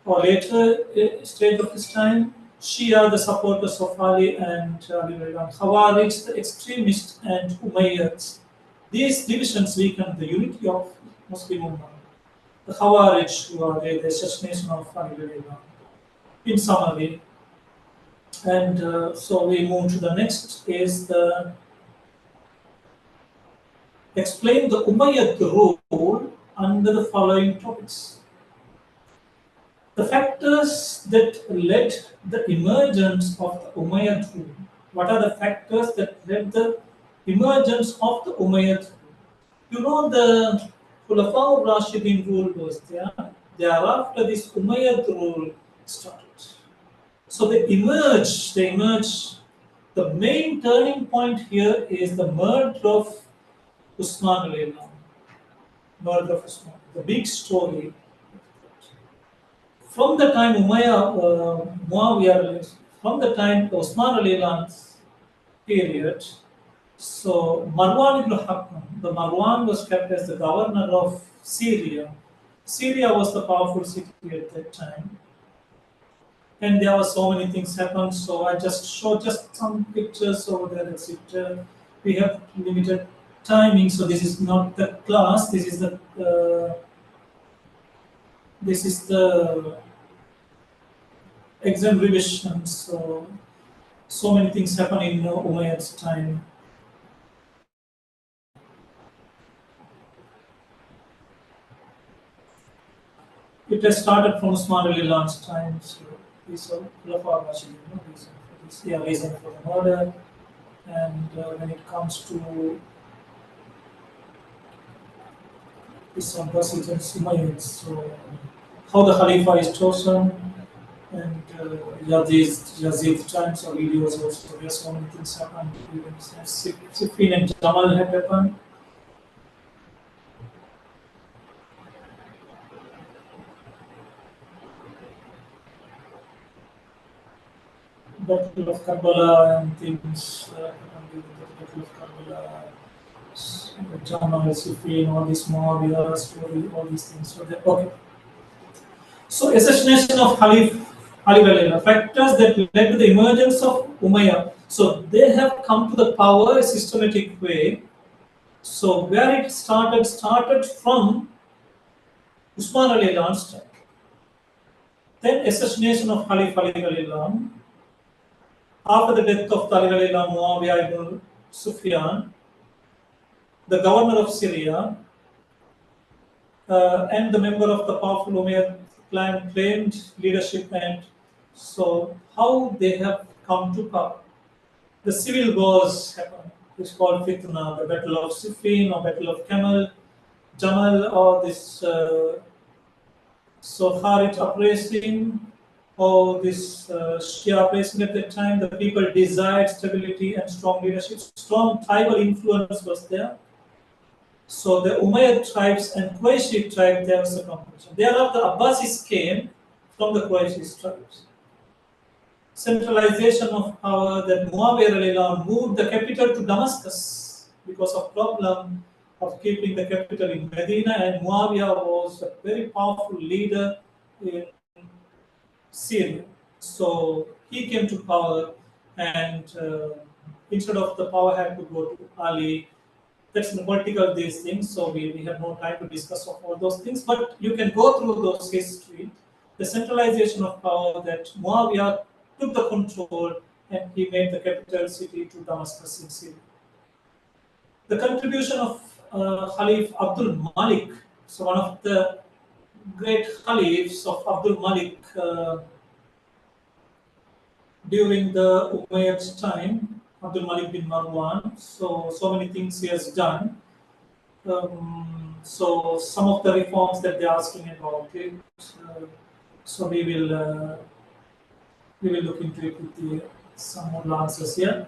[SPEAKER 3] or later stage of his time. Shia, the supporters of Ali and Ali radiallahu, Khawarij, the extremists, and Umayyads. These divisions weakened the unity of Muslim Ummah. The Khawarij, who are the assassination of Ali radiallahu, in summary. And so we move to the next is the explain the Umayyad rule under the following topics. The factors that led the emergence of the Umayyad rule. What are the factors that led the emergence of the Umayyad rule? You know, the Khulafa Rashidin rule was there. Thereafter, this Umayyad rule started. So they emerge. The main turning point here is the murder of Usman radiallahu. Murder of Usman. The big story. From the time Muawiyah, from the time Usman radiallahu period, so Marwan ibn Hakam, the Marwan was kept as the governor of Syria. Syria was the powerful city at that time. And there were so many things happened, so I just showed just some pictures over there. That's it. We have limited timing, so this is not the class. This is the exam revision. So many things happen in Umayyad's time. It has started from Usman radiallahu time. So these are Khulafa Rashidin, reason for the murder. And when it comes to this one, President Umayyads, so how the Khalifa is chosen, and Yazid times or videos also. There are so many things happen. Siffin and Jamal had happened. Battle of Karbala and things, the Battle of Karbala, Jamal, Siffin, all this Muawiyah story, all these things. So okay. So assassination of Ali radiallahu, factors that led to the emergence of Umayyah. So they have come to the power a systematic way. So where it started from Usman radiallahu. Then assassination of Ali radiallahu. After the death of Talib al-Illah Muawiyah ibn Sufyan, the governor of Syria, and the member of the powerful Umayyad clan claimed leadership, and so how they have come to power. The civil wars happened. It's called Fitna, the Battle of Siffin or Battle of Jamal, or this so Kharij uprising, or this Shia uprising at that time. The people desired stability and strong leadership. Strong tribal influence was there. So the Umayyad tribes and Qurayshi tribe, there was a competition. Thereafter, the Abbasis came from the Qurayshi tribes. Centralization of power, that Muawiyah moved the capital to Damascus because of problem of keeping the capital in Medina, and Muawiyah was a very powerful leader in Syria. So he came to power, and instead of the power had to go to Ali. That's the political these things, so we have no time to discuss all those things, but you can go through those history. The centralization of power, that Muawiyah took the control and he made the capital city to Damascus in Syria. The contribution of Khalif Abdul Malik, so one of the great Khalifs of Abdul Malik during the Umayyad time, Abdul Malik bin Marwan. So many things he has done. So some of the reforms that they're asking about it. So we will look into it with some more answers here.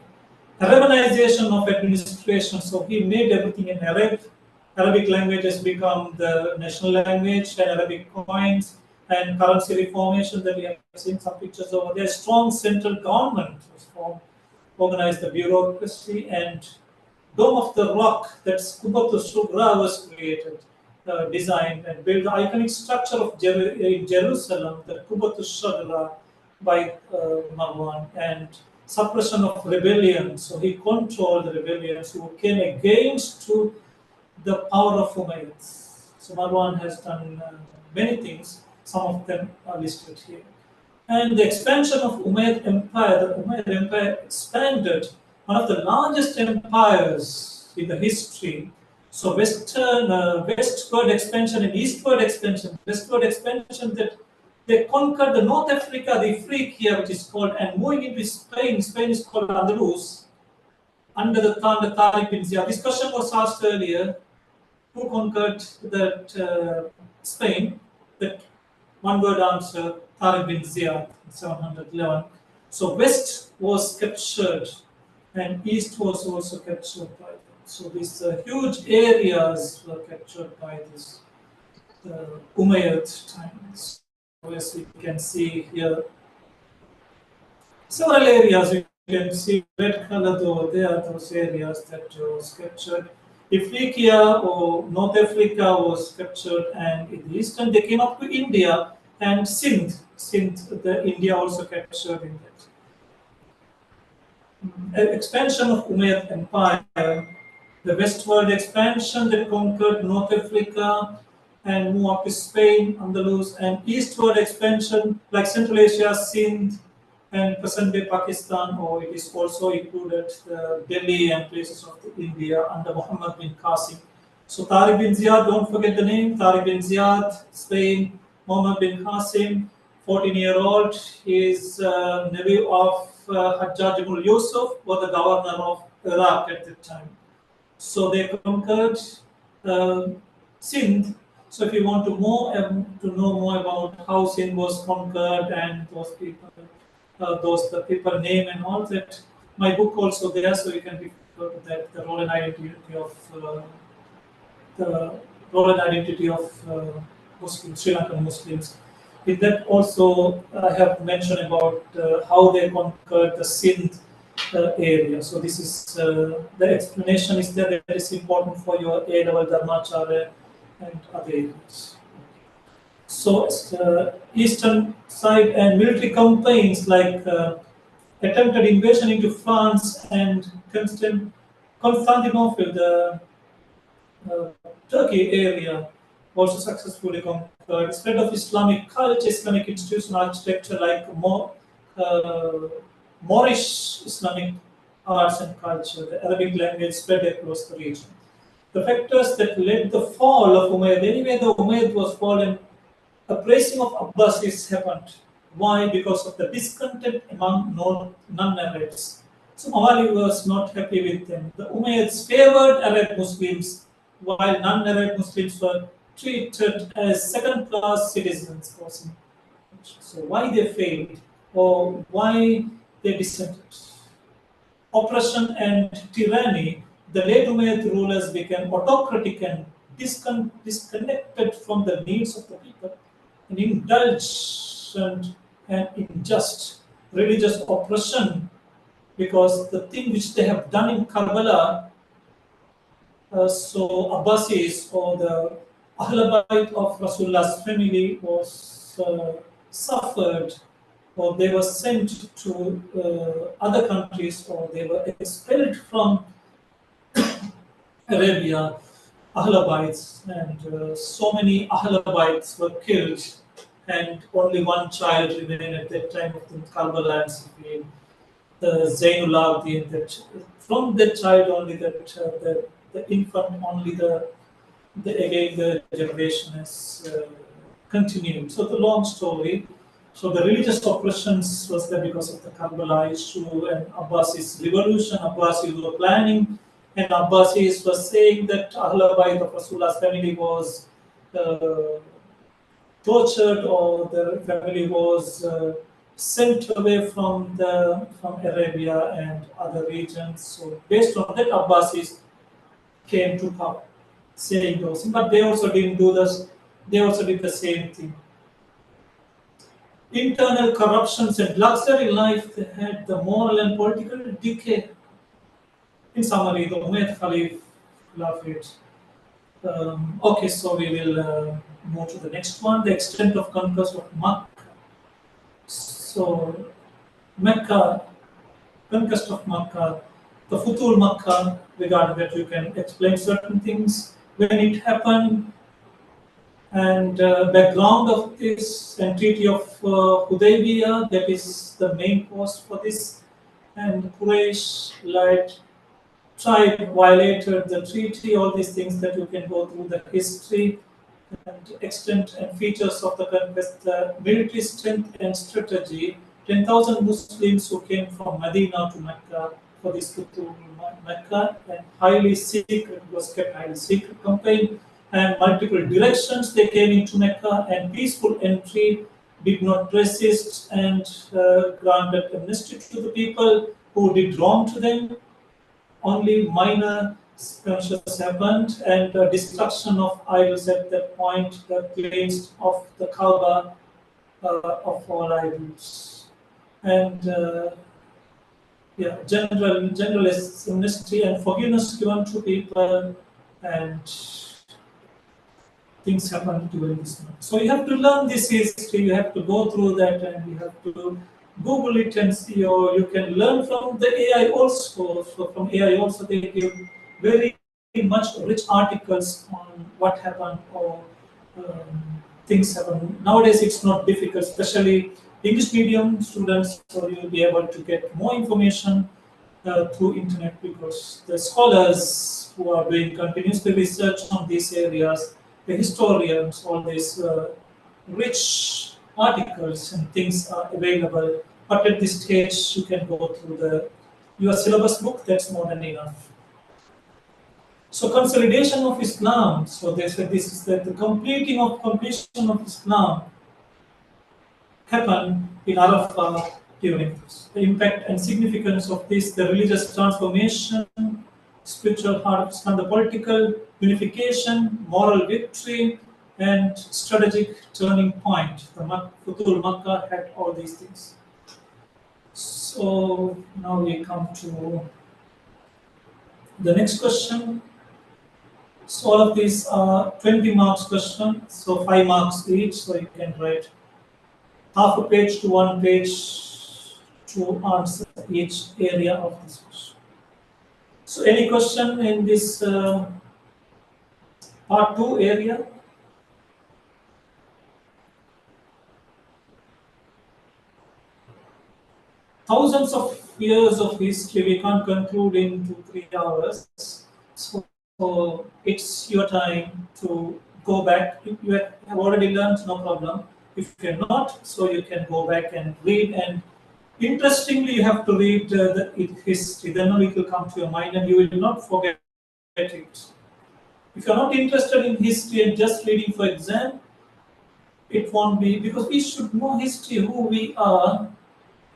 [SPEAKER 3] Arabanization of administration. So he made everything in Arabic language has become the national language, and Arabic coins and currency reformation that we have seen some pictures over there. Strong central government was formed, organized the bureaucracy, and Dome of the Rock, that's Qubbat al-Sughra, was created, designed and built. The iconic structure of in Jerusalem, the Qubbat al-Sughra by Marwan, and suppression of rebellion. So he controlled the rebellions who came against to the power of Umayyads. So Marwan has done many things. Some of them are listed here. And the expansion of Umayyad Empire, the Umayyad Empire expanded, one of the largest empires in the history. So westward expansion and eastward expansion. Westward expansion, that they conquered the North Africa, the Ifriqiya, which is called, and moving into Spain. Spain is called Andalus, under the Tariq bin Ziyad. This question was asked earlier. Who conquered that Spain? That one word answer, Tariq bin Ziyad, 711. So west was captured and east was also captured by them. So these huge areas were captured by this Umayyad times. As we can see here, several areas you can see red colored over there, those areas that was captured. Ifriqiya or North Africa was captured, and in the eastern they came up to India and Sindh, the India also captured in that. Expansion of Umayyad Empire, the westward expansion that conquered North Africa and moved up to Spain, Andalus, and eastward expansion like Central Asia, Sindh, and present-day Pakistan, or it is also included Delhi and places of India under Muhammad bin Qasim. So Tariq bin Ziyad, don't forget the name, Tariq bin Ziyad, Spain, Muhammad bin Qasim, 14-year-old, he is nephew of Hajjaj ibn Yusuf, was the governor of Iraq at that time. So they conquered Sindh. So if you want to know more about how Sindh was conquered and those people, the people name and all that, my book also there, so you can refer to that, the role and identity of Muslims, Sri Lankan Muslims. In that also I have mentioned about how they conquered the Sindh area. So this is the explanation is there that is important for your A-level Dharmacharya and other areas. So eastern side and military campaigns like attempted invasion into France and Constantinople, the Turkey area, also successfully conquered. Spread of Islamic culture, Islamic institutional architecture like Moorish Islamic arts and culture, the Arabic language spread across the region. The factors that led the fall of Umayyad, anyway the Umayyad was fallen, a praising of Abbasis happened. Why? Because of the discontent among non-Arabs. So Mawali was not happy with them. The Umayyads favored Arab Muslims, while non-Arab Muslims were treated as second-class citizens. So why they failed, or why they dissented? Oppression and tyranny, the late Umayyad rulers became autocratic and disconnected from the needs of the people, and indulgent and unjust religious oppression, because the thing which they have done in Karbala, so Abbasis or the Ahl Bayt of Rasulullah's family was suffered, or they were sent to other countries, or they were expelled from Arabia, Ahl Bayts, and so many Ahl Bayts were killed, and only one child remained at that time of the Karbala and Siffin, Zainul Abidin. That from that child only, the infant only, again the generation has continued. So the long story. So the religious oppressions was there because of the Karbala issue and Abbasis revolution. Abbasis were planning, and Abbasis was saying that Ahl Bayt of Rasulullah's family was tortured, or the family was sent away from Arabia and other regions. So based on that, Abbasis came to power, saying those things. But they also didn't do this. They also did the same thing. Internal corruptions and luxury life, they had the moral and political decay. In summary, the Umayyad Caliphate. Okay, so we will move to the next one, the extent of conquest of Makkah. So, Mecca, conquest of Makkah, the Futul Makkah, regarding that you can explain certain things, when it happened, and background of this, and Treaty of Hudaybiyah, that is the main cause for this, and Quraysh-led tribe violated the treaty, all these things that you can go through the history and extent and features of the conquest, the military strength and strategy. 10,000 Muslims who came from Medina to Mecca for this Futul Mecca, and highly secret, was kept highly secret campaign, and multiple directions they came into Mecca, and peaceful entry, did not resist, and granted amnesty to the people who did wrong to them. Only minor skirmishes happened, and destruction of idols at that point, the cleansed of the Kaaba of all idols, and general amnesty and forgiveness given to people, and things happen during this month. So you have to learn this history, you have to go through that, and you have to Google it and see, or you can learn from the AI also. So from AI also they give very much rich articles on what happened, or things happen. Nowadays it's not difficult, especially English medium students, so you'll be able to get more information through internet, because the scholars who are doing continuously research on these areas, the historians, all these rich articles and things are available. But at this stage, you can go through your syllabus book. That's more than enough. So consolidation of Islam. So they said this is the completion of Islam happened in Arafah during this. The impact and significance of this, the religious transformation, spiritual heart of Islam, the political unification, moral victory, and strategic turning point. The Futul Makkah had all these things. So now we come to the next question. So all of these are 20 marks question, so 5 marks each, so you can write half a page to 1 page to answer each area of this question. So any question in this part 2 area? thousands of years of history we can't conclude in 2-3 hours. So it's your time to go back. If you have already learned, no problem. If you're not, so you can go back and read. And interestingly, you have to read the history. Then only it will come to your mind, and you will not forget it. If you're not interested in history and just reading for exam, it won't be, because we should know history, who we are,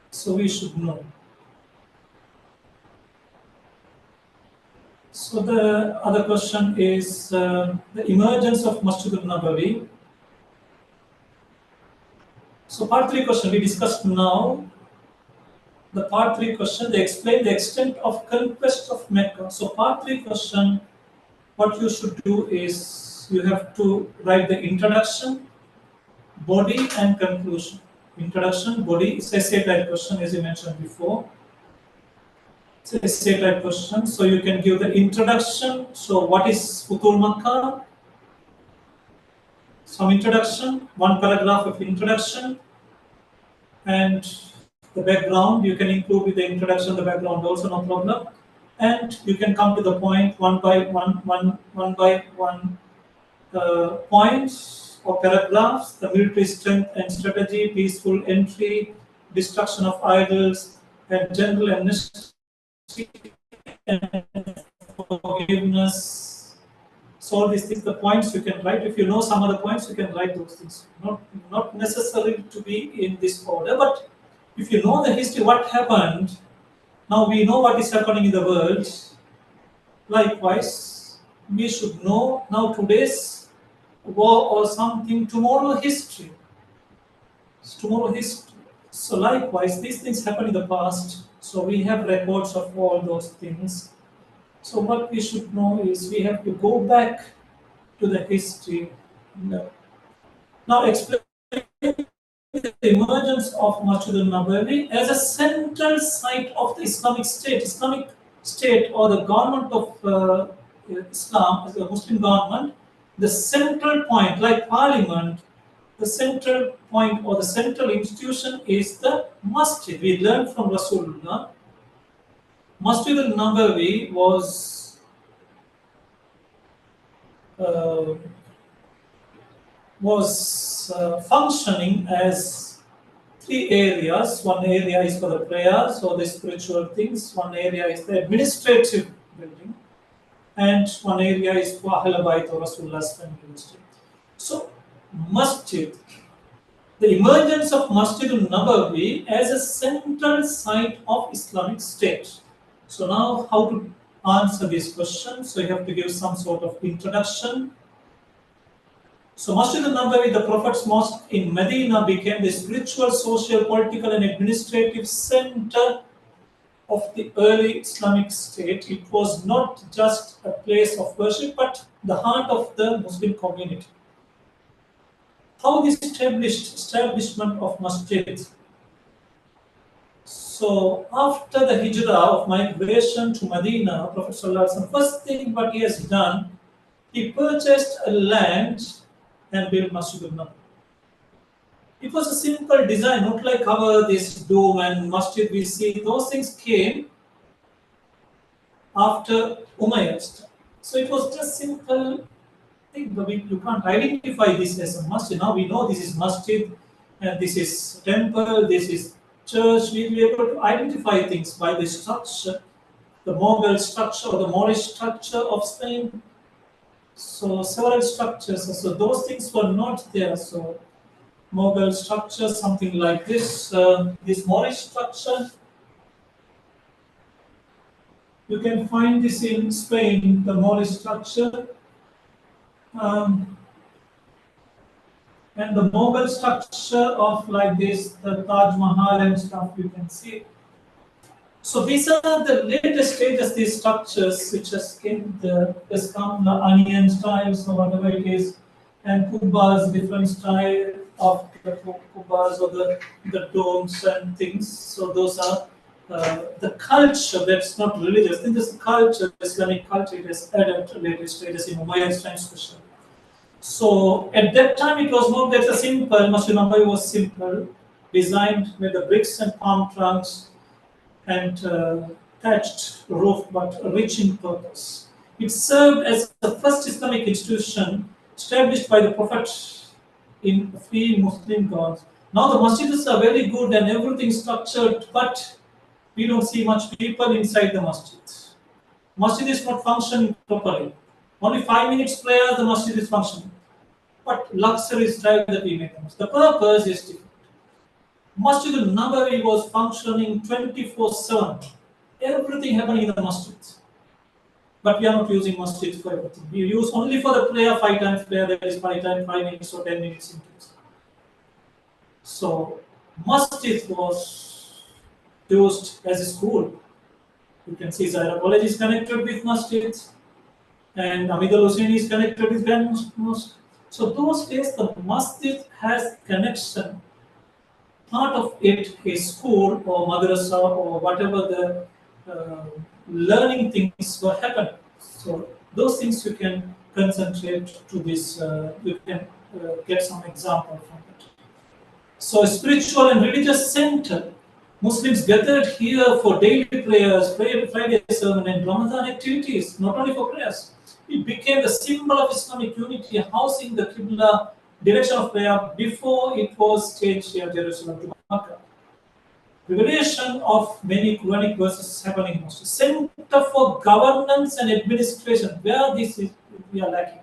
[SPEAKER 3] so we should know. So the other question is the emergence of Masjid al-Nabawi. So part 3 question we discussed now. The part 3 question, they explain the extent of conquest of Mecca. So part 3 question, what you should do is you have to write the introduction, body and conclusion. Introduction, body, it's essay type question as you mentioned before. It's an essay type question. So you can give the introduction. So what is Futul Makkah? Some introduction, one paragraph of introduction, and the background you can include with the introduction, the background also, no problem. And you can come to the point one by one points or paragraphs: the military strength and strategy, peaceful entry, destruction of idols, and general amnesty and forgiveness. So all these things, the points you can write. If you know some other points, you can write those things. Not necessary to be in this order, but if you know the history, what happened, now we know what is happening in the world. Likewise, we should know now today's war or something, tomorrow history. It's tomorrow history. So likewise, these things happen in the past. So we have records of all those things. So what we should know is we have to go back to the history. Now explain the emergence of Masjid al-Nabawi as a central site of the Islamic State. Islamic State, or the government of Islam, as a Muslim government, the central point, like Parliament, the central point or the central institution is the Masjid. We learned from Rasulullah. Masjid al-Nabawi was functioning as 3 areas. One area is for the prayers or the spiritual things. One area is the administrative building, and one area is for Ahl Bayt or Rasulullah's family. So, Masjid, the emergence of Masjid al-Nabawi as a central site of Islamic State. So now, how to answer this question? So you have to give some sort of introduction. So Masjid al-Nabawi, the Prophet's mosque in Medina, became the spiritual, social, political and administrative center of the early Islamic State. It was not just a place of worship, but the heart of the Muslim community. How this establishment of Masjid? So after the hijrah of migration to Medina, Prophet ﷺ, first thing what he has done, he purchased a land and built Masjid al-Nabawi. It was a simple design, not like our this dome and masjid we see. Those things came after Umayyad. So it was just simple thing. You can't identify this as a masjid. Now we know this is masjid and this is temple, this is church. We'll be able to identify things by the structure, the Mughal structure or the Moorish structure of Spain. So several structures. So those things were not there. So Mughal structure, something like this. This Moorish structure, you can find this in Spain, the Moorish structure. And the Mughal structure of like this, the Taj Mahal and stuff, you can see. So these are the latest stages, these structures which has come, the onion styles or whatever it is, and kubbas, different style of the kubbas or the domes and things. So those are the culture that's not religious. I think this culture, Islamic culture, it has added to latest stages in Umayyad time especially. So at that time it was not that a simple, Masjid al-Nabawi was simple, designed with the bricks and palm trunks, and thatched roof, but rich in purpose. It served as the first Islamic institution established by the Prophet in free Muslim gods. Now the masjids are very good and everything structured, but we don't see much people inside the masjid. Masjid is not functioning properly. Only 5 minutes prayer, the masjid is functioning. But luxury style that we make. The purpose is different. Masjid al-Nabawi was functioning 24/7. Everything happening in the masjid. But we are not using masjid for everything. We use only for the prayer, 5 times prayer, that is 5 times 5 minutes or 10 minutes in case. So masjid was used as a school. You can see Zaira College is connected with masjid, and Amid al-Hussein is connected with Grand Mosque. So those days the masjid has connection. Part of it is school or madrasa or whatever the learning things were happening. So those things you can concentrate to this. You can get some example from it. So spiritual and religious center. Muslims gathered here for daily prayers, Friday sermon, and Ramadan activities, not only for prayers. It became the symbol of Islamic unity, housing the Qibla direction of prayer before it was changed here, Jerusalem to Makkah. Revelation of many Quranic verses happening in Mosque. Center for governance and administration, where this is we are lacking.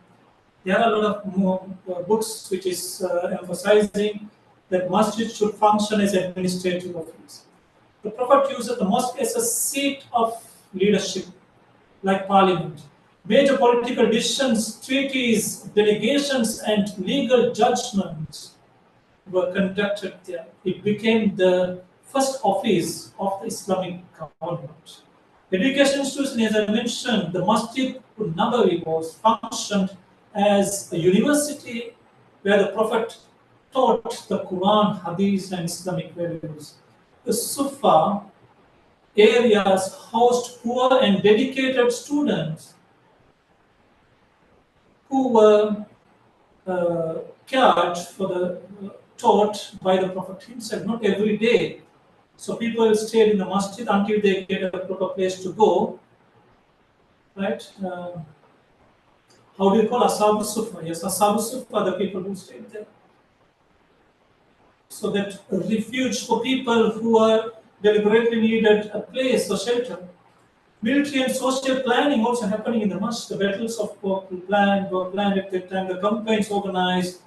[SPEAKER 3] There are a lot of more books which is emphasizing that masjid should function as administrative office. The Prophet uses the mosque as a seat of leadership, like parliament. Major political decisions, treaties, delegations, and legal judgments were conducted there. It became the first office of the Islamic government. Education institution, as I mentioned, the Masjid al-Nabawi was functioned as a university where the Prophet taught the Quran, Hadith, and Islamic values. The Sufa areas housed poor and dedicated students who were cared for the taught by the Prophet himself, not every day. So people stayed in the masjid until they get a proper place to go. Right? How do you call Ashab Sufa? Yes, Ashab Sufa are the people who stayed there. So that refuge for people who are deliberately needed a place or shelter. Military and social planning also happening in the mosque. The battles of were planned at that time. The campaigns organized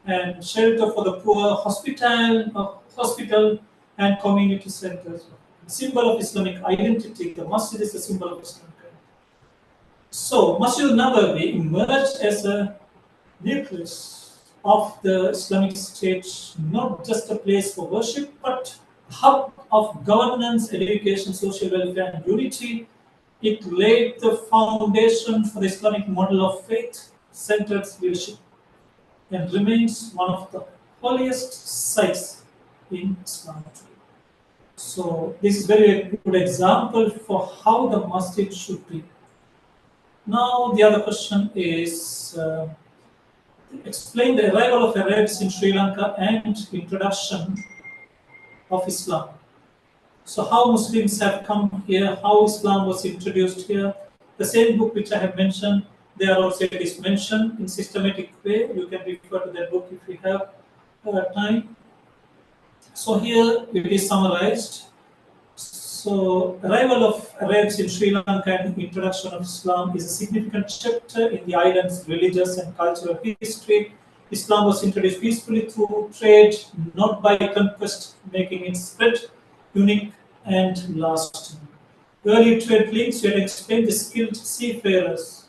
[SPEAKER 3] and shelter for the poor, hospital and community centers. Symbol of Islamic identity. The masjid is the symbol of Islamic identity. So Masjid al-Nabawi emerged as a nucleus of the Islamic State, not just a place for worship, but hub of governance, education, social welfare, and unity. It laid the foundation for the Islamic model of faith-centered leadership and remains one of the holiest sites in Islam. So this is very good example for how the masjid should be. Now the other question is explain the arrival of Arabs in Sri Lanka and introduction of Islam. So how Muslims have come here, how Islam was introduced here. The same book which I have mentioned, there also it is mentioned in systematic way. You can refer to that book if you have time. So here it is summarized. So arrival of Arabs in Sri Lanka and introduction of Islam is a significant chapter in the island's religious and cultural history. Islam was introduced peacefully through trade, not by conquest, making it spread unique and lasting. Early trade links were explained the skilled seafarers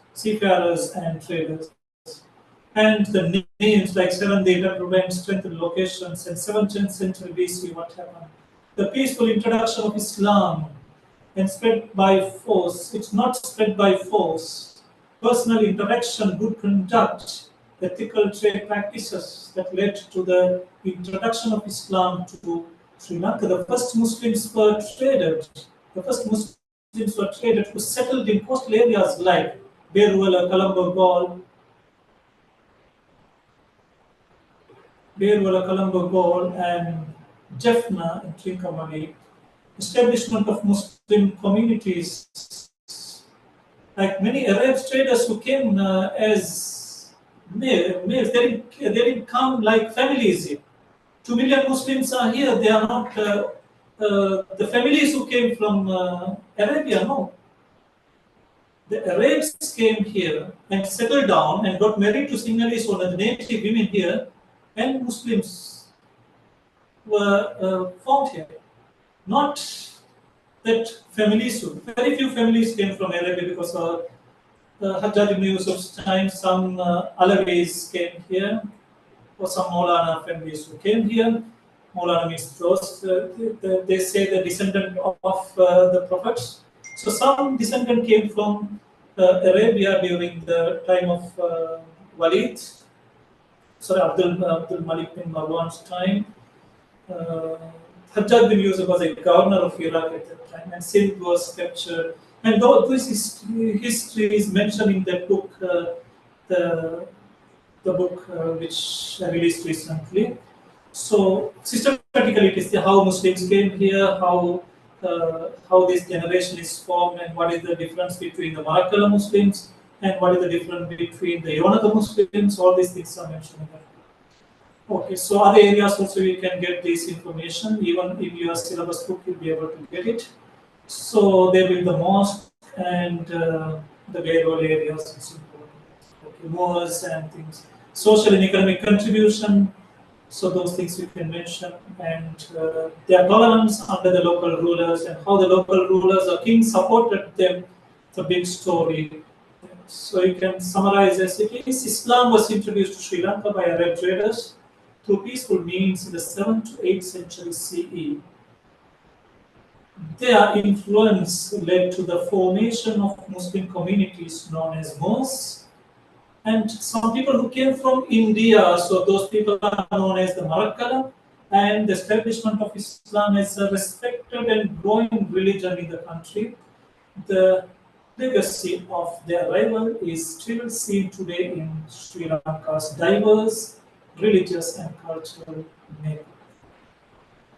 [SPEAKER 3] and traders. And the names like Salahudeen represent strengthened locations and 17th century BC what happened. The peaceful introduction of Islam and spread by force. It's not spread by force. Personal interaction, good conduct, ethical trade practices that led to the introduction of Islam to Sri Lanka. The first Muslims were traded. The first Muslims were traded who settled in coastal areas like Beruala, Colombo, Gaul, and Jaffna in Trincomalee. establishment of Muslim communities. Like many Arab traders who came as males, they didn't come like families here. 2 million Muslims are here. They are not the families who came from Arabia, no. The Arabs came here and settled down and got married to Sinhalese or the native women here, and Muslims were formed here. Not that families, very few families came from Arabia because Hajjaj ibn Yusuf's time, some Alawis came here, or some Maulana families who came here. Maulana means those, they say the descendant of the prophets. So some descendant came from Arabia during the time of Walid, Abdul Malik bin Marwan's time. Hajjaj bin Yusuf was a governor of Iraq at that time, and Sindh was captured. And though this history is mentioned in that book, the book which I released recently. So systematically, it is how Muslims came here, how this generation is formed, and what is the difference between the Marakkala Muslims, and what is the difference between the Yonaka Muslims. All these things are mentioned in that. Okay, so other areas also you can get this information. Even in your syllabus book, you'll be able to get it. So there will be the mosque and the rural areas is important. Okay, wars and things. Social and economic contribution. So those things you can mention, and their tolerance under the local rulers and how the local rulers or kings supported them. It's a big story. So you can summarize as it is. Islam was introduced to Sri Lanka by Arab traders through peaceful means in the 7th to 8th century CE. Their influence led to the formation of Muslim communities known as Moors, and some people who came from India, so those people are known as the Marakkala, and the establishment of Islam as a respected and growing religion in the country. The legacy of their arrival is still seen today in Sri Lanka's diverse religious and cultural neighborhood.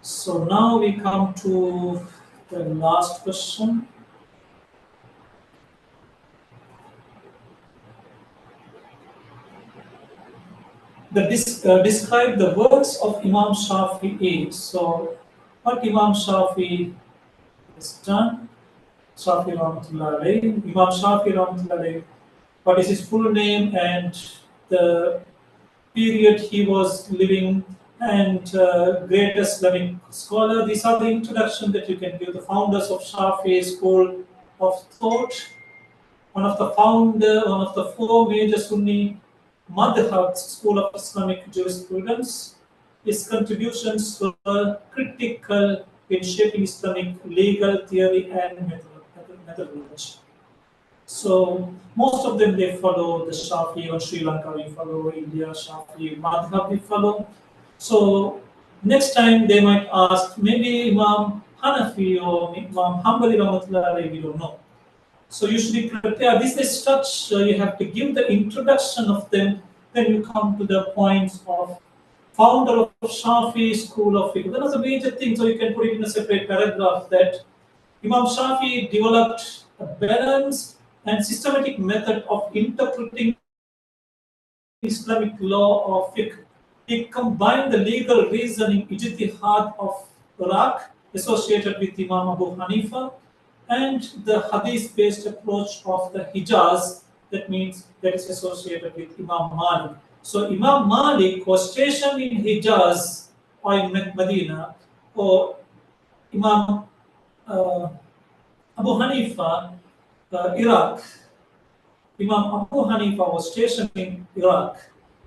[SPEAKER 3] So now we come to the last question. Describe the works of Imam Shafi'i. So, what Imam Shafi'i has done? Shafi'i Rahmatullah alayhi. Imam Shafi'i Rahmatullah alayhi. What is his full name and the period he was living, and great Islamic scholar. These are the introduction that you can give. The founders of Shafi'i school of thought. One of the four major Sunni Madhhab school of Islamic jurisprudence. His contributions were critical in shaping Islamic legal theory and methodology. So most of them, they follow the Shafi'i. On Sri Lanka we follow, India Shafi'i Madhhab we follow. So next time they might ask maybe Imam Hanafi or Imam Hanbali Rahmatullah alayhi, we don't know. So you should be prepared. This is structure. You have to give the introduction of them. Then you come to the points of founder of Shafi'i school of fiqh. That was a major thing. So you can put it in a separate paragraph that Imam Shafi'i developed a balanced and systematic method of interpreting Islamic law of fiqh. He combined the legal reasoning ijtihad of Iraq associated with Imam Abu Hanifa and the hadith-based approach of the Hijaz, that means that is associated with Imam Malik. So Imam Malik was stationed in Hijaz or in Medina, or Imam Abu Hanifa, Iraq. Imam Abu Hanifa was stationed in Iraq.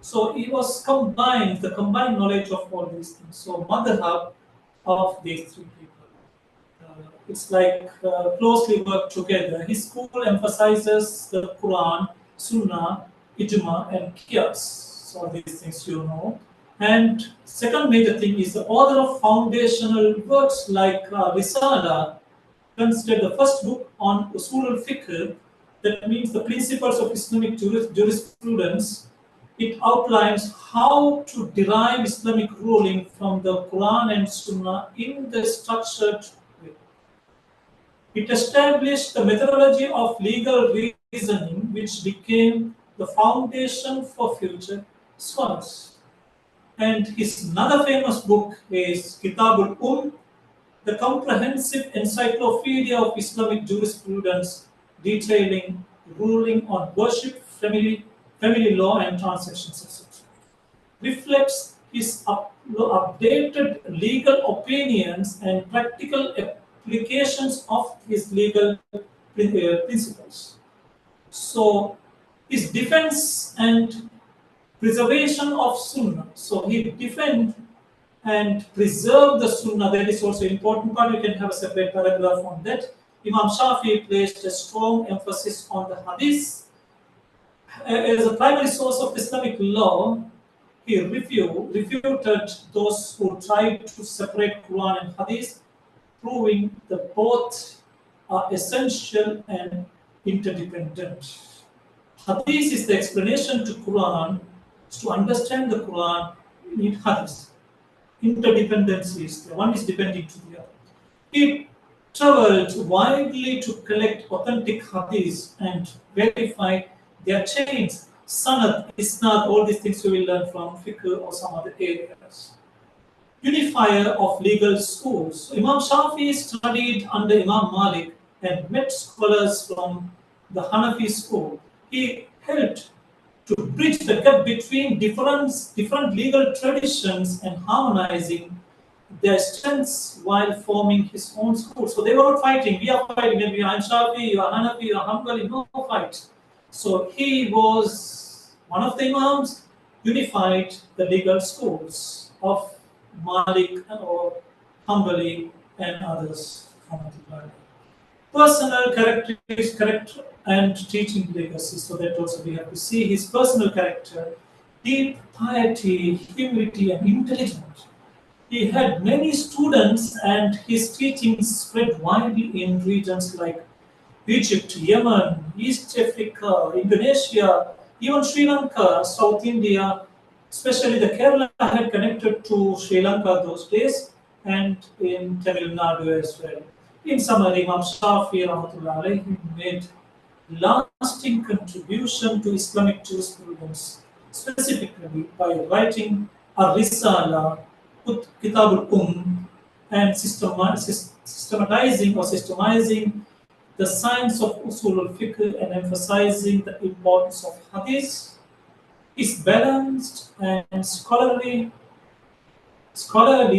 [SPEAKER 3] So it was the combined knowledge of all these things. So madhhab of these three people. It's like closely work together. His school emphasizes the Quran, Sunnah, Ijma, and Qiyas. So these things you know. And second major thing is the author of foundational works like Risala, considered the first book on Usul al-Fiqh, that means the principles of Islamic jurisprudence. It outlines how to derive Islamic ruling from the Quran and Sunnah in the structured way. It established the methodology of legal reasoning, which became the foundation for future scholars. And his another famous book is Kitabul the comprehensive encyclopedia of Islamic jurisprudence detailing ruling on worship, family law, and transactions, etc. Reflects his updated legal opinions and practical applications of his legal principles. So, his defense and preservation of Sunnah. So, he defend and preserve the Sunnah. That is also important part. You can have a separate paragraph on that. Imam Shafi placed a strong emphasis on the Hadith as a primary source of Islamic law. He refuted those who tried to separate Quran and Hadith, proving that both are essential and interdependent. Hadith is the explanation to Quran. To understand the Quran, you need Hadith. Interdependency is there. One is depending to the other. He traveled widely to collect authentic hadiths and verify their chains. Sanad, Isnad, all these things we will learn from fiqh or some other areas. Unifier of legal schools. Imam Shafi studied under Imam Malik and met scholars from the Hanafi school. He helped to bridge the gap between different legal traditions and harmonizing their strengths while forming his own school. So they were not fighting. We are fighting. Maybe I'm Shafi, you are Hanafi, you are Hanbali. No fight. So he was one of the imams, unified the legal schools of Malik or Hanbali and others. Personal character and teaching legacy. So that also we have to see his personal character, deep piety, humility, and intelligence. He had many students, and his teachings spread widely in regions like Egypt, Yemen, East Africa, Indonesia, even Sri Lanka, South India. Especially the Kerala had connected to Sri Lanka those days, and in Tamil Nadu as well. In summary, Imam Shafi rahmatullahi alayhi made lasting contribution to Islamic jurisprudence, specifically by writing a Risala, Kitabul and systemizing the science of Usul al-Fiqh and emphasizing the importance of Hadith. His balanced and scholarly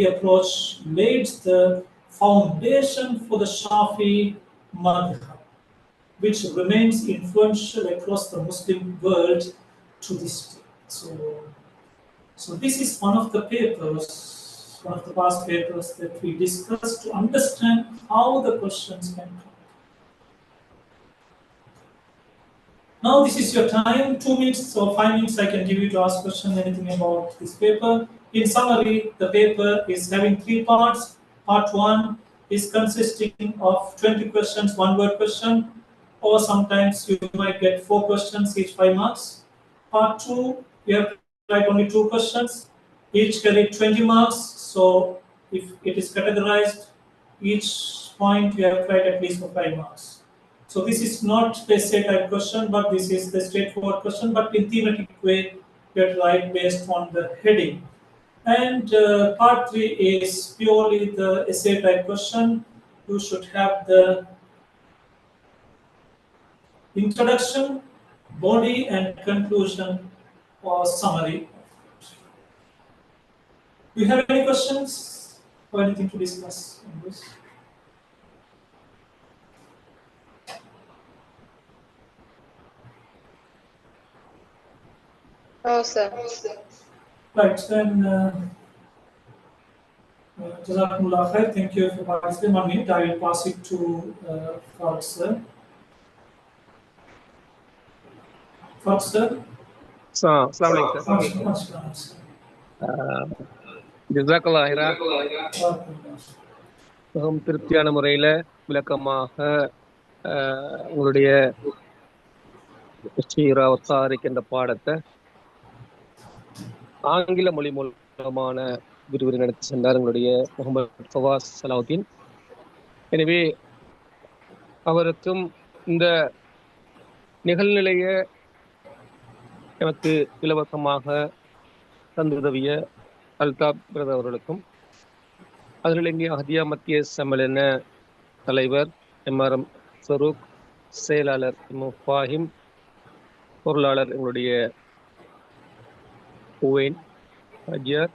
[SPEAKER 3] approach laid the foundation for the Shafi madhhab, which remains influential across the Muslim world to this day. So this is one of the papers, one of the past papers that we discussed to understand how the questions can come. Now this is your time, 2 minutes or 5 minutes I can give you to ask questions, anything about this paper. In summary, the paper is having 3 parts. Part 1 is consisting of 20 questions, 1-word question, or sometimes you might get 4 questions, each 5 marks. Part 2, you have to write only 2 questions, each carry 20 marks. So if it is categorized, each point you have to write at least for 5 marks. So this is not the essay type question, but this is the straightforward question, but in thematic way, you have to write based on the heading. And part 3 is purely the essay type question. You should have the introduction, body, and conclusion or summary. Do you have any questions or anything to discuss on this?
[SPEAKER 5] No, sir.
[SPEAKER 3] Right, then, Jazakumullah khair. Thank you for participating. 1 minute, I will pass it to Fawaz sir. Fawaz sir.
[SPEAKER 1] Assalamu alaikum, sir. ஜஸாக்கல்லாஹ் ஹைரா. மிகவும் திருப்தியான முறையில் விளக்கமாக உங்களுடைய அஸ்ஸீரா வத்தாரிக் என்ற பாடத்தை ஆங்கில மொழி மூலமான விரிவுரை நடத்தி சென்றார் உங்களுடைய முகமது ஃபவாஸ் சலாவுதீன். எனவே அவருக்கும் இந்த நிகழ்நிலையை எனக்கு இலவசமாக தந்துதவிய அல்தாப் பிரதர் அவர்களுக்கும் அதில் இங்கே அஹதியா மத்திய சம்மேளன தலைவர் எம்ஆர்எம் சரூக், செயலாளர் ஃபாஹிம், பொருளாளர் எங்களுடைய உவேன் ஹாஜியார்,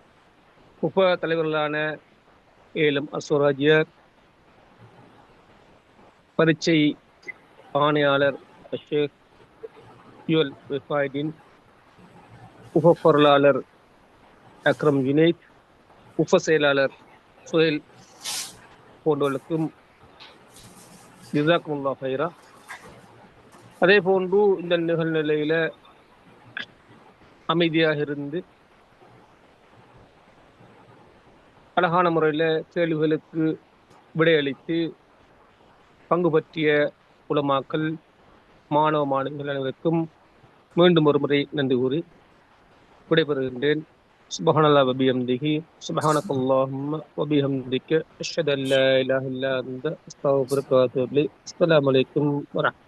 [SPEAKER 1] உப தலைவர்களான ஏலம் அசோர் ஹாஜியார், பரீட்சை ஆணையாளர் ஷேக் யுல் விஃபாய்தீன், உப பொருளாளர் அக்ரம் ஜுனைத், உப செயலாளர் சுஹேல் போன்றவர்களுக்கும் ஜஸாக்குமுல்லாஹ் ஹைரா. அதே போன்று இந்த நிகழ்நிலையில அமைதியாக இருந்து அழகான முறையில் கேள்விகளுக்கு விடையளித்து பங்கு பற்றிய உலமாக்கள், மாணவ மாணவிகள் அனைவருக்கும் மீண்டும் ஒரு முறை நன்றி கூறி விடைபெறுகின்றேன். சுப்ஹானல்லாஹி வ பிஹம்திஹி, சுப்ஹானக்கல்லாஹும்ம வ பிஹம்திக, அஷ்ஹது அல்லா இலாஹா இல்லா அன்த, அஸ்தக்ஃபிருக வ அத்தூபு இலைக். அஸ்ஸலாமு அலைக்கும் வ ரஹ்மத்துல்லாஹி.